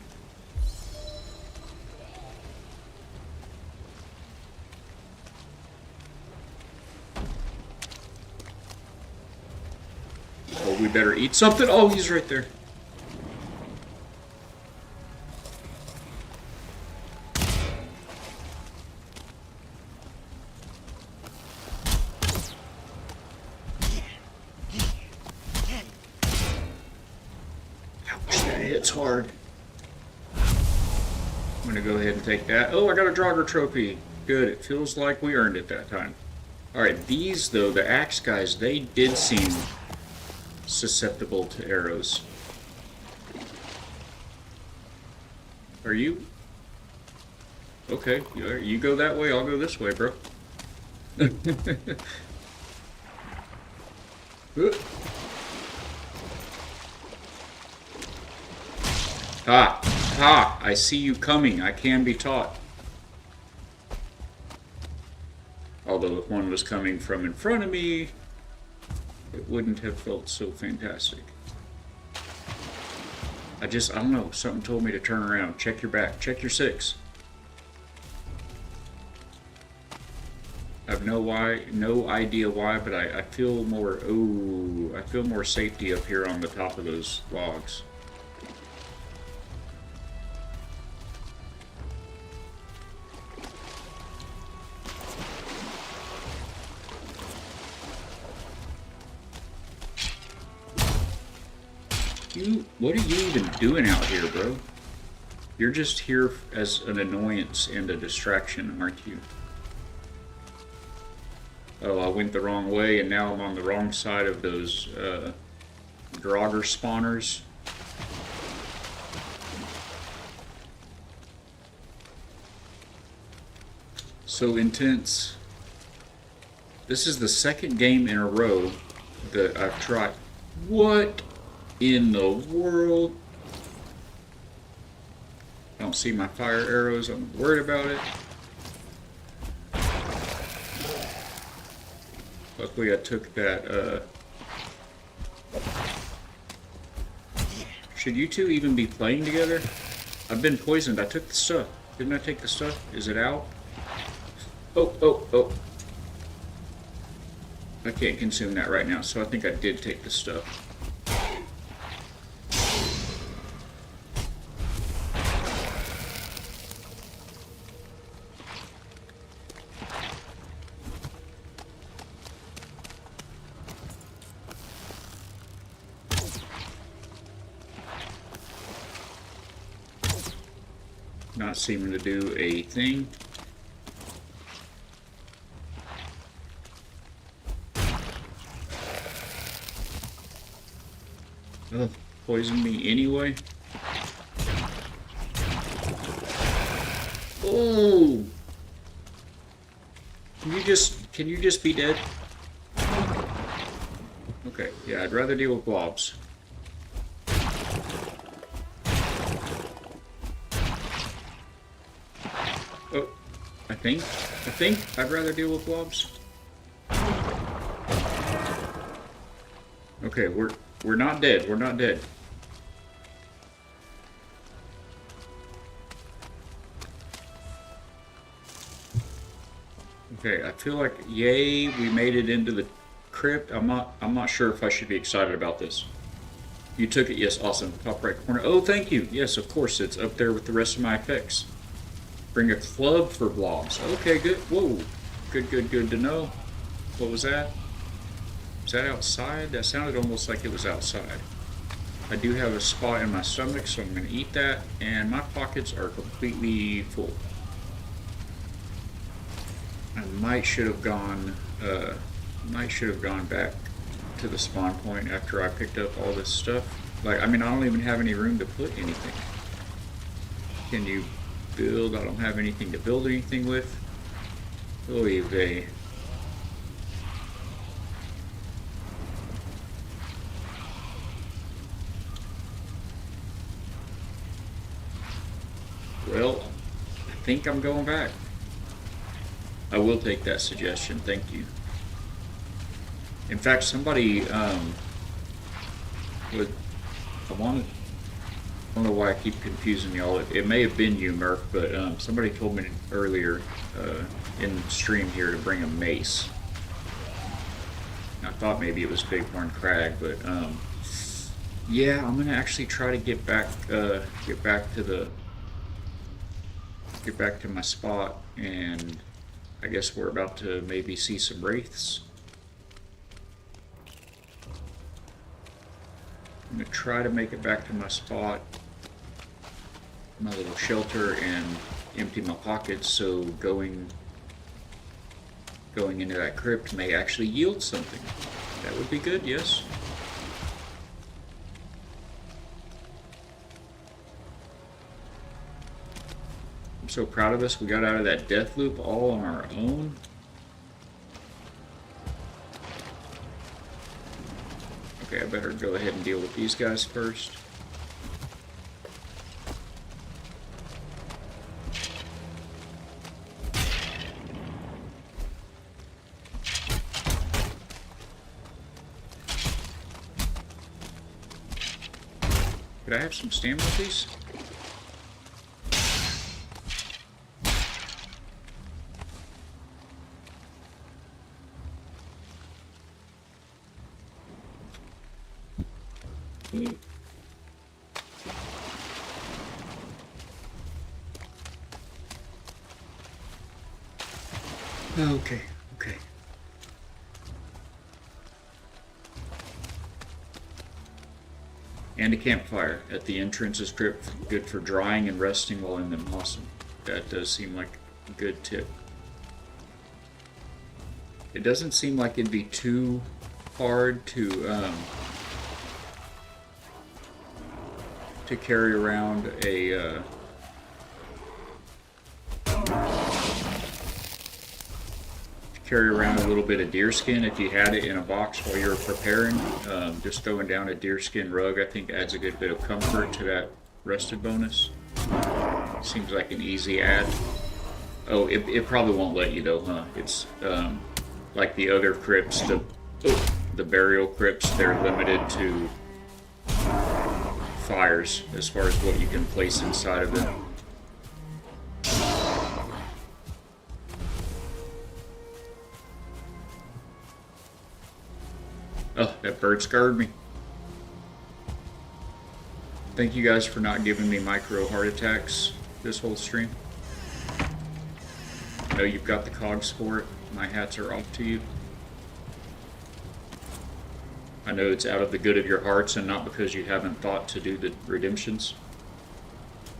Oh, we better eat something. Oh, he's right there. Ouch, that hits hard. I'm gonna go ahead and take that. Oh, I got a Draugr trophy. Good, it feels like we earned it that time. Alright, these though, the axe guys, they did seem susceptible to arrows. Are you? Okay, you go that way, I'll go this way, bro. Ah, ha, I see you coming. I can be taught. Although if one was coming from in front of me, it wouldn't have felt so fantastic. I don't know, something told me to turn around. Check your back, check your six. I have no idea why, but I feel more, I feel more safety up here on the top of those logs. What are you even doing out here, bro? You're just here as an annoyance and a distraction, aren't you? Oh, I went the wrong way, and now I'm on the wrong side of those Draugr spawners. So intense. This is the second game in a row that I've tried. What in the world? I don't see my fire arrows. I'm worried about it. Luckily I took that, Should you two even be playing together? I've been poisoned. I took the stuff. Didn't I take the stuff? Is it out? Oh. I can't consume that right now, so I think I did take the stuff. Not seeming to do a thing. Oh, poisoned me anyway. Oh! Can you just be dead? Okay, yeah, I'd rather deal with blobs. Oh, I think I'd rather deal with blobs. Okay, we're not dead. We're not dead. Okay, I feel like yay, we made it into the crypt. I'm not sure if I should be excited about this. You took it, yes, awesome. Top right corner. Oh, thank you. Yes, of course, it's up there with the rest of my effects. Bring a club for blobs. Okay, good. Whoa. Good to know. What was that? Was that outside? That sounded almost like it was outside. I do have a spot in my stomach, so I'm going to eat that, and my pockets are completely full. I might should have gone back to the spawn point after I picked up all this stuff. Like, I mean, I don't even have any room to put anything. Can you build? I don't have anything to build anything with. Oy vey. Well, I think I'm going back. I will take that suggestion, thank you. In fact, somebody would, I don't know why I keep confusing y'all. It may have been you, Murph, but somebody told me earlier in the stream here to bring a mace. I thought maybe it was Bighorn Crag, but yeah, I'm gonna actually try to get back to my spot, and I guess we're about to maybe see some wraiths. I'm gonna try to make it back to my spot, my little shelter, and empty my pockets, so going into that crypt may actually yield something. That would be good, yes. I'm so proud of us. We got out of that death loop all on our own. Okay, I better go ahead and deal with these guys first. Could I have some stamina, please? Okay, okay. And a campfire at the entrance is good for drying and resting while in them. Awesome. That does seem like a good tip. It doesn't seem like it'd be too hard to carry around a little bit of deer skin if you had it in a box while you were preparing. Just throwing down a deer skin rug, I think, adds a good bit of comfort to that rested bonus. Seems like an easy add. Oh, it probably won't let you though, huh? It's like the other crypts, the burial crypts, they're limited to fires as far as what you can place inside of them. Oh, that bird scared me. Thank you guys for not giving me micro heart attacks this whole stream. I know you've got the cogs for it. My hats are off to you. I know it's out of the good of your hearts and not because you haven't thought to do the redemptions.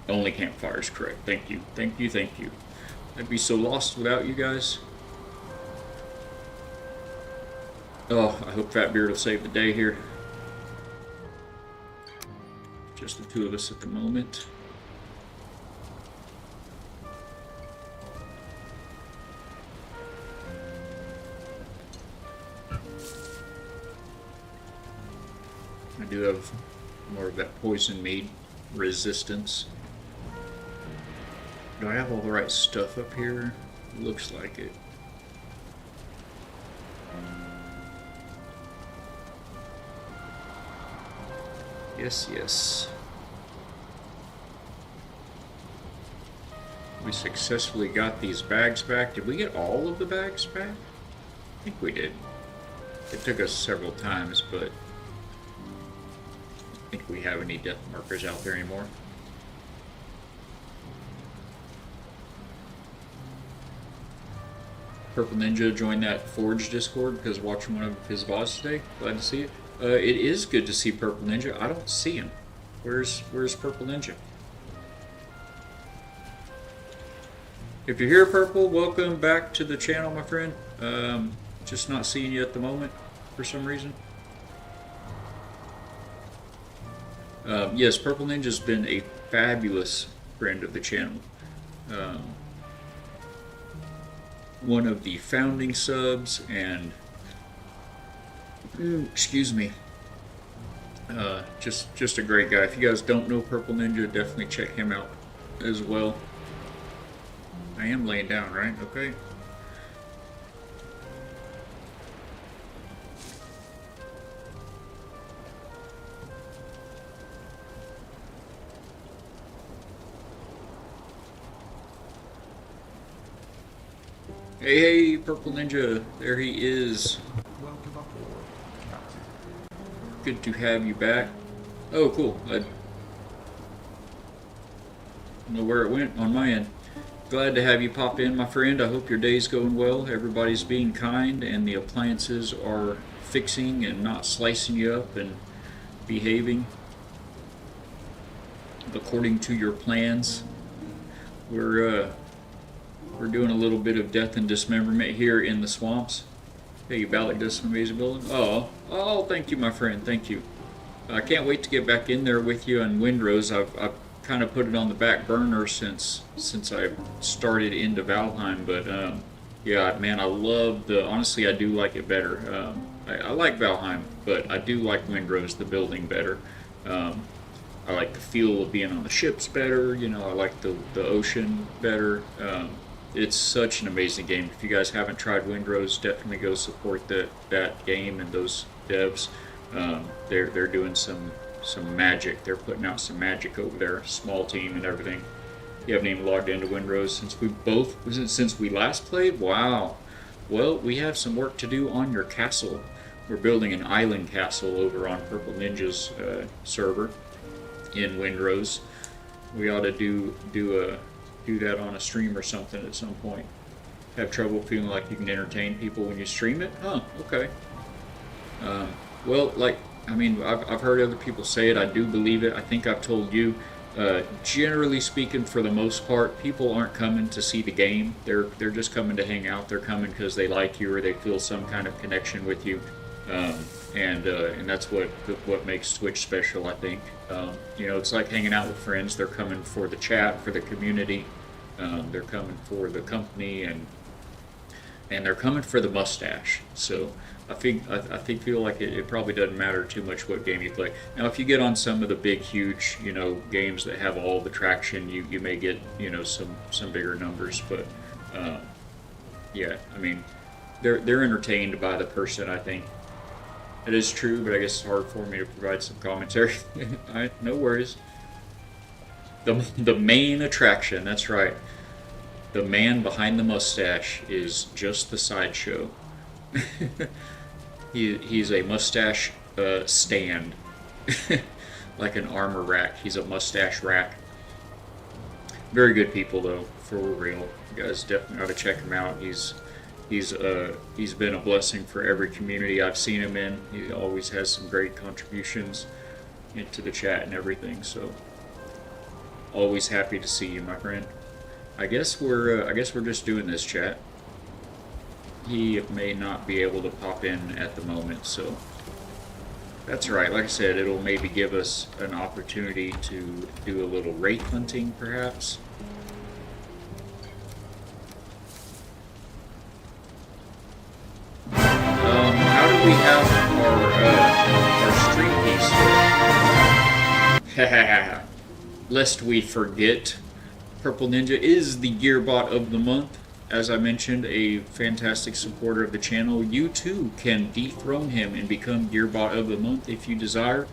Only campfires, correct. Thank you, thank you, thank you. I'd be so lost without you guys. Oh, I hope Fatbeard will save the day here. Just the two of us at the moment. I do have more of that poison mead resistance. Do I have all the right stuff up here? Looks like it. Yes, yes. We successfully got these bags back. Did we get all of the bags back? I think we did. It took us several times, but I don't think we have any death markers out there anymore. Purple Ninja joined that Forge Discord because watching one of his VODs today. Glad to see it. It is good to see Purple Ninja. I don't see him. Where's Purple Ninja? If you're here, Purple, welcome back to the channel, my friend. Just not seeing you at the moment for some reason. Yes, Purple Ninja's been a fabulous friend of the channel. One of the founding subs, and excuse me, just a great guy. If you guys don't know Purple Ninja, definitely check him out as well. I am laying down, right? Okay. Hey, Purple Ninja, there he is. Welcome aboard, Captain. Good to have you back. Oh, cool. I don't know where it went on my end. Glad to have you pop in, my friend. I hope your day's going well. Everybody's being kind, and the appliances are fixing and not slicing you up and behaving according to your plans. We're doing a little bit of death and dismemberment here in the swamps. Hey, Valak does some amazing building. Oh, thank you, my friend. Thank you. I can't wait to get back in there with you on Windrose. I've kind of put it on the back burner since I started into Valheim, but yeah, man, I love honestly, I do like it better. I like Valheim, but I do like Windrose, the building, better. I like the feel of being on the ships better. You know, I like the ocean better. It's such an amazing game. If you guys haven't tried Windrose, definitely go support that game and those devs. They're doing some magic. They're putting out some magic over there. Small team and everything. You haven't even logged into Windrose since we last played. Wow. Well, we have some work to do on your castle. We're building an island castle over on Purple Ninja's server in Windrose. We ought to do that on a stream or something at some point. Have trouble feeling like you can entertain people when you stream it? Huh, okay. Well, I've heard other people say it. I do believe it. I think I've told you. Generally speaking, for the most part, people aren't coming to see the game. They're just coming to hang out. They're coming because they like you or they feel some kind of connection with you. And that's what makes Twitch special, I think. You know, it's like hanging out with friends. They're coming for the chat, for the community. They're coming for the company, and they're coming for the mustache. So I feel like it probably doesn't matter too much what game you play. Now, if you get on some of the big, huge, you know, games that have all the traction, you may get, you know, some bigger numbers. But yeah, I mean, they're entertained by the person, I think. It is true, but I guess it's hard for me to provide some commentary. Alright, no worries. The main attraction, that's right. The man behind the mustache is just the sideshow. He's a mustache stand. Like an armor rack. He's a mustache rack. Very good people, though, for real. You guys definitely ought to check him out. He's been a blessing for every community I've seen him in. He always has some great contributions into the chat and everything. So always happy to see you, my friend. I guess we're just doing this, chat. He may not be able to pop in at the moment, so that's right. Like I said, it'll maybe give us an opportunity to do a little wraith hunting, perhaps. How do we have our stream piece? Lest we forget, Purple Ninja is the Gearbot of the month. As I mentioned, a fantastic supporter of the channel. You too can dethrone him and become Gearbot of the month if you desire,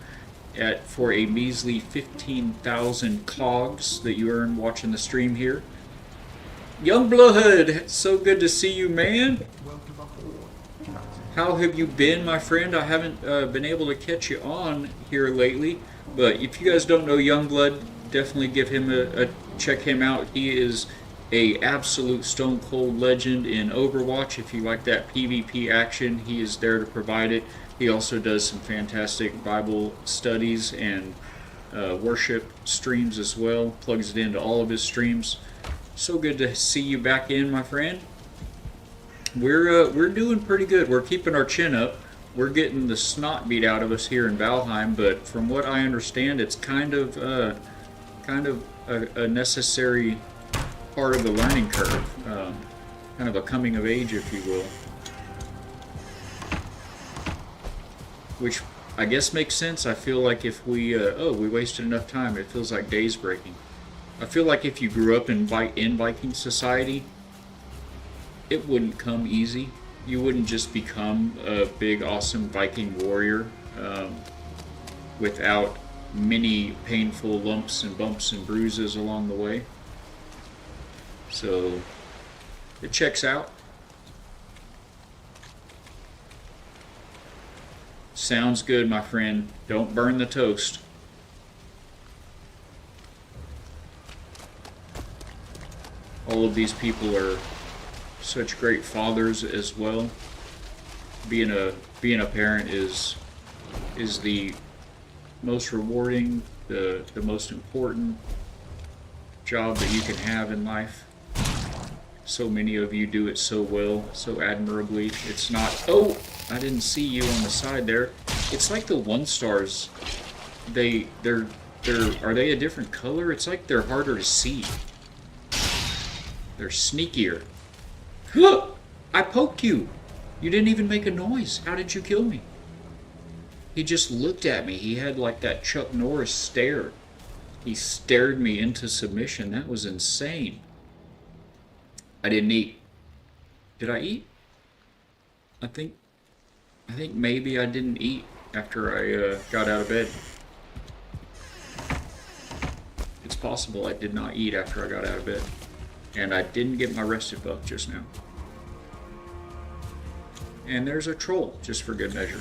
for a measly 15,000 cogs that you earn watching the stream here. Youngblood, so good to see you, man. Welcome aboard, Captain. How have you been, my friend? I haven't been able to catch you on here lately, but if you guys don't know Youngblood, definitely give him check him out. He is a absolute stone cold legend in Overwatch. If you like that PvP action, he is there to provide it. He also does some fantastic Bible studies and worship streams as well. Plugs it into all of his streams. So good to see you back in, my friend. We're doing pretty good. We're keeping our chin up. We're getting the snot beat out of us here in Valheim, but from what I understand, it's kind of a necessary part of the learning curve, kind of a coming of age, if you will. Which I guess makes sense. I feel like if we wasted enough time, it feels like days breaking. I feel like if you grew up in Viking society, it wouldn't come easy. You wouldn't just become a big, awesome Viking warrior without many painful lumps and bumps and bruises along the way. So it checks out. Sounds good, my friend. Don't burn the toast. All of these people are such great fathers as well. Being a parent is the most rewarding, the most important job that you can have in life. So many of you do it so well, so admirably. It's not, oh, I didn't see you on the side there. It's like the 1-stars. Are they a different color? It's like they're harder to see. They're sneakier. Look! I poked you! You didn't even make a noise. How did you kill me? He just looked at me. He had like that Chuck Norris stare. He stared me into submission. That was insane. I didn't eat. Did I eat? I think maybe I didn't eat after I got out of bed. It's possible I did not eat after I got out of bed. And I didn't get my rested buff just now. And there's a troll, just for good measure.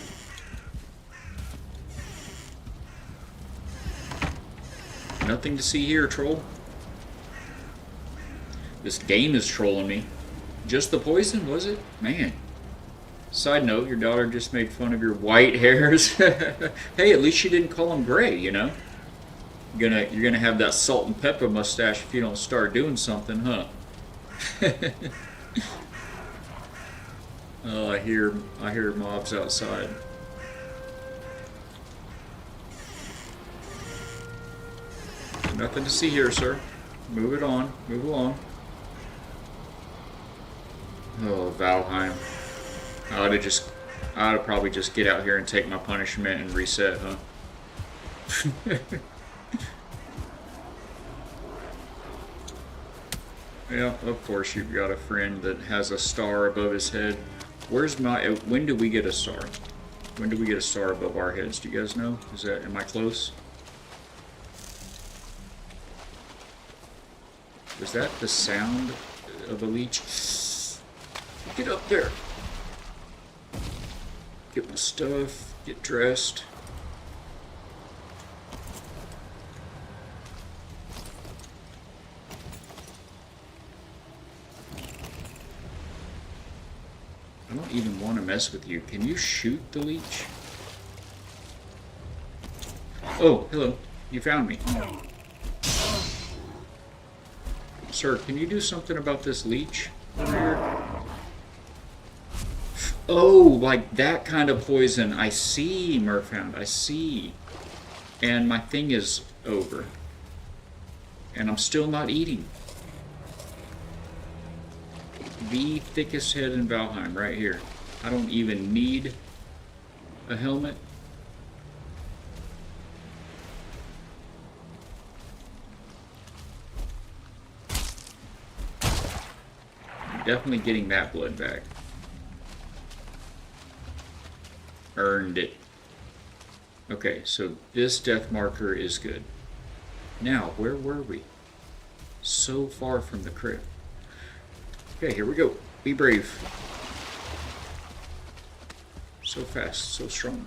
Nothing to see here, troll. This game is trolling me. Just the poison, was it? Man. Side note, your daughter just made fun of your white hairs. Hey, at least she didn't call them gray, you know? You're gonna have that salt and pepper mustache if you don't start doing something, huh? Oh, I hear mobs outside. Nothing to see here, sir. Move it on. Move along. Oh, Valheim. I ought to probably just get out here and take my punishment and reset, huh? Yeah, of course you've got a friend that has a star above his head. Where's my... When do we get a star? When do we get a star above our heads? Do you guys know? Am I close? Was that the sound of a leech? Get up there. Get my stuff. Get dressed. I don't even want to mess with you. Can you shoot the leech? Oh, hello. You found me. Sir, can you do something about this leech over here? Oh, like that kind of poison. I see, Murphound. I see. And my thing is over. And I'm still not eating. The thickest head in Valheim, right here. I don't even need a helmet. I'm definitely getting that blood back. Earned it. Okay, so this death marker is good. Now, where were we? So far from the crypt. Okay, here we go. Be brave. So fast, so strong.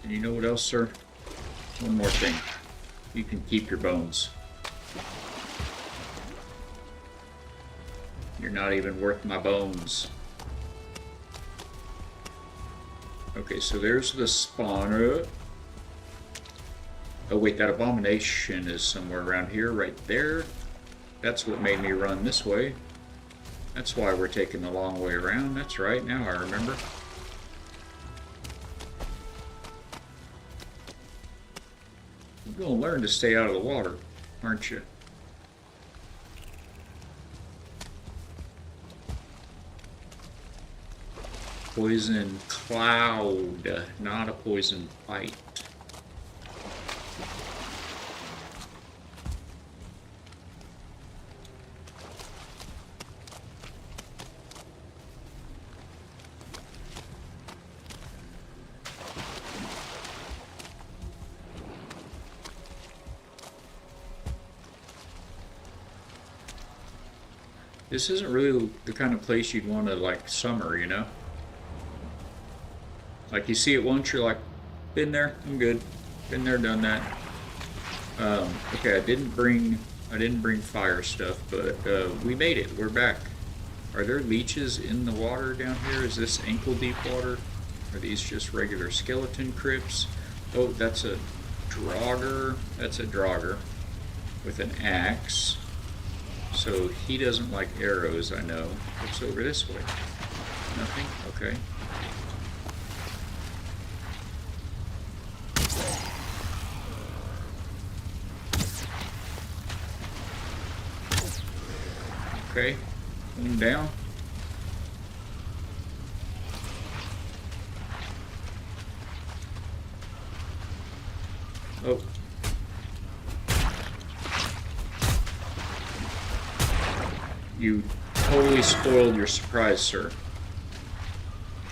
And you know what else, sir? One more thing. You can keep your bones. You're not even worth my bones. Okay, so there's the spawner. Oh wait, that abomination is somewhere around here, right there. That's what made me run this way. That's why we're taking the long way around. That's right, now I remember. You're gonna learn to stay out of the water, aren't you? Poison cloud, not a poison bite. This isn't really the kind of place you'd want to, like, summer, you know? Like, you see it once, you're like, been there, I'm good. Been there, done that. Okay, I didn't bring fire stuff, but we made it. We're back. Are there leeches in the water down here? Is this ankle-deep water? Are these just regular skeleton crypts? Oh, that's a drogger. That's a drogger with an axe. So he doesn't like arrows, I know. What's over this way? Nothing? Okay. Okay. One down. Oh. You totally spoiled your surprise, sir.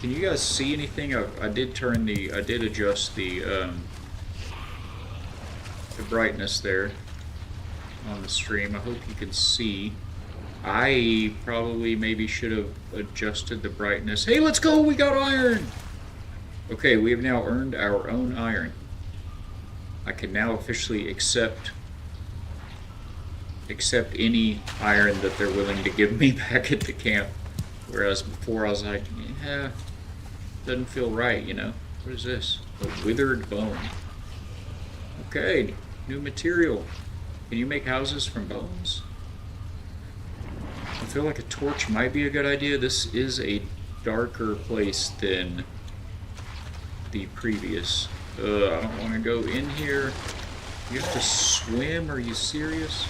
Can you guys see anything? I did adjust the brightness there on the stream. I hope you can see. I probably maybe should have adjusted the brightness. Hey, let's go! We got iron! Okay, we have now earned our own iron. I can now officially accept any iron that they're willing to give me back at the camp. Whereas before I was like, yeah, doesn't feel right, you know. What is this? A withered bone. Okay, new material. Can you make houses from bones? I feel like a torch might be a good idea. This is a darker place than the previous. I don't want to go in here. You have to swim? Are you serious?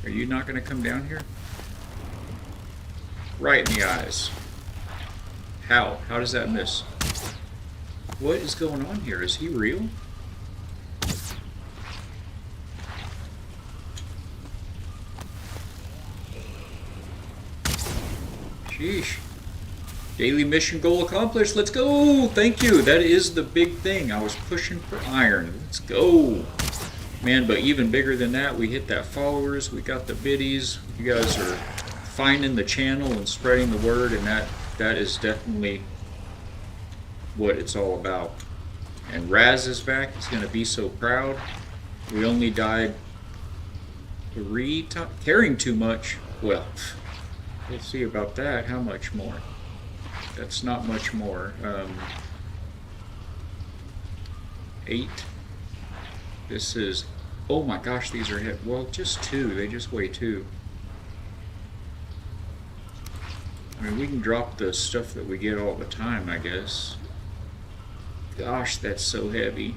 Are you not going to come down here? Right in the eyes. How? How does that miss? What is going on here? Is he real? Sheesh. Daily mission goal accomplished. Let's go. Thank you. That is the big thing. I was pushing for iron. Let's go. Man, but even bigger than that, we hit that followers. We got the biddies. You guys are finding the channel and spreading the word, and that is definitely what it's all about. And Raz is back. He's going to be so proud. We only died 3 times. Carrying too much. Well, we'll see about that. How much more? That's not much more. 8. This is... Oh my gosh, these are hit. Well, just 2. They just weigh 2. I mean, we can drop the stuff that we get all the time, I guess. Gosh, that's so heavy.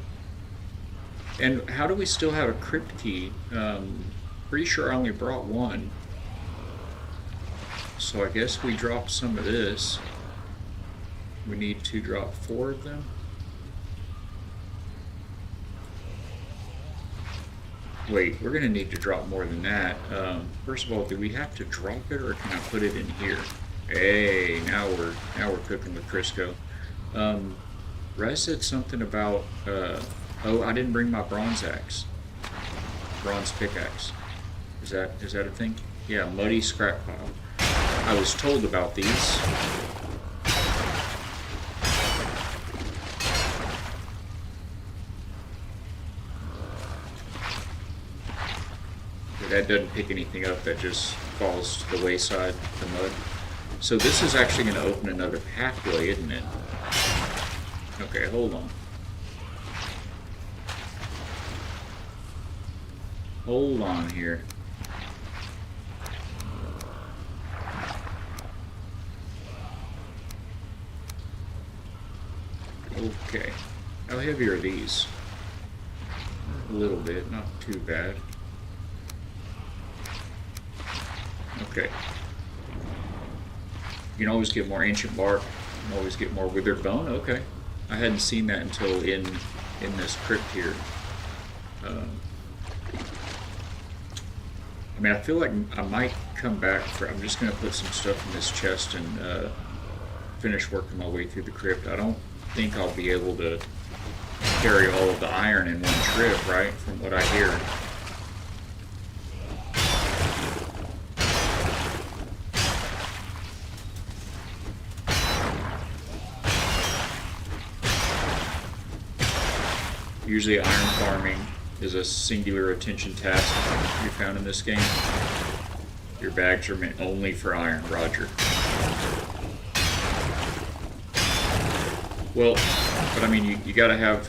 And how do we still have a crypt key? Pretty sure I only brought 1. So I guess we drop some of this. We need to drop 4 of them. Wait, we're going to need to drop more than that. First of all, do we have to drop it, or can I put it in here? Hey, now we're cooking with Crisco. Rez said something about oh, I didn't bring my bronze axe. Bronze pickaxe. Is that a thing? Yeah, muddy scrap pile. I was told about these. That doesn't pick anything up, that just falls to the wayside, the mud. So this is actually going to open another pathway, isn't it? Okay, hold on. Hold on here. Okay. How heavy are these? A little bit, not too bad. Okay. You can always get more ancient bark. You can always get more withered bone. Okay. I hadn't seen that until in this crypt here. I mean, I feel like I might come back for... I'm just going to put some stuff in this chest and finish working my way through the crypt. I don't think I'll be able to carry all of the iron in one trip, right? From what I hear. Usually iron farming is a singular attention task to be found in this game. Your bags are meant only for iron, Roger. Well, but I mean, you gotta have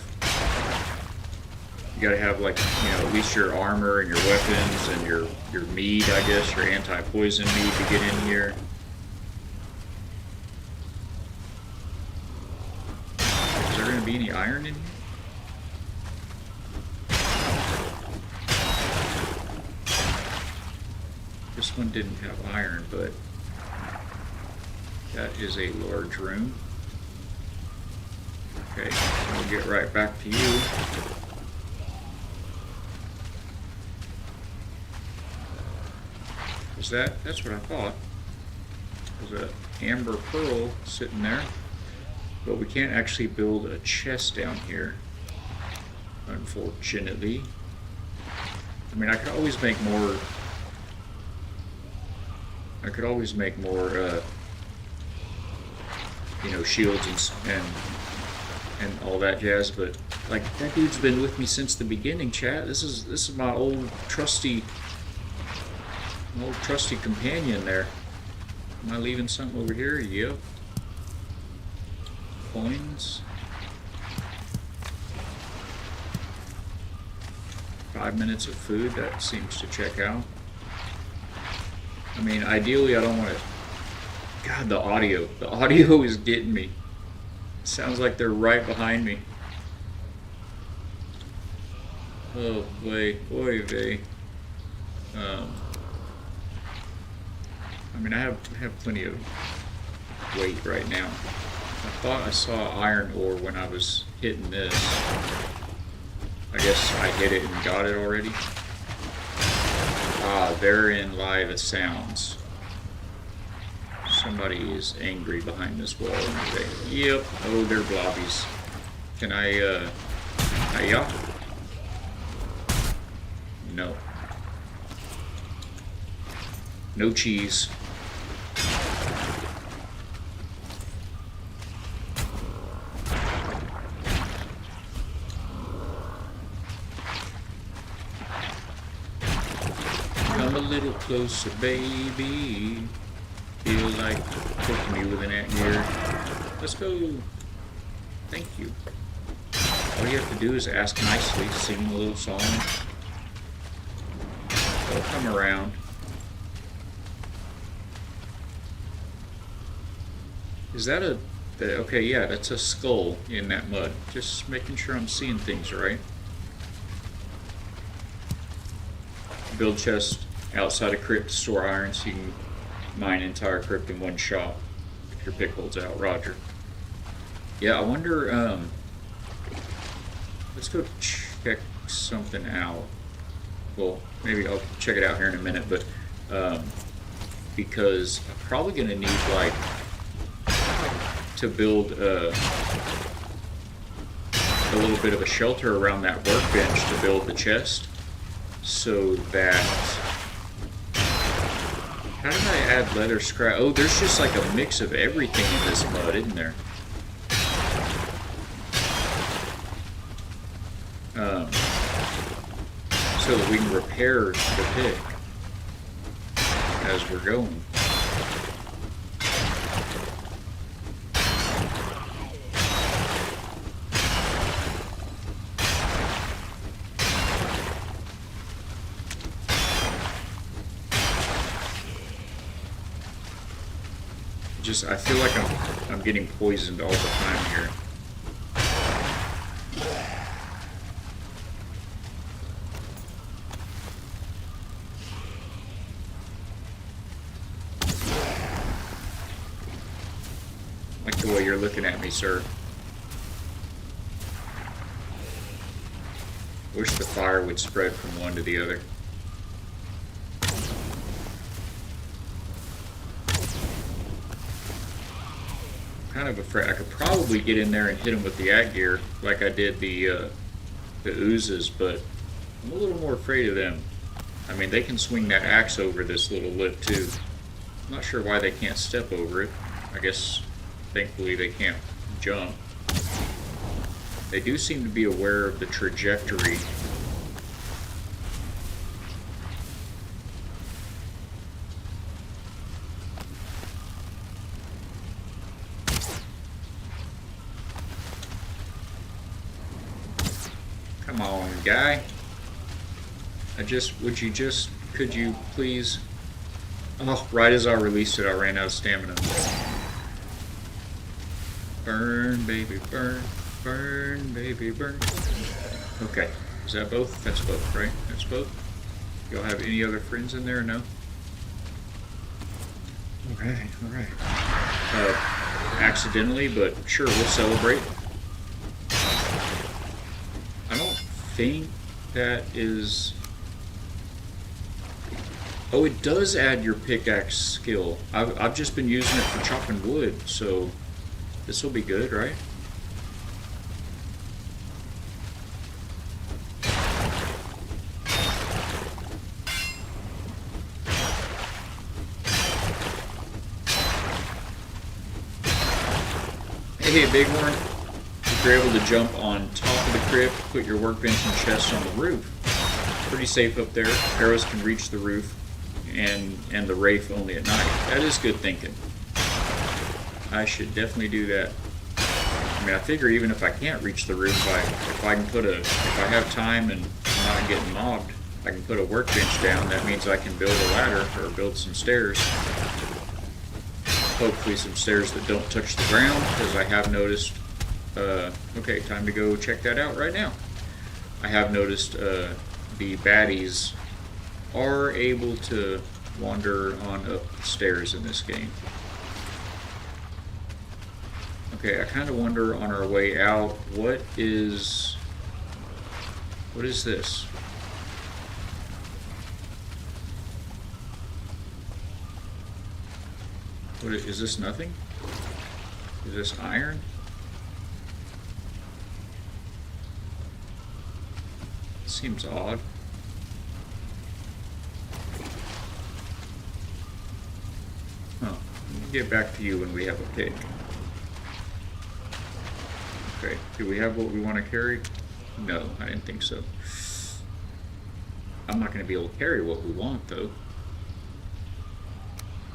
like, you know, at least your armor and your weapons and your mead, I guess, your anti-poison mead to get in here. Is there gonna be any iron in here? This one didn't have iron, but that is a large room. Okay, we'll get right back to you. Is that's what I thought. There's an amber pearl sitting there, but we can't actually build a chest down here, unfortunately. I mean, I could always make more. You know, shields and all that jazz. But like, that dude's been with me since the beginning, chat. This is my old trusty companion there. Am I leaving something over here? Yep. Coins. 5 minutes of food. That seems to check out. I mean, ideally, I don't want to... God, the audio is getting me. It sounds like they're right behind me. Oh, boy, vey. I mean, I have plenty of weight right now. I thought I saw iron ore when I was hitting this. I guess I hit it and got it already. Ah, therein lie the sounds. Somebody is angry behind this wall. Yep. Oh, they're blobbies. Can I, hiya? No. No cheese. Come a little closer, baby. Feel like poking me with an here. Let's go. Thank you. All you have to do is ask nicely, sing a little song. They'll come around. Is that a... Okay, yeah, that's a skull in that mud. Just making sure I'm seeing things right. Build chest outside a crypt to store iron so you can mine entire crypt in one shot if your pick holds out. Roger. Yeah, I wonder, let's go check something out. Well, maybe I'll check it out here in a minute, but because I'm probably gonna need, like, to build a little bit of a shelter around that workbench to build the chest, so that... How did I add leather scrap? Oh, there's just like a mix of everything in this mud, isn't there? so that we can repair the pick as we're going. I feel like I'm getting poisoned all the time here. Like the way you're looking at me, sir. Wish the fire would spread from one to the other. Kind of afraid. I could probably get in there and hit him with the ag gear like I did the oozes, but I'm a little more afraid of them. I mean, they can swing that axe over this little lip too. I'm not sure why they can't step over it. I guess thankfully they can't jump. They do seem to be aware of the trajectory. Come on, guy. Could you please? Oh, right as I released it, I ran out of stamina. Burn, baby, burn. Burn, baby, burn. Okay, is that both? That's both, right? That's both? Y'all have any other friends in there or no? Okay, alright. Accidentally, but sure, we'll celebrate. I don't think that is... Oh, it does add your pickaxe skill. I've just been using it for chopping wood, so this will be good, right? Hey, Bighorn. If you're able to jump on top of the crypt, put your workbench and chest on the roof. Pretty safe up there. Arrows can reach the roof and the Wraith only at night. That is good thinking. I should definitely do that. I mean, I figure even if I can't reach the roof, if I have time and I'm not getting mobbed, I can put a workbench down. That means I can build a ladder or build some stairs. Hopefully some stairs that don't touch the ground, because I have noticed, okay, time to go check that out right now. I have noticed the baddies are able to wander on up the stairs in this game. Okay, I kind of wonder on our way out, what is this? What is this? Nothing? Is this iron? Seems odd. Huh. We'll get back to you when we have a pick. Okay, do we have what we want to carry? No, I didn't think so. I'm not going to be able to carry what we want, though.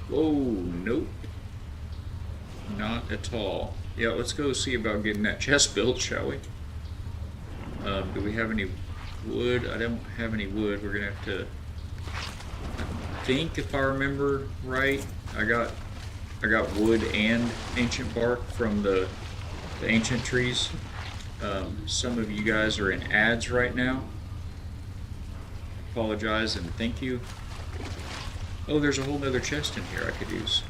Whoa, nope. Not at all. Yeah, let's go see about getting that chest built, shall we? Do we have any wood? I don't have any wood. We're gonna have to... I think, if I remember right, I got wood and ancient bark from the ancient trees. Some of you guys are in ads right now. Apologize and thank you. Oh, there's a whole nother chest in here I could use.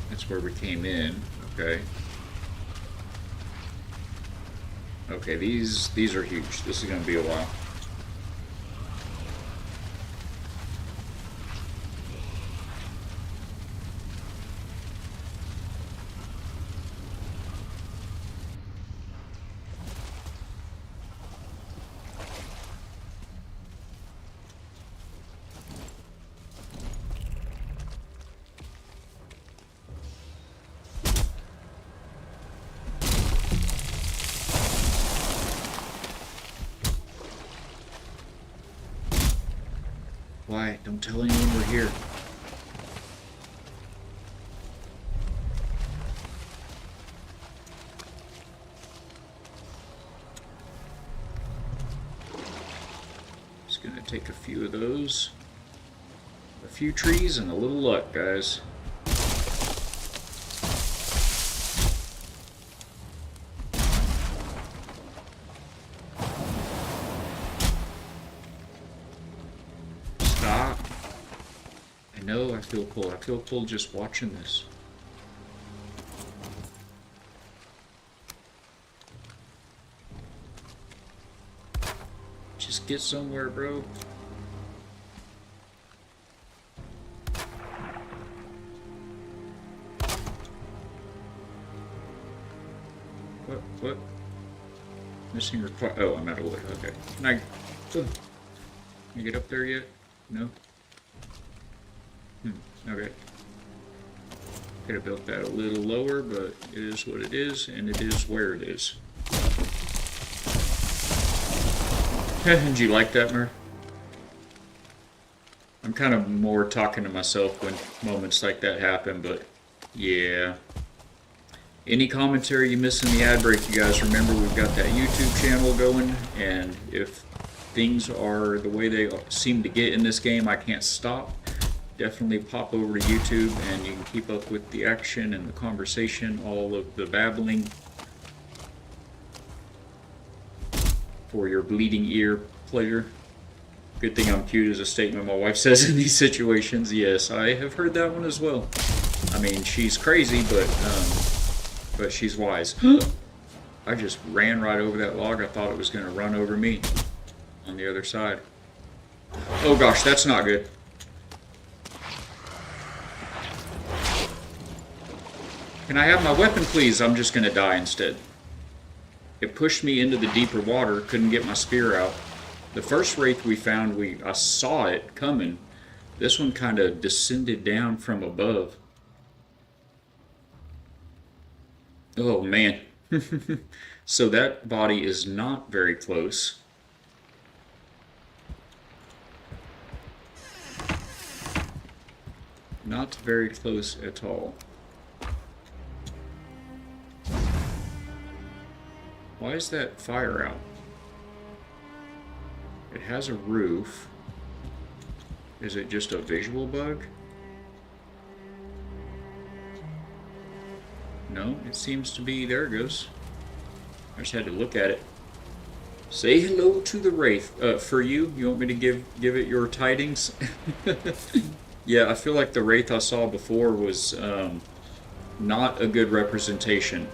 That's where we came in, okay. Okay, these are huge. This is gonna be a while. Quiet. Don't tell anyone we're here. Just gonna take a few of those. A few trees and a little luck, guys. Stop. I know I feel cold. I feel cold just watching this. Just get somewhere, bro. What? Missing require. Oh, I'm out of wood. Okay. Can I get up there yet? No? Okay. Could have built that a little lower, but it is what it is, and it is where it is. Did you like that, Mer? I'm kind of more talking to myself when moments like that happen, but yeah. Any commentary you miss in the ad break, you guys remember we've got that YouTube channel going, and if things are the way they seem to get in this game, I can't stop. Definitely pop over to YouTube and you can keep up with the action and the conversation, all of the babbling for your bleeding ear pleasure. Good thing I'm cute is a statement my wife says in these situations. Yes, I have heard that one as well. I mean, she's crazy, but she's wise. I just ran right over that log. I thought it was going to run over me on the other side. Oh gosh, that's not good. Can I have my weapon, please? I'm just going to die instead. It pushed me into the deeper water. Couldn't get my spear out. The first wraith we found, I saw it coming. This one kind of descended down from above. Oh man. So that body is not very close. Not very close at all. Why is that fire out? It has a roof. Is it just a visual bug? No, it seems to be. There it goes. I just had to look at it. Say hello to the wraith. For you want me to give it your tidings? Yeah, I feel like the wraith I saw before was not a good representation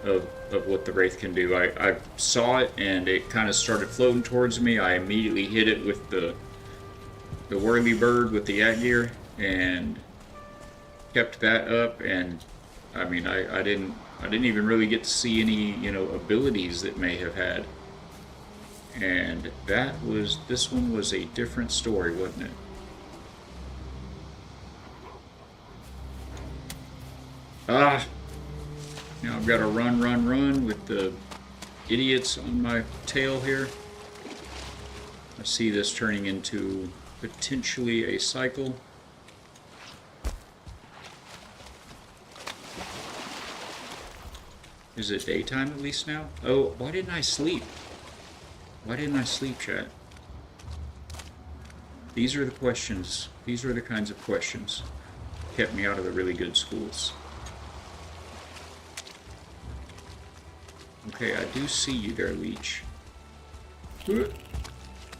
of what the wraith can do. I saw it and it kind of started floating towards me. I immediately hit it with the whirly bird with the yak gear and kept that up. And I mean, I didn't even really get to see any abilities that may have had. And this one was a different story, wasn't it? Ah. Now I've got to run with the idiots on my tail here. I see this turning into potentially a cycle. Is it daytime at least now? Oh, why didn't I sleep? Why didn't I sleep, chat? These are the questions. These are the kinds of questions that kept me out of the really good schools. Okay, I do see you there, Leech.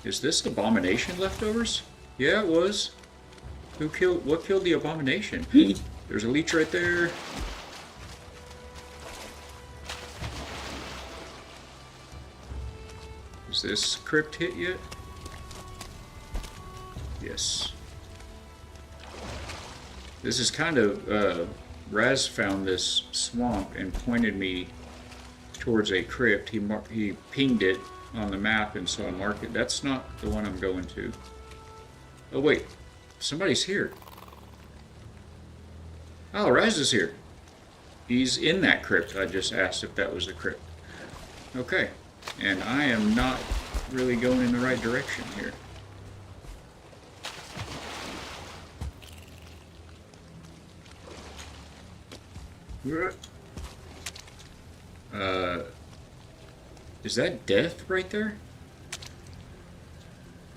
Is this Abomination leftovers? Yeah, it was. What killed the Abomination? There's a Leech right there. Is this crypt hit yet? Yes. This is kind of, Raz found this swamp and pointed me towards a crypt. He pinged it on the map, and so I marked it. That's not the one I'm going to. Oh wait, somebody's here. Oh, Raz is here. He's in that crypt. I just asked if that was the crypt. Okay, and I am not really going in the right direction here. Is that death right there?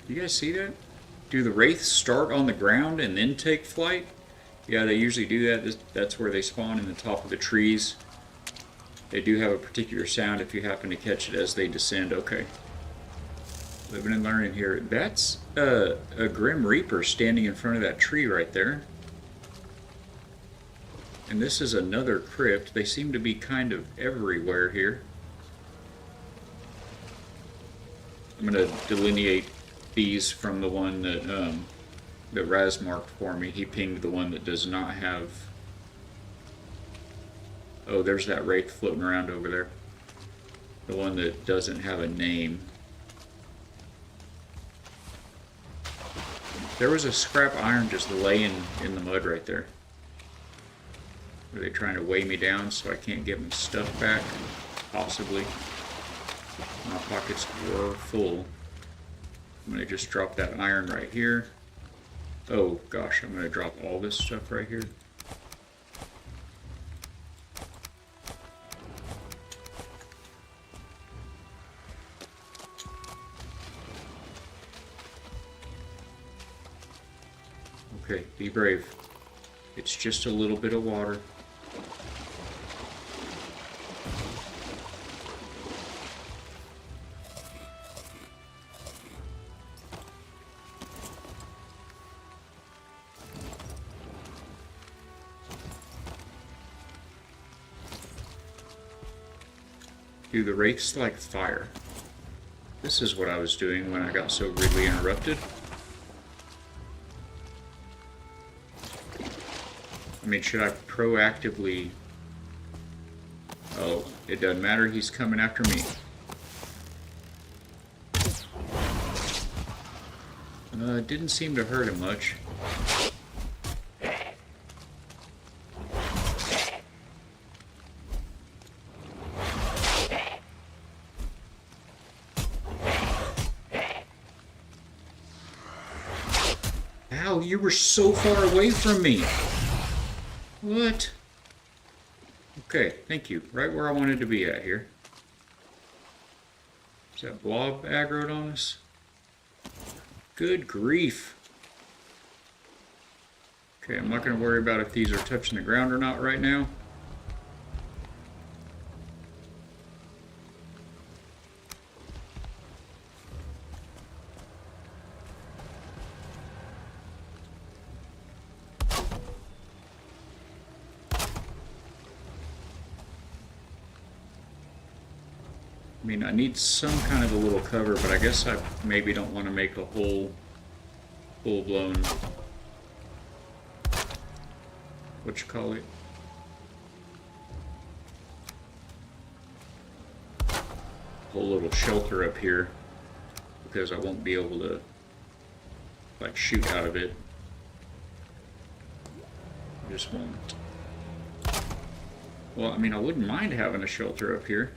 You guys see that? Do the wraiths start on the ground and then take flight? Yeah, they usually do that. That's where they spawn, in the top of the trees. They do have a particular sound if you happen to catch it as they descend. Okay. Living and learning here. That's a Grim Reaper standing in front of that tree right there. And this is another crypt. They seem to be kind of everywhere here. I'm going to delineate these from the one that Raz marked for me. He pinged the one that does not have... Oh, there's that wraith floating around over there. The one that doesn't have a name. There was a scrap iron just laying in the mud right there. Are they trying to weigh me down so I can't get my stuff back? Possibly. My pockets were full. I'm going to just drop that iron right here. Oh gosh, I'm going to drop all this stuff right here. Okay, be brave. It's just a little bit of water. Do the wraiths like fire? This is what I was doing when I got so rudely interrupted. I mean, should I proactively... Oh, it doesn't matter, he's coming after me. It didn't seem to hurt him much. Ow, you were so far away from me! What? Okay, thank you. Right where I wanted to be at here. Is that blob aggroed on us? Good grief. Okay, I'm not going to worry about if these are touching the ground or not right now. I mean, I need some kind of a little cover, but I guess I maybe don't want to make a whole full-blown, what you call it? Whole little shelter up here, because I won't be able to, like, shoot out of it. I just won't. Well, I mean, I wouldn't mind having a shelter up here.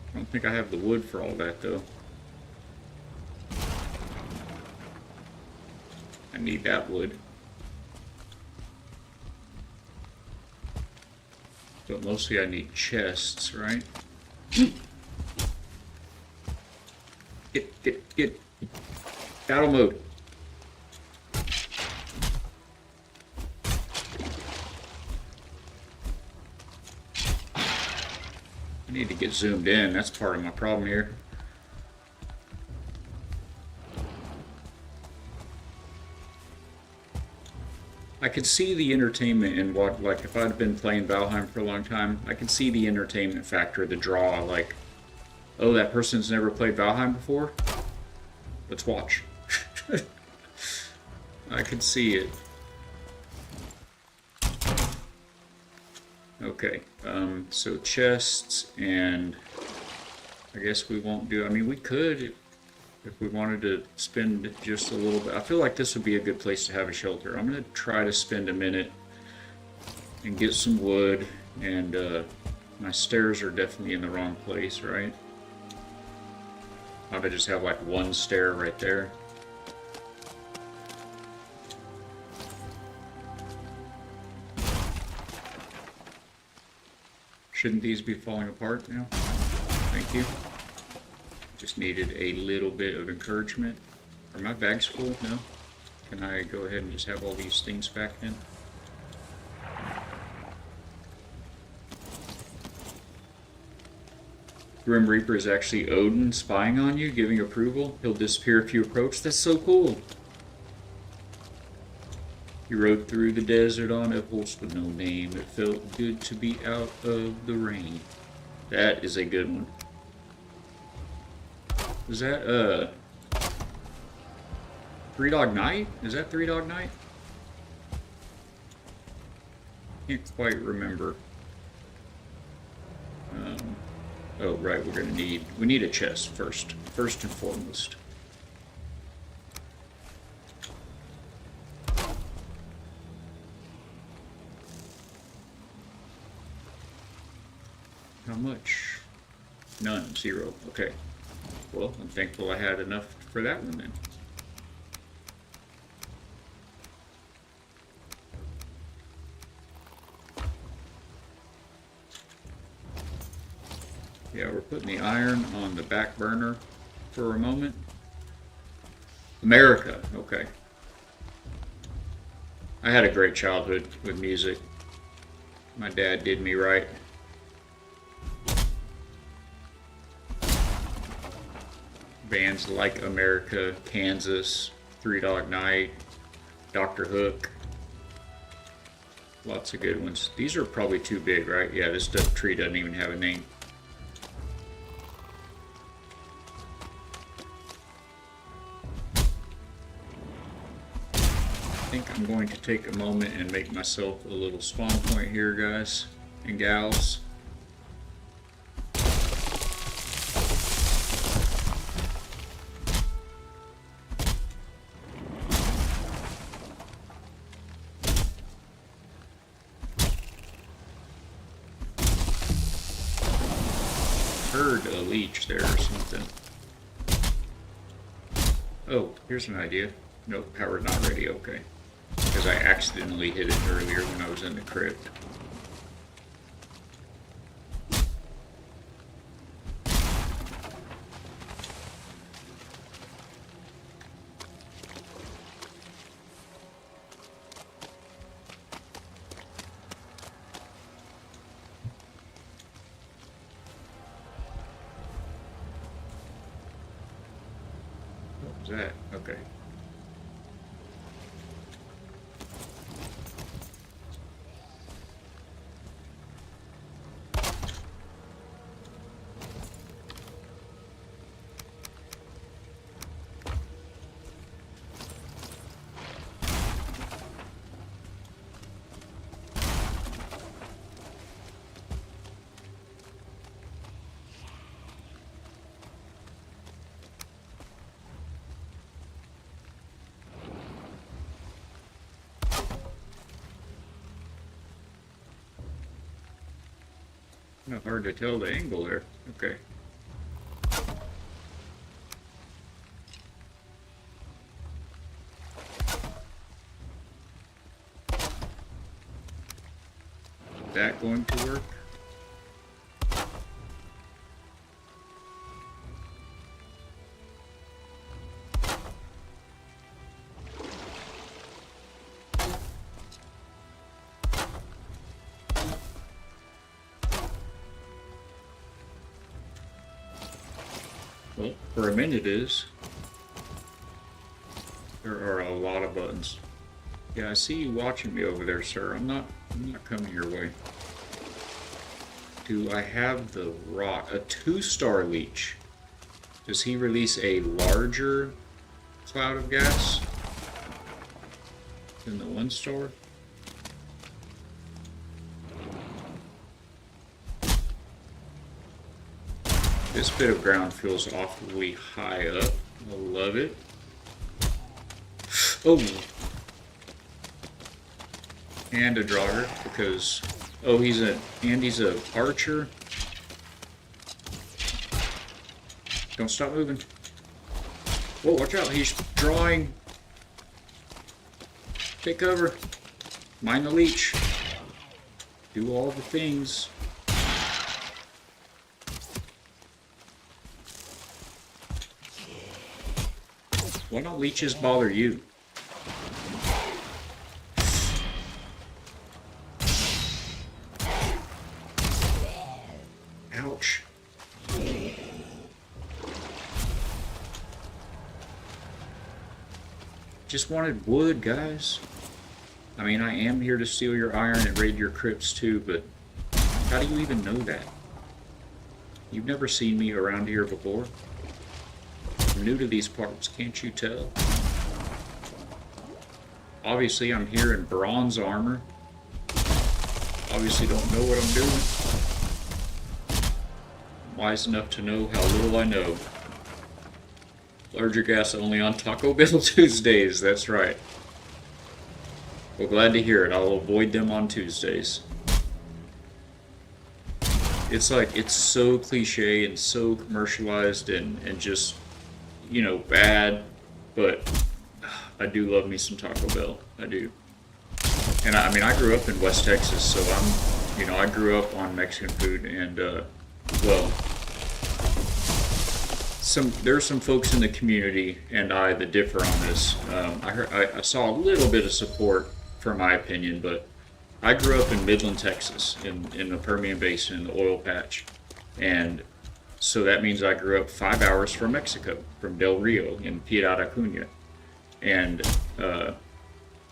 I don't think I have the wood for all that, though. I need that wood. But mostly I need chests, right? Get. Battle mode. I need to get zoomed in. That's part of my problem here. I could see the entertainment in what, like, if I'd been playing Valheim for a long time, I could see the entertainment factor, the draw, like, oh, that person's never played Valheim before? Let's watch. I could see it. Okay, so chests, and I guess we won't do, I mean, we could, if we wanted to spend just a little bit. I feel like this would be a good place to have a shelter. I'm going to try to spend a minute and get some wood, and my stairs are definitely in the wrong place, right? I would just have like one stair right there. Shouldn't these be falling apart now? Thank you. Just needed a little bit of encouragement. Are my bags full? No? Can I go ahead and just have all these things back in? Grim Reaper is actually Odin spying on you, giving approval. He'll disappear if you approach. That's so cool. He rode through the desert on a horse with no name. It felt good to be out of the rain. That is a good one. Is that, Three Dog Night? Is that Three Dog Night? Can't quite remember. Oh, right, we need a chest first and foremost. How much? None, 0. Okay. Well, I'm thankful I had enough for that one then. Yeah, we're putting the iron on the back burner for a moment. America, okay. I had a great childhood with music. My dad did me right. Bands like America, Kansas, Three Dog Night, Dr. Hook. Lots of good ones. These are probably too big, right? Yeah, this tree doesn't even have a name. I think I'm going to take a moment and make myself a little spawn point here, guys and gals. Heard a leech there or something. Oh, here's an idea. Nope, power not ready, okay. Because I accidentally hit it earlier when I was in the crypt. What was that? Okay. Kind of hard to tell the angle there. Okay. Is that going to work? Well, for a minute it is. There are a lot of buttons. Yeah, I see you watching me over there, sir. I'm not coming your way. Do I have the rock? A 2-star leech. Does he release a larger cloud of gas than the 1-star? This bit of ground feels awfully high up. I love it. Oh! And a jogger, because... Oh, he's a archer. Don't stop moving. Whoa, watch out, he's drawing. Take cover. Mind the leech. Do all the things. Why don't leeches bother you? Ouch. Just wanted wood, guys. I mean, I am here to steal your iron and raid your crypts too, but how do you even know that? You've never seen me around here before. I'm new to these parts, can't you tell? Obviously, I'm here in bronze armor. Obviously don't know what I'm doing. I'm wise enough to know how little I know. Larger gas only on Taco Bell Tuesdays, that's right. Well, glad to hear it. I'll avoid them on Tuesdays. It's like, it's so cliche and so commercialized and just, you know, bad, but I do love me some Taco Bell. I do. And I mean, I grew up in West Texas, so I grew up on Mexican food and, well, there are some folks in the community and I that differ on this. I saw a little bit of support for my opinion, but I grew up in Midland, Texas, in the Permian Basin, in the oil patch, and so that means I grew up 5 hours from Mexico, from Del Rio in Piedad Acuña, and I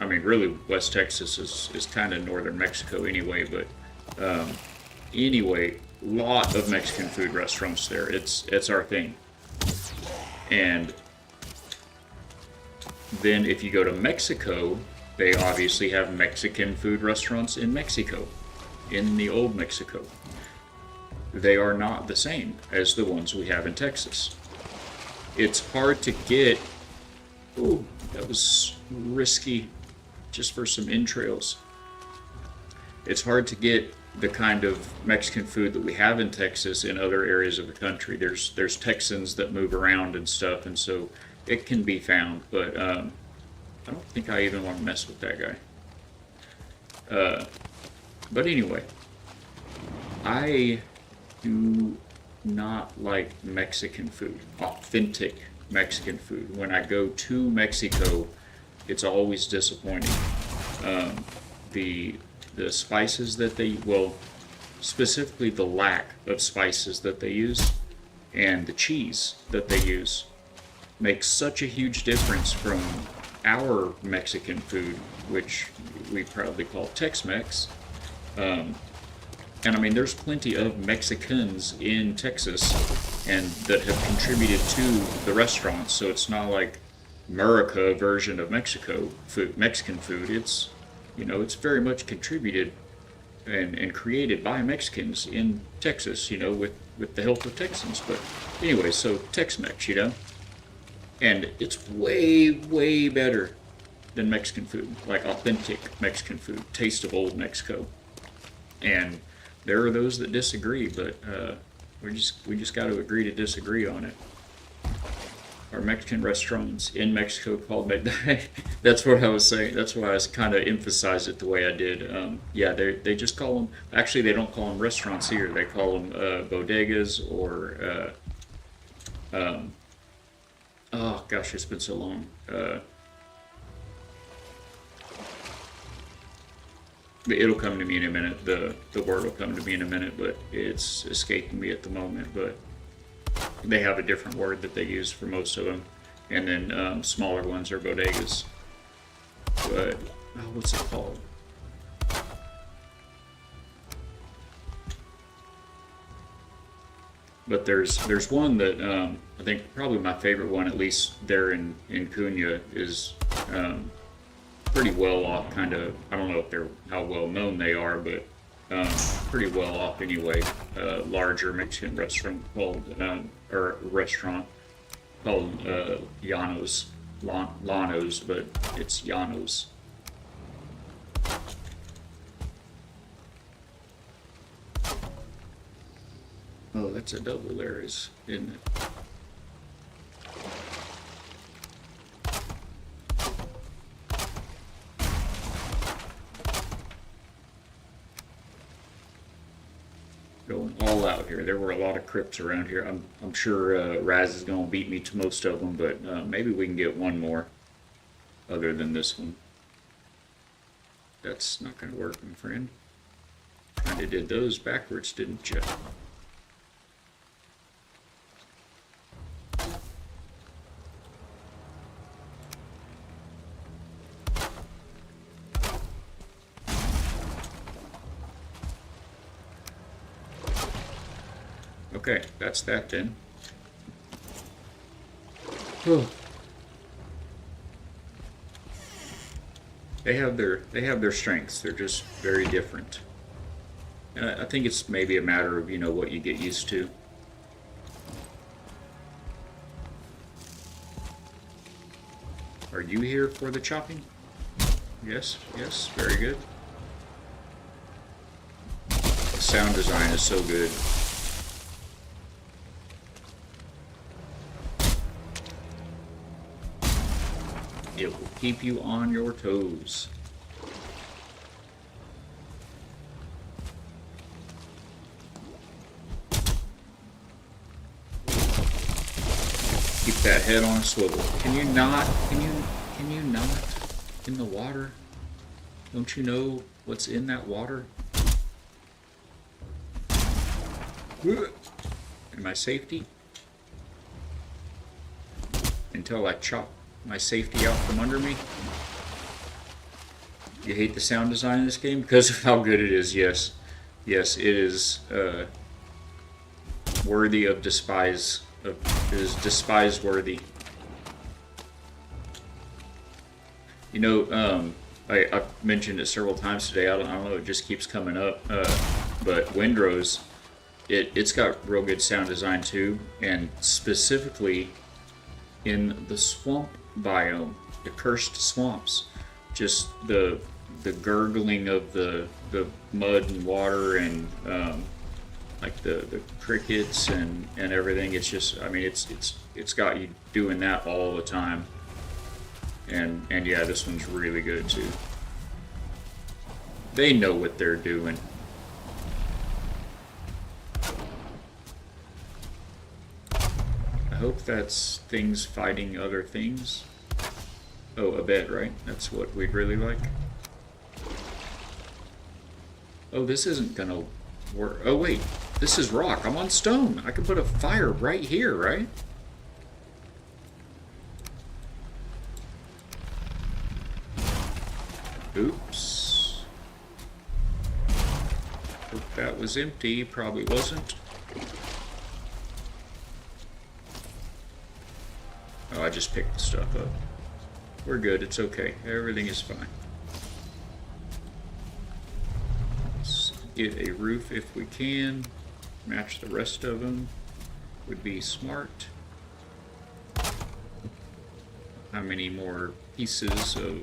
mean, really, West Texas is kind of northern Mexico anyway, but anyway, lot of Mexican food restaurants there. It's our thing. And then if you go to Mexico, they obviously have Mexican food restaurants in Mexico, in the old Mexico. They are not the same as the ones we have in Texas. It's hard to get, ooh, that was risky just for some entrails. It's hard to get the kind of Mexican food that we have in Texas in other areas of the country. There's Texans that move around and stuff, and so it can be found, but I don't think I even want to mess with that guy. But anyway, I do not like Mexican food, authentic Mexican food. When I go to Mexico, it's always disappointing. The spices that they, well, specifically the lack of spices that they use and the cheese that they use makes such a huge difference from our Mexican food, which we proudly call Tex-Mex. And I mean, there's plenty of Mexicans in Texas and that have contributed to the restaurants, so it's not like America version of Mexican food. It's, you know, it's very much contributed and created by Mexicans in Texas, you know, with the help of Texans. But anyway, so Tex-Mex, you know, and it's way, way better than Mexican food, like authentic Mexican food, taste of old Mexico. And there are those that disagree, but we just got to agree to disagree on it. Our Mexican restaurants in Mexico called that's what I was saying. That's why I was kind of emphasized it the way I did. Yeah, they just call them. Actually, they don't call them restaurants here. They call them bodegas or. Oh gosh, it's been so long. It'll come to me in a minute. The word will come to me in a minute, but it's escaping me at the moment. But they have a different word that they use for most of them, and then smaller ones are bodegas. But what's it called? But there's one that I think probably my favorite one, at least there in Cunha, is pretty well off. Kind of, I don't know if they're how well known they are, but pretty well off anyway. Larger Mexican restaurant called Llanos, Llanos, but it's Llanos. Oh, that's a double there, isn't it? Going all out here. There were a lot of crypts around here. I'm sure Raz is gonna beat me to most of them, but maybe we can get one more other than this one. That's not gonna work, my friend. Kinda did those backwards, didn't you? Okay, that's that then. They have their strengths. They're just very different. And I think it's maybe a matter of, you know, what you get used to. Are you here for the chopping? Yes, yes, very good. The sound design is so good. It will keep you on your toes. Keep that head on a swivel. Can you not? Can you not? In the water? Don't you know what's in that water? And my safety? Until I chop my safety out from under me. You hate the sound design in this game because of how good it is. Yes, yes, it is worthy of despise. It is despise worthy. You know, I've mentioned it several times today. I don't know. It just keeps coming up. But Windrose, it's got real good sound design too, and specifically in the swamp biome, the cursed swamps, just the gurgling of the mud and water and like the crickets and everything. It's just, I mean, it's got you doing that all the time. And yeah, this one's really good too. They know what they're doing. I hope that's things fighting other things. Oh, a bed, right? That's what we'd really like. Oh, this isn't gonna work. Oh, wait. This is rock. I'm on stone. I can put a fire right here, right? Oops. Hope that was empty. Probably wasn't. Oh, I just picked the stuff up. We're good. It's okay. Everything is fine. Let's get a roof if we can. Match the rest of them would be smart. How many more pieces of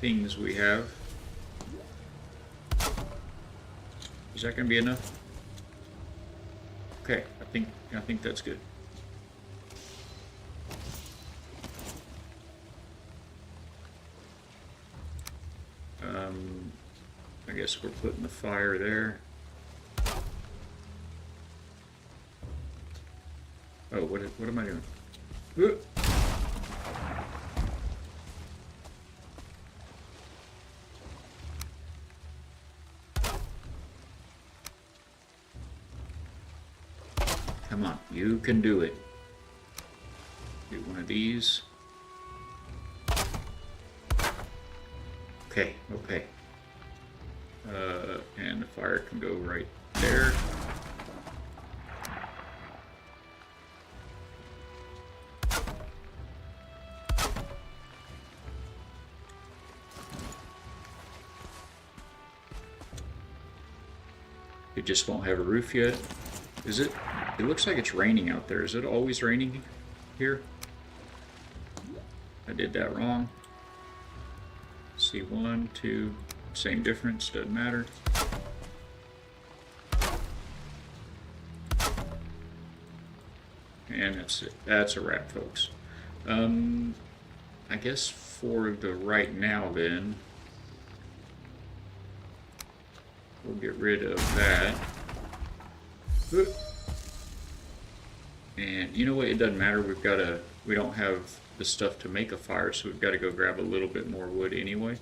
things we have? Is that going to be enough? Okay, I think that's good. I guess we're putting the fire there. Oh, what am I doing? Come on, you can do it. Get one of these. Okay, okay. And the fire can go right there. It just won't have a roof yet. Is it? It looks like it's raining out there. Is it always raining here? I did that wrong. See, 1, 2, same difference, doesn't matter. And that's it. That's a wrap, folks. I guess for the right now then, we'll get rid of that. And you know what? It doesn't matter. We don't have the stuff to make a fire, so we've got to go grab a little bit more wood anyway.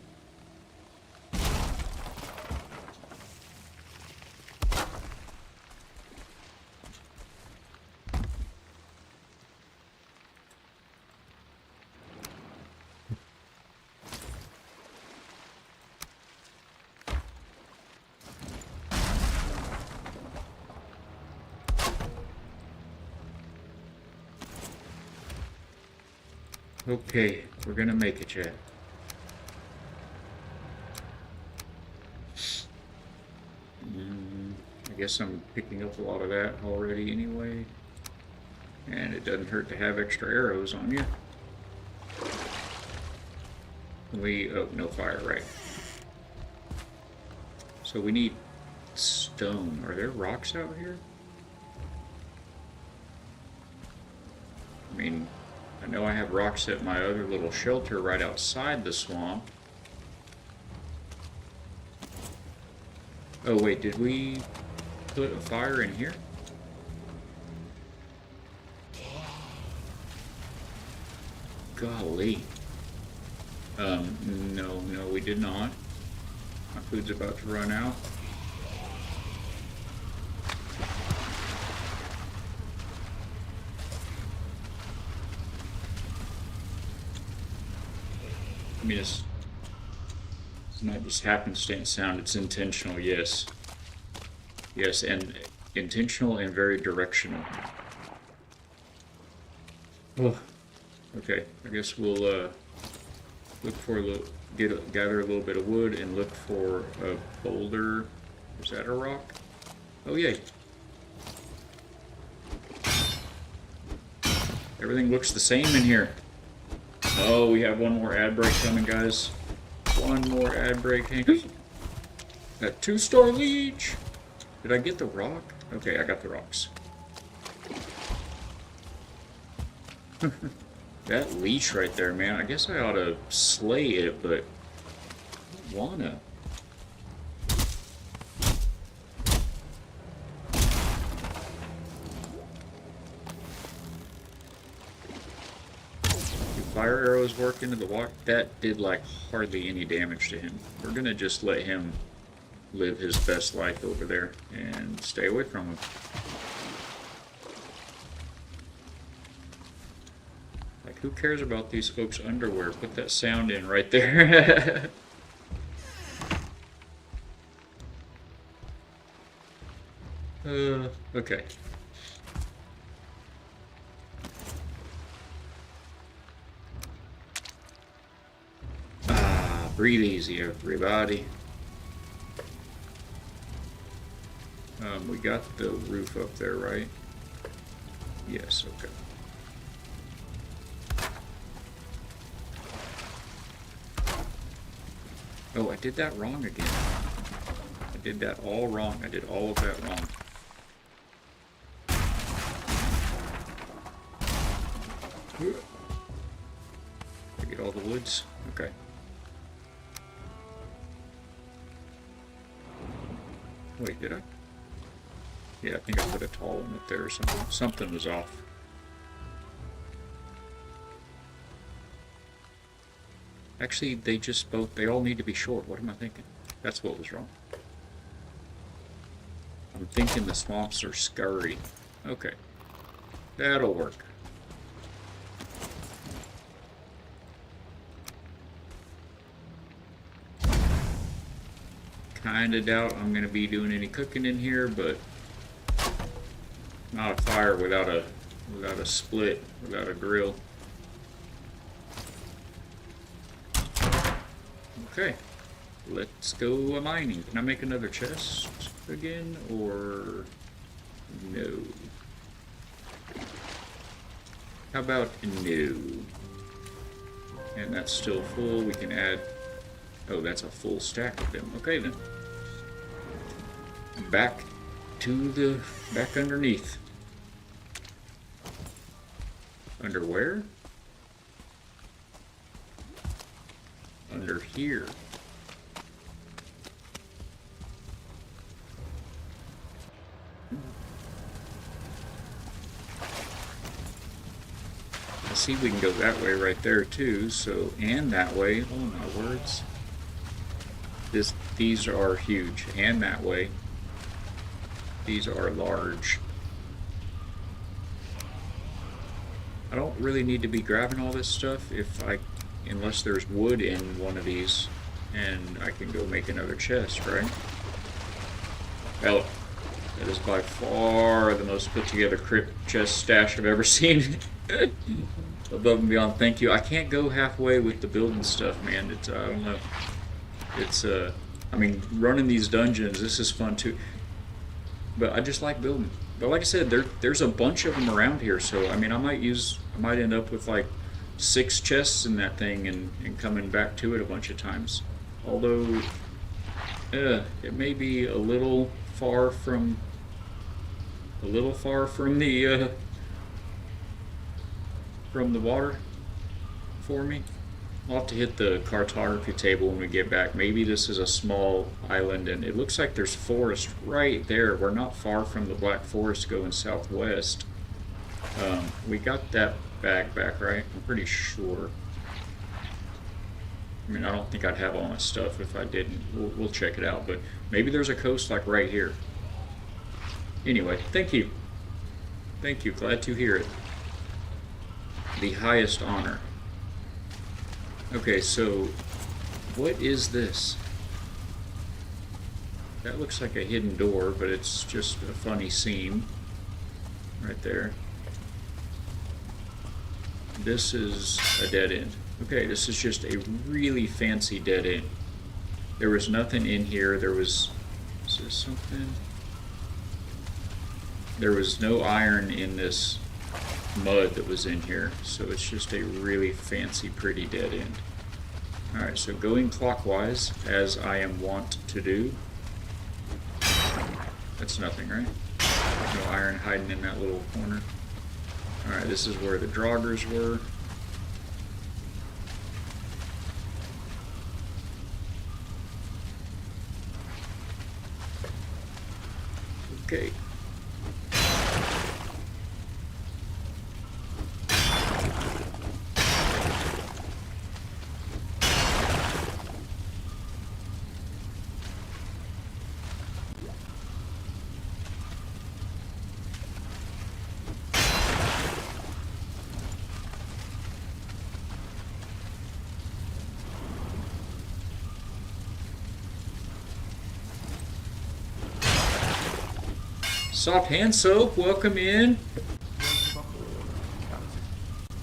Okay, we're gonna make it, Chad. I guess I'm picking up a lot of that already anyway. And it doesn't hurt to have extra arrows on you. Oh, no fire, right. So we need stone. Are there rocks out here? I mean, I know I have rocks at my other little shelter right outside the swamp. Oh wait, did we put a fire in here? Golly. No, we did not. My food's about to run out. I mean, it's not just happenstance sound, it's intentional, yes. Yes, and intentional and very directional. Oh, okay, I guess we'll look for a little, gather a little bit of wood and look for a boulder. Is that a rock? Oh, yay. Everything looks the same in here. Oh, we have one more ad break coming, guys. One more ad break. That 2-star leech. Did I get the rock? Okay, I got the rocks. That leech right there, man. I guess I ought to slay it, but I don't wanna. Fire arrows work into the water. That did like hardly any damage to him. We're gonna just let him live his best life over there and stay away from him. Like, who cares about these folks' underwear? Put that sound in right there. Okay. Breathe easy, everybody. We got the roof up there, right? Yes, okay. Oh, I did that wrong again. I did that all wrong. I did all of that wrong. Did I get all the woods? Okay. Wait, did I? Yeah, I think I put a tall one up there or something. Something was off. Actually, they all need to be short. What am I thinking? That's what was wrong. I'm thinking the swamps are scurry. Okay. That'll work. Kinda doubt I'm gonna be doing any cooking in here, but not a fire without a split, without a grill. Okay, let's go a mining. Can I make another chest again, or no? How about no? And that's still full. We can add. Oh, that's a full stack of them. Okay then. Back underneath. Under where? Under here. see we can go that way right there too. So, and that way. Oh my words. These are huge. And that way. These are large. I don't really need to be grabbing all this stuff unless there's wood in one of these, and I can go make another chest, right? Well, that is by far the most put together crypt chest stash I've ever seen. Above and beyond, thank you. I can't go halfway with the building stuff, man. I don't know. It's, I mean, running these dungeons, this is fun too. But I just like building. But like I said, there's a bunch of them around here, so I mean, I might end up with like 6 chests in that thing and coming back to it a bunch of times. Although, it may be a little far from the water for me. I'll have to hit the cartography table when we get back. Maybe this is a small island, and it looks like there's forest right there. We're not far from the Black Forest going southwest. We got that bag back, right? I'm pretty sure. I mean, I don't think I'd have all my stuff if I didn't. We'll check it out, but maybe there's a coast like right here. Anyway, thank you. Thank you. Glad to hear it. The highest honor. Okay, so what is this? That looks like a hidden door, but it's just a funny seam right there. This is a dead end. Okay, this is just a really fancy dead end. There was nothing in here. Is this something? There was no iron in this mud that was in here, so it's just a really fancy, pretty dead end. Alright, so going clockwise, as I am wont to do. That's nothing, right? No iron hiding in that little corner. Alright, this is where the draugrs were. Okay. Soft Hand Soap, welcome in.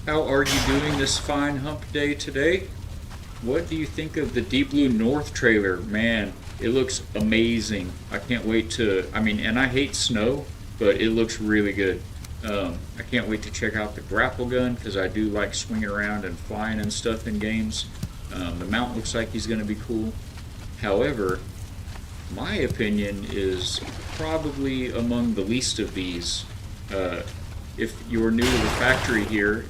How are you doing this fine hump day today? What do you think of the Deep Blue North trailer? Man, it looks amazing. I can't wait to, and I hate snow, but it looks really good. I can't wait to check out the grapple gun because I do like swinging around and flying and stuff in games. The mount looks like he's going to be cool. However, my opinion is probably among the least of these. If you're new to the factory here,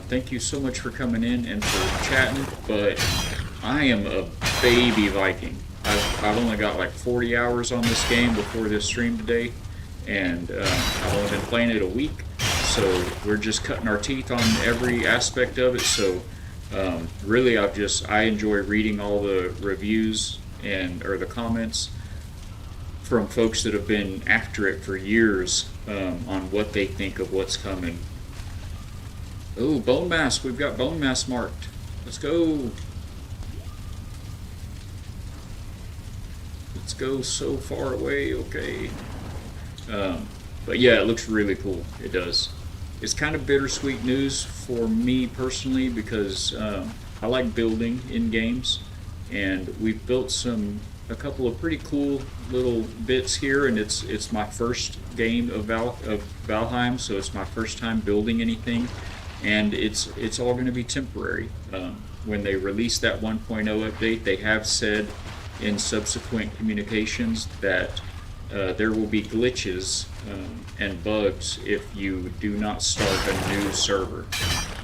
thank you so much for coming in and for chatting, but I am a baby Viking. I've only got like 40 hours on this game before this stream today, and I've only been playing it a week, so we're just cutting our teeth on every aspect of it. So really I enjoy reading all the reviews or the comments from folks that have been after it for years on what they think of what's coming. Oh, bone mass. We've got bone mass marked. Let's go. Let's go so far away. Okay. But yeah, it looks really cool. It does. It's kind of bittersweet news for me personally because I like building in games, and we've built a couple of pretty cool little bits here, and it's my first game of Valheim, so it's my first time building anything, and it's all going to be temporary. When they release that 1.0 update, they have said in subsequent communications that there will be glitches and bugs if you do not start a new server.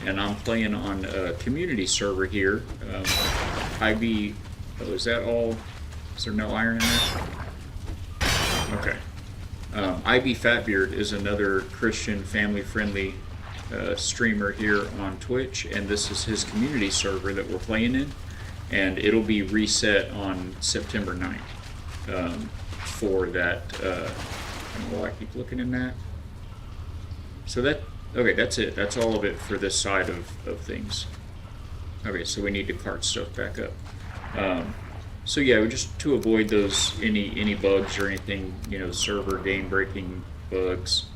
And I'm playing on a community server here. Is that all? Is there no iron in there? Okay. IB Fatbeard is another Christian family-friendly streamer here on Twitch, and this is his community server that we're playing in, and it'll be reset on September 9th for that. I don't know why I keep looking in that. So okay, that's it. That's all of it for this side of things. Okay, so we need to cart stuff back up. So yeah, just to avoid those any bugs or anything, server game breaking bugs.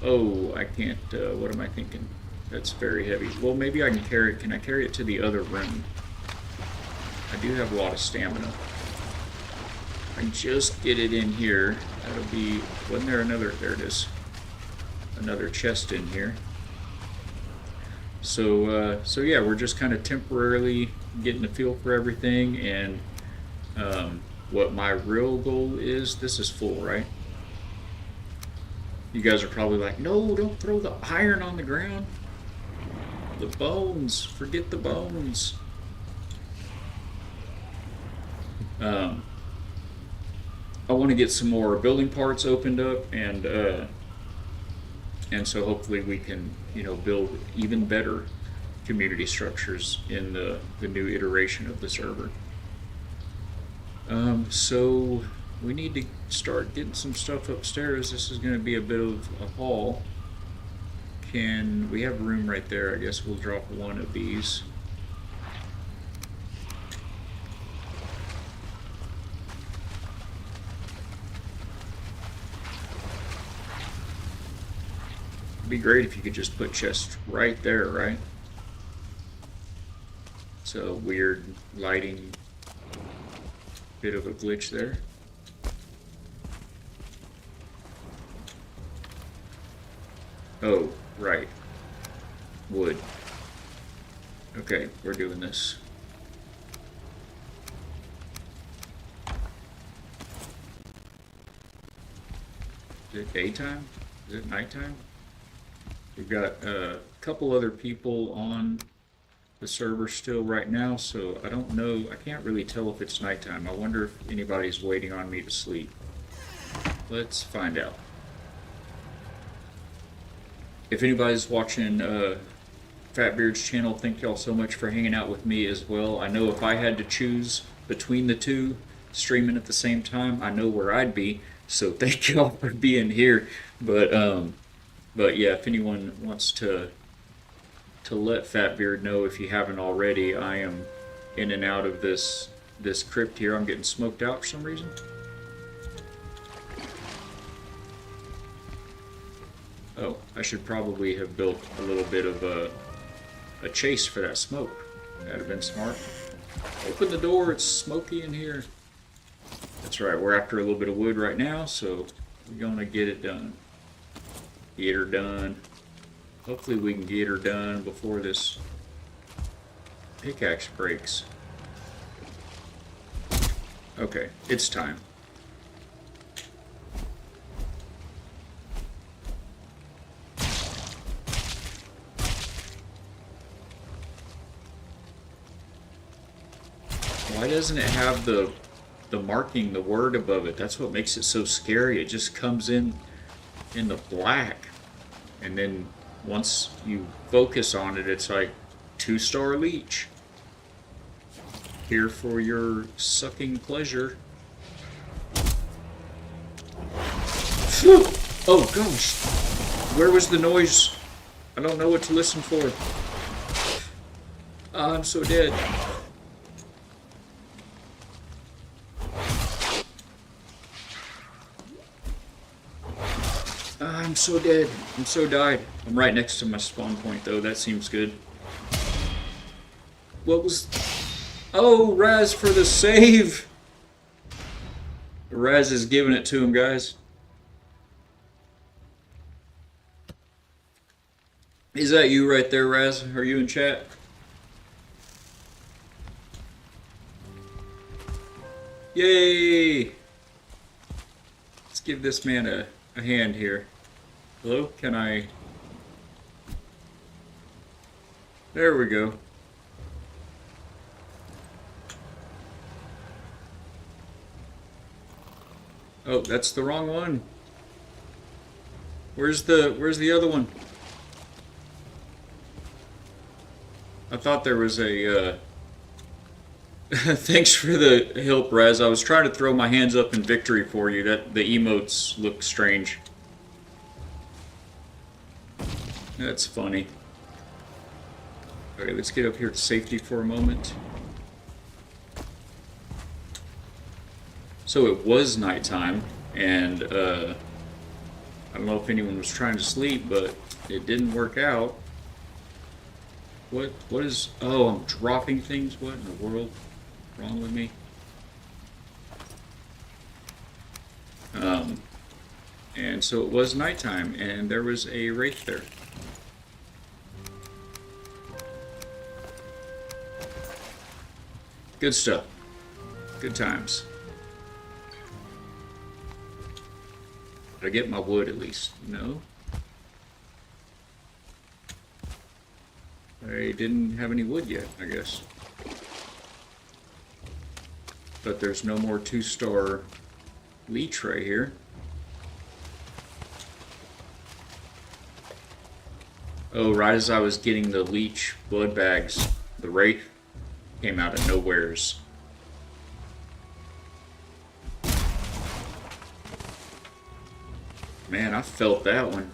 Oh, I can't. What am I thinking? That's very heavy. Well, maybe I can carry it. Can I carry it to the other room? I do have a lot of stamina. I can just get it in here. That'll be. Wasn't there another? There it is. Another chest in here. So yeah, we're just kind of temporarily getting a feel for everything, and what my real goal is. This is full, right? You guys are probably like, no, don't throw the iron on the ground. The bones, forget the bones. I want to get some more building parts opened up, and so hopefully we can, build even better community structures in the new iteration of the server. So we need to start getting some stuff upstairs. This is going to be a bit of a haul. We have room right there? I guess we'll drop one of these. It'd be great if you could just put chests right there, right? So weird lighting, bit of a glitch there. Oh, right. Wood. Okay, we're doing this. Is it daytime? Is it nighttime? We've got a couple other people on the server still right now, so I don't know. I can't really tell if it's nighttime. I wonder if anybody's waiting on me to sleep. Let's find out. If anybody's watching Fatbeard's channel, thank y'all so much for hanging out with me as well. I know if I had to choose between the two, streaming at the same time, I know where I'd be. So thank y'all for being here. But yeah, if anyone wants to let Fatbeard know, if you haven't already, I am in and out of this crypt here. I'm getting smoked out for some reason. Oh, I should probably have built a little bit of a chase for that smoke. That'd have been smart. Open the door, it's smoky in here. That's right, we're after a little bit of wood right now, so we're gonna get it done. Get her done. Hopefully we can get her done before this pickaxe breaks. Okay, it's time. Why doesn't it have the marking, the word above it? That's what makes it so scary. It just comes in the black, and then once you focus on it, it's like 2-star leech. Here for your sucking pleasure. Oh gosh, where was the noise? I don't know what to listen for. I'm so dead. I'm so dead. I'm so died. I'm right next to my spawn point though. That seems good. What was... Oh, Raz for the save! Raz is giving it to him, guys. Is that you right there, Raz? Are you in chat? Yay! Let's give this man a hand here. Hello? Can I... There we go. Oh, that's the wrong one. Where's the other one? thought there was a. Thanks for the help, Raz. I was trying to throw my hands up in victory for you. That the emotes look strange. That's funny. Okay, let's get up here to safety for a moment. So it was nighttime, and I don't know if anyone was trying to sleep, but it didn't work out. What is... Oh, I'm dropping things? What in the world? Wrong with me? And so it was nighttime, and there was a wraith there. Good stuff. Good times. Did I get my wood at least? No? I didn't have any wood yet, I guess. But there's no more 2-star leech right here. Oh, right as I was getting the leech blood bags, the wraith came out of nowheres. Man, I felt that one.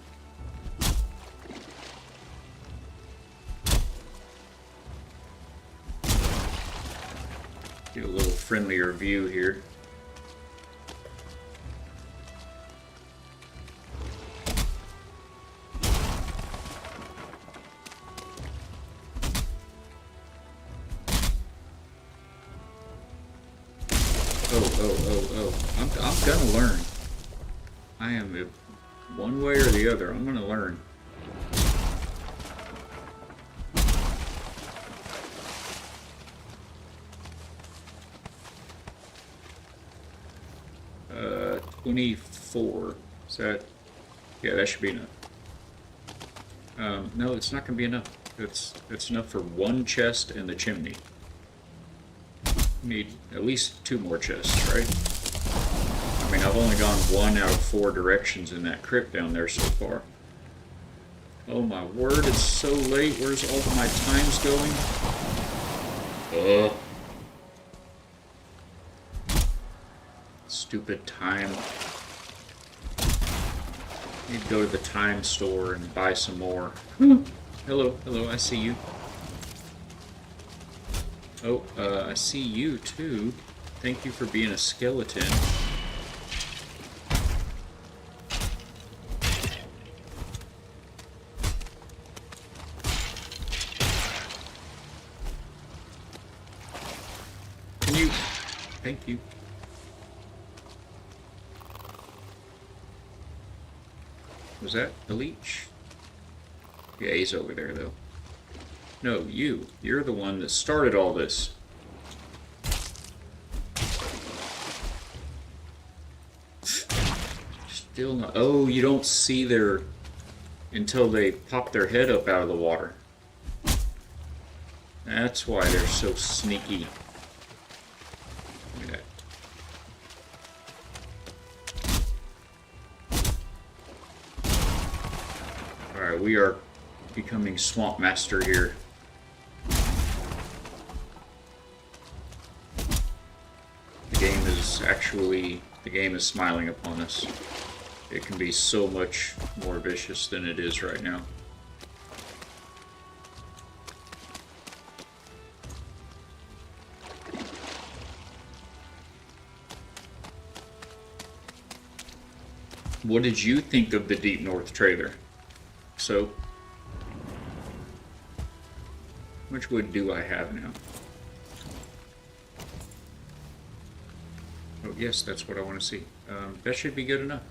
Get a little friendlier view here. Oh. I'm gonna learn. I am, one way or the other, I'm gonna learn. Uh, 24. Is that... Yeah, that should be enough. No, it's not gonna be enough. It's enough for one chest and the chimney. Need at least 2 more chests, right? I mean, I've only gone 1 out of 4 directions in that crypt down there so far. Oh my word, it's so late. Where's all of my times going? Stupid time. Need to go to the time store and buy some more. Hello, I see you. Oh, I see you too. Thank you for being a skeleton. Can you... Thank you. Was that a leech? Yeah, he's over there though. No, you. You're the one that started all this. Still not... Oh, you don't see their... until they pop their head up out of the water. That's why they're so sneaky. Look at that. Alright, we are becoming Swamp Master here. The game is smiling upon us. It can be so much more vicious than it is right now. What did you think of the Deep North trailer? So, how much wood do I have now? Oh, yes, that's what I want to see. That should be good enough.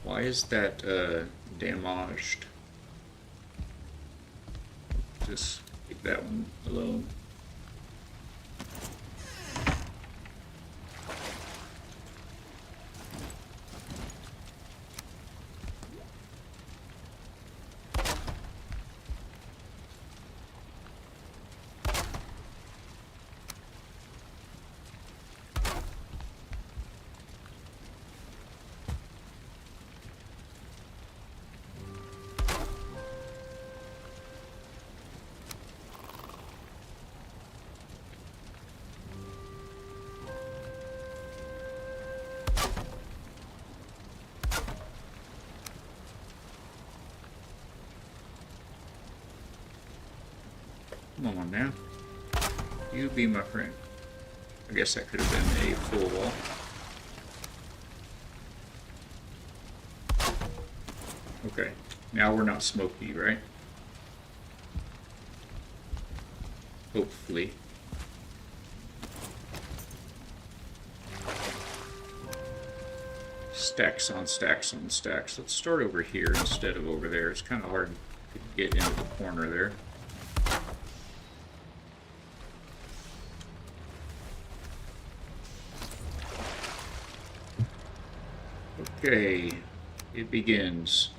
Why is that damaged? Just leave that one alone. Come on now. You be my friend. I guess that could have been a full wall. Okay, now we're not smoky, right? Hopefully. Stacks on stacks on stacks. Let's start over here instead of over there. It's kind of hard to get into the corner there. Okay, it begins.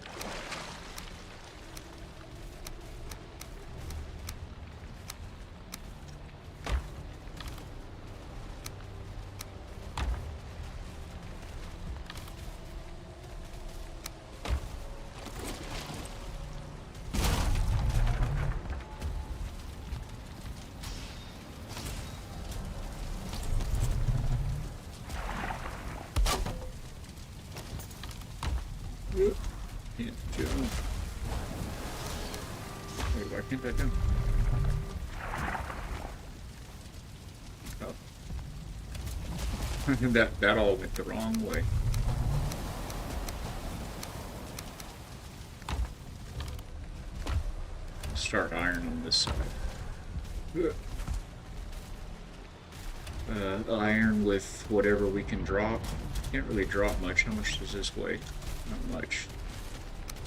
Can't jump. Wait, why can't I jump? Oh. that all went the wrong way. Start iron on this side. Iron with whatever we can drop. Can't really drop much. How much does this weigh? Not much.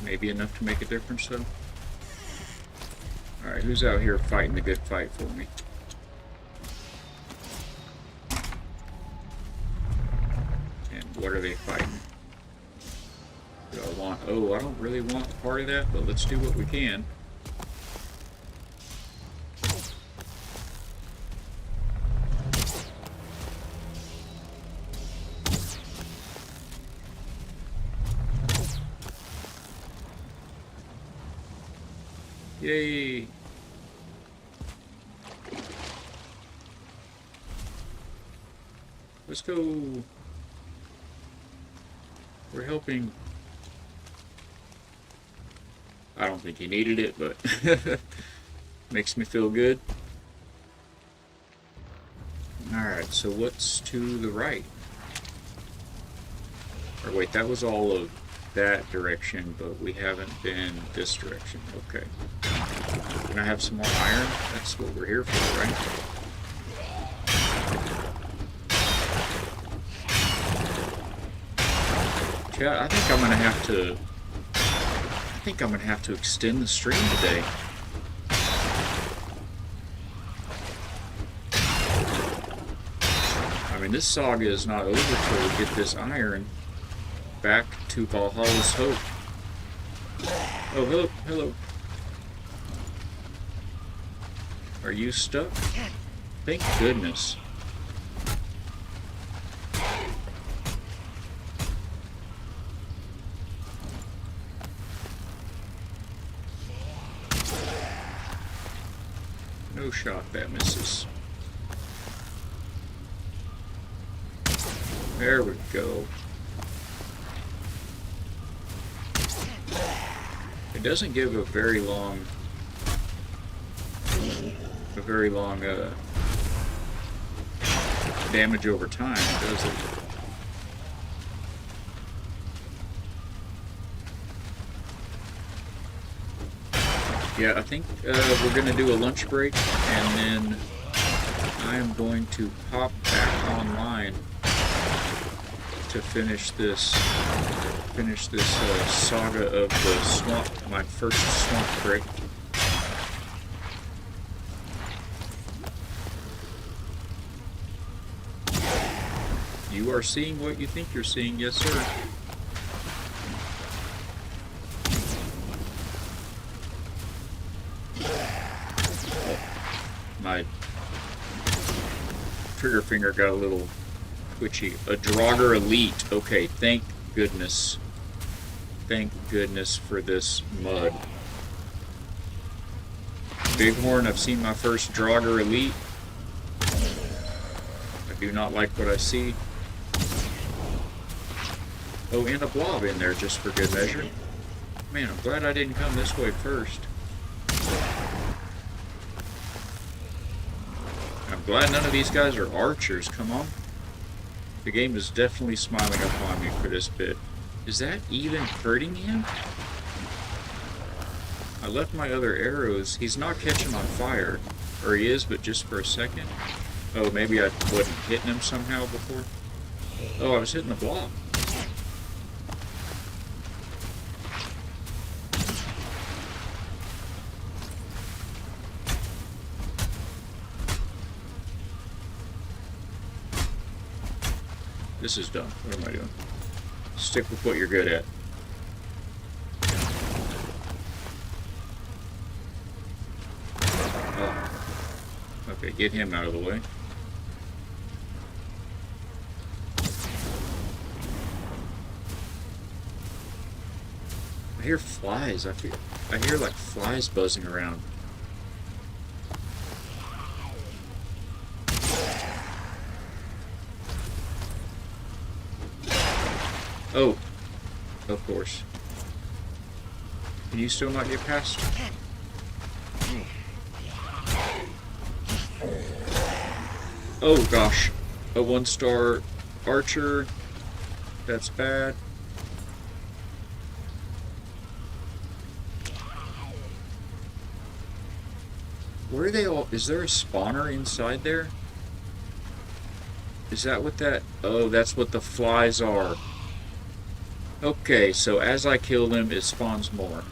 Maybe enough to make a difference, though. Alright, who's out here fighting the good fight for me? And what are they fighting? Do I want... Oh, I don't really want part of that, but let's do what we can. Yay! Let's go! We're helping. I don't think he needed it, but makes me feel good. Alright, so what's to the right? Or wait, that was all of that direction, but we haven't been this direction. Okay. Can I have some more iron? That's what we're here for, right? Yeah, I think I'm gonna have to extend the stream today. I mean, this saga is not over till we get this iron back to Valhalla's Hope. Oh, hello, hello. Are you stuck? Thank goodness. No shot, that misses. There we go. It doesn't give a very long damage over time, does it? Yeah, I think we're going to do a lunch break, and then I am going to pop back online to finish this saga of the swamp, my first swamp break. You are seeing what you think you're seeing, yes sir. My trigger finger got a little twitchy. A Draugr Elite. Okay, thank goodness. Thank goodness for this mud. Bighorn, I've seen my first Draugr Elite. I do not like what I see. Oh, and a blob in there just for good measure. Man, I'm glad I didn't come this way first. glad none of these guys are archers. Come on. The game is definitely smiling upon me for this bit. Is that even hurting him? I left my other arrows. He's not catching on fire. Or he is, but just for a second. Oh, maybe I wasn't hitting him somehow before. Oh, I was hitting the block. This is dumb. What am I doing? Stick with what you're good at. Oh. Okay, get him out of the way. I hear flies. I hear like flies buzzing around. Oh, of course. Can you still not get past? Oh gosh, a 1-star archer. That's bad. Where are they all? Is there a spawner inside there? Is that what that? Oh, that's what the flies are. Okay, so as I kill them, it spawns more.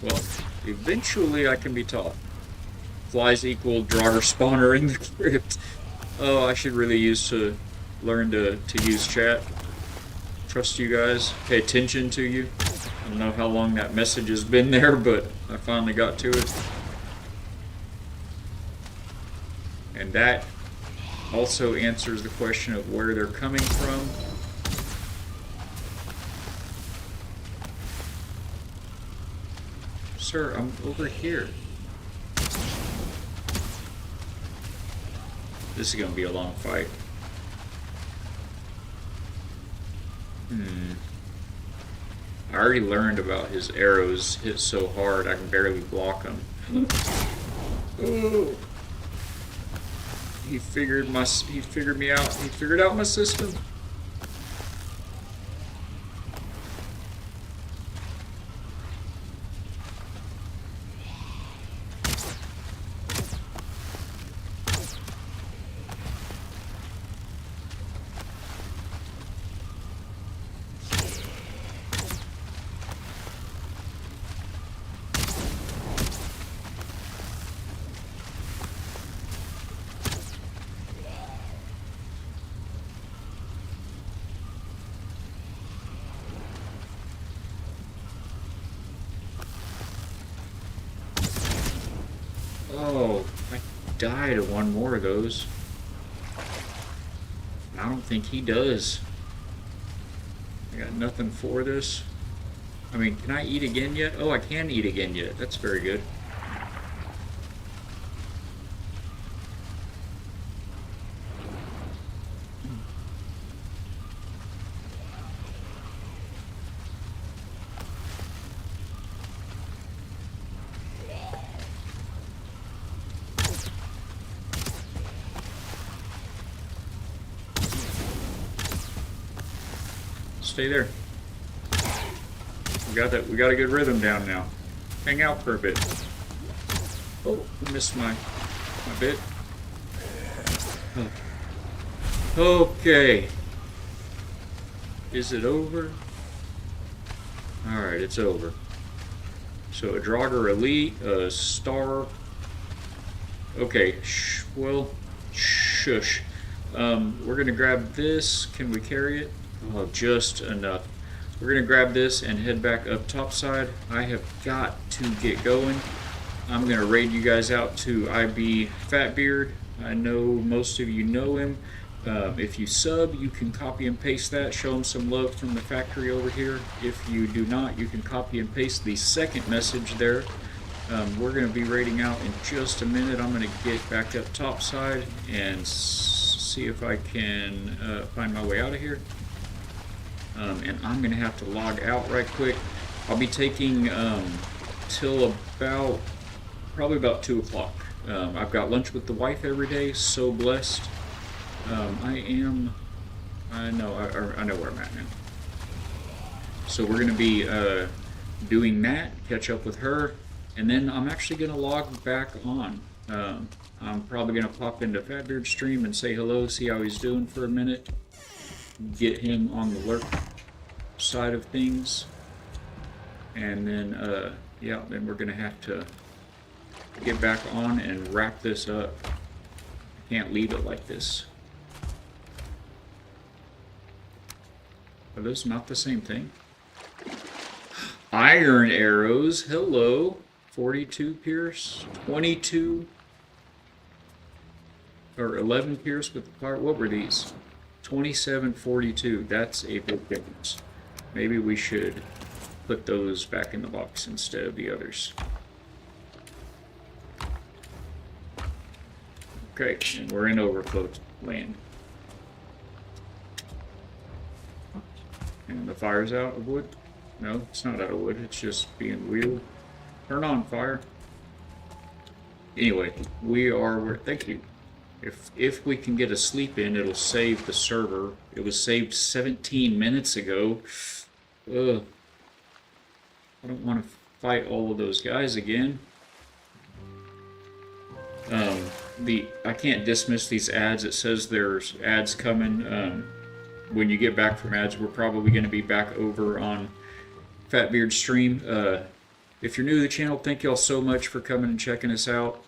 Well, eventually I can be taught. Flies equal Draugr spawner in the crypt. Oh, I should really learn to use chat. Trust you guys. Pay attention to you. I don't know how long that message has been there, but I finally got to it. And that also answers the question of where they're coming from. Sir, I'm over here. This is going to be a long fight. I already learned about his arrows hit so hard I can barely block them. Oh. He figured me out. He figured out my system. Oh, I died of one more of those. I don't think he does. I got nothing for this. I mean, can I eat again yet? Oh, I can eat again yet. That's very good. Stay there. We got a good rhythm down now. Hang out for a bit. Oh, I missed my bit. Okay. Is it over? Alright, it's over. So a Draugr Elite, a star. Okay, well, shush. We're gonna grab this. Can we carry it? Oh, just enough. We're gonna grab this and head back up topside. I have got to get going. I'm gonna raid you guys out to IB Fatbeard. I know most of you know him. If you sub, you can copy and paste that. Show him some love from the factory over here. If you do not, you can copy and paste the second message there. We're gonna be raiding out in just a minute. I'm gonna get back up topside and see if I can find my way out of here. And I'm going to have to log out right quick. I'll be taking till about Probably about 2 o'clock. I've got lunch with the wife every day. So blessed. I know where I'm at now. So we're gonna be doing that, catch up with her, and then I'm actually gonna log back on. I'm probably gonna pop into Fatbeard's stream and say hello, see how he's doing for a minute, get him on the lurk side of things, and then yeah, then we're gonna have to get back on and wrap this up. I can't leave it like this. Are those not the same thing? Iron arrows, hello. 42 pierce, 22, or 11 pierce with the part. What were these? 27, 42. That's a big difference. Maybe we should put those back in the box instead of the others. Okay, and we're in overflow land. And the fire's out of wood? No, it's not out of wood, it's just being wheeled. Turn on fire. Anyway, we are, thank you. If we can get a sleep in, it'll save the server. It was saved 17 minutes ago. Ugh. I don't want to fight all of those guys again. I can't dismiss these ads. It says there's ads coming. When you get back from ads, we're probably going to be back over on Fatbeard's stream. If you're new to the channel, thank y'all so much for coming and checking us out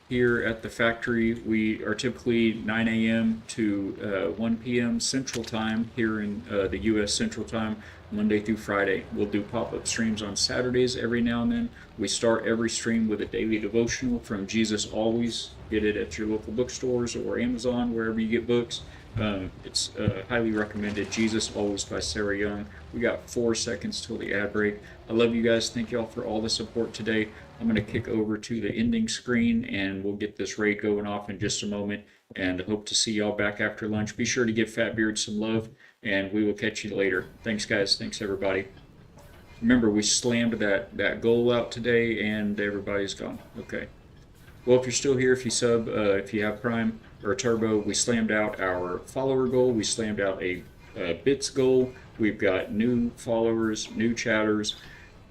here at the factory. We are typically 9 a.m. to 1 p.m. Central Time here in the U.S. Central Time, Monday through Friday. We'll do pop-up streams on Saturdays every now and then. We start every stream with a daily devotional from Jesus Always. Get it at your local bookstores or Amazon, wherever you get books. It's highly recommended. Jesus Always by Sarah Young. We got 4 seconds till the ad break. I love you guys. Thank y'all for all the support today. I'm going to kick over to the ending screen and we'll get this raid going off in just a moment, and hope to see y'all back after lunch. Be sure to give Fatbeard some love, and we will catch you later. Thanks guys. Thanks everybody. Remember, we slammed that goal out today and everybody's gone. Okay. Well, if you're still here, if you sub, if you have Prime or Turbo, we slammed out our follower goal. We slammed out a bits goal. We've got new followers, new chatters,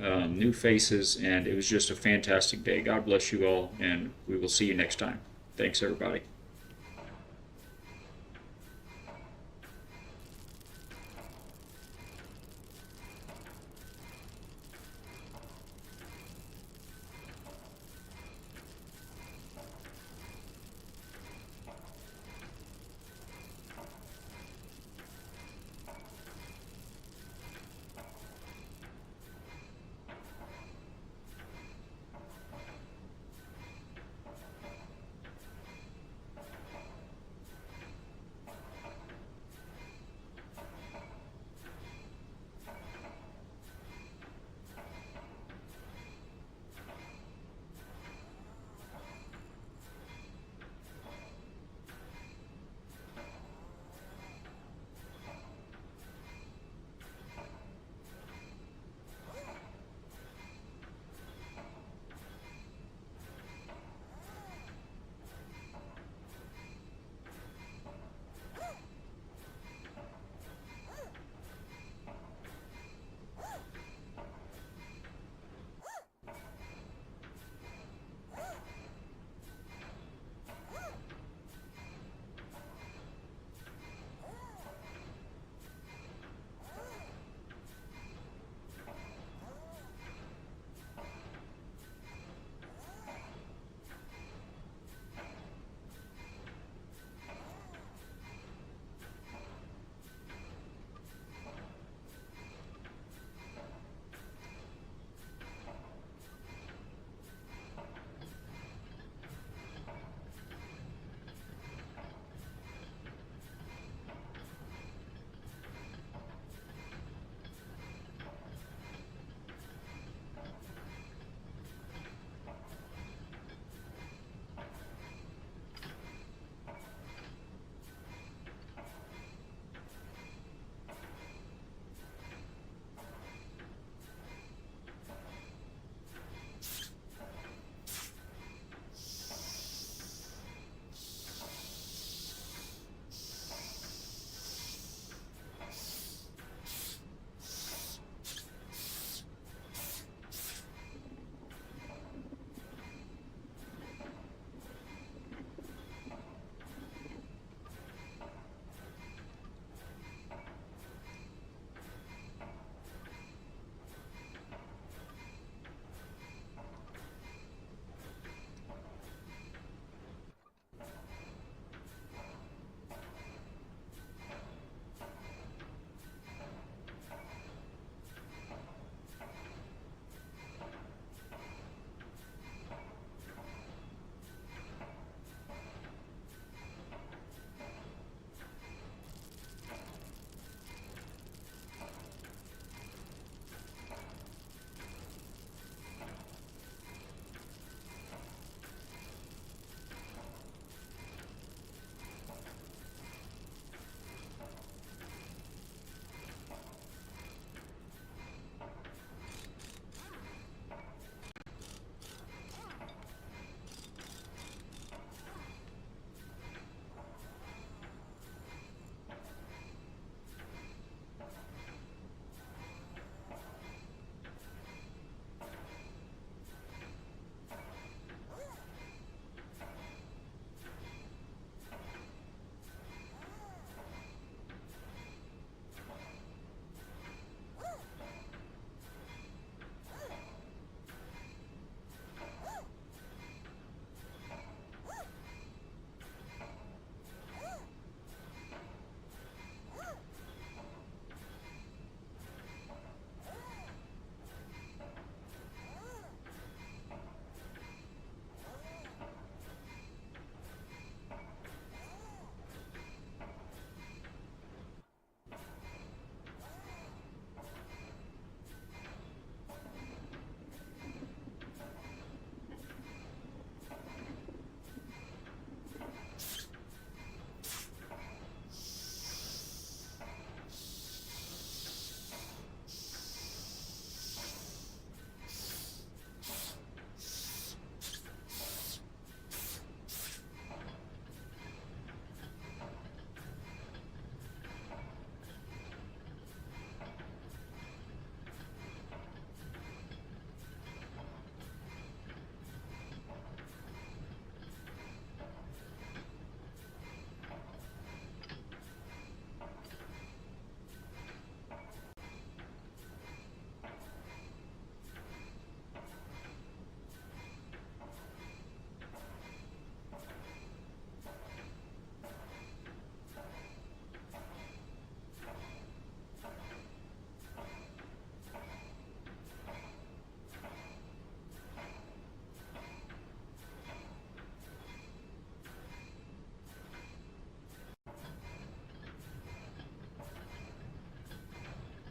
new faces, and it was just a fantastic day. God bless you all, and we will see you next time. Thanks, everybody.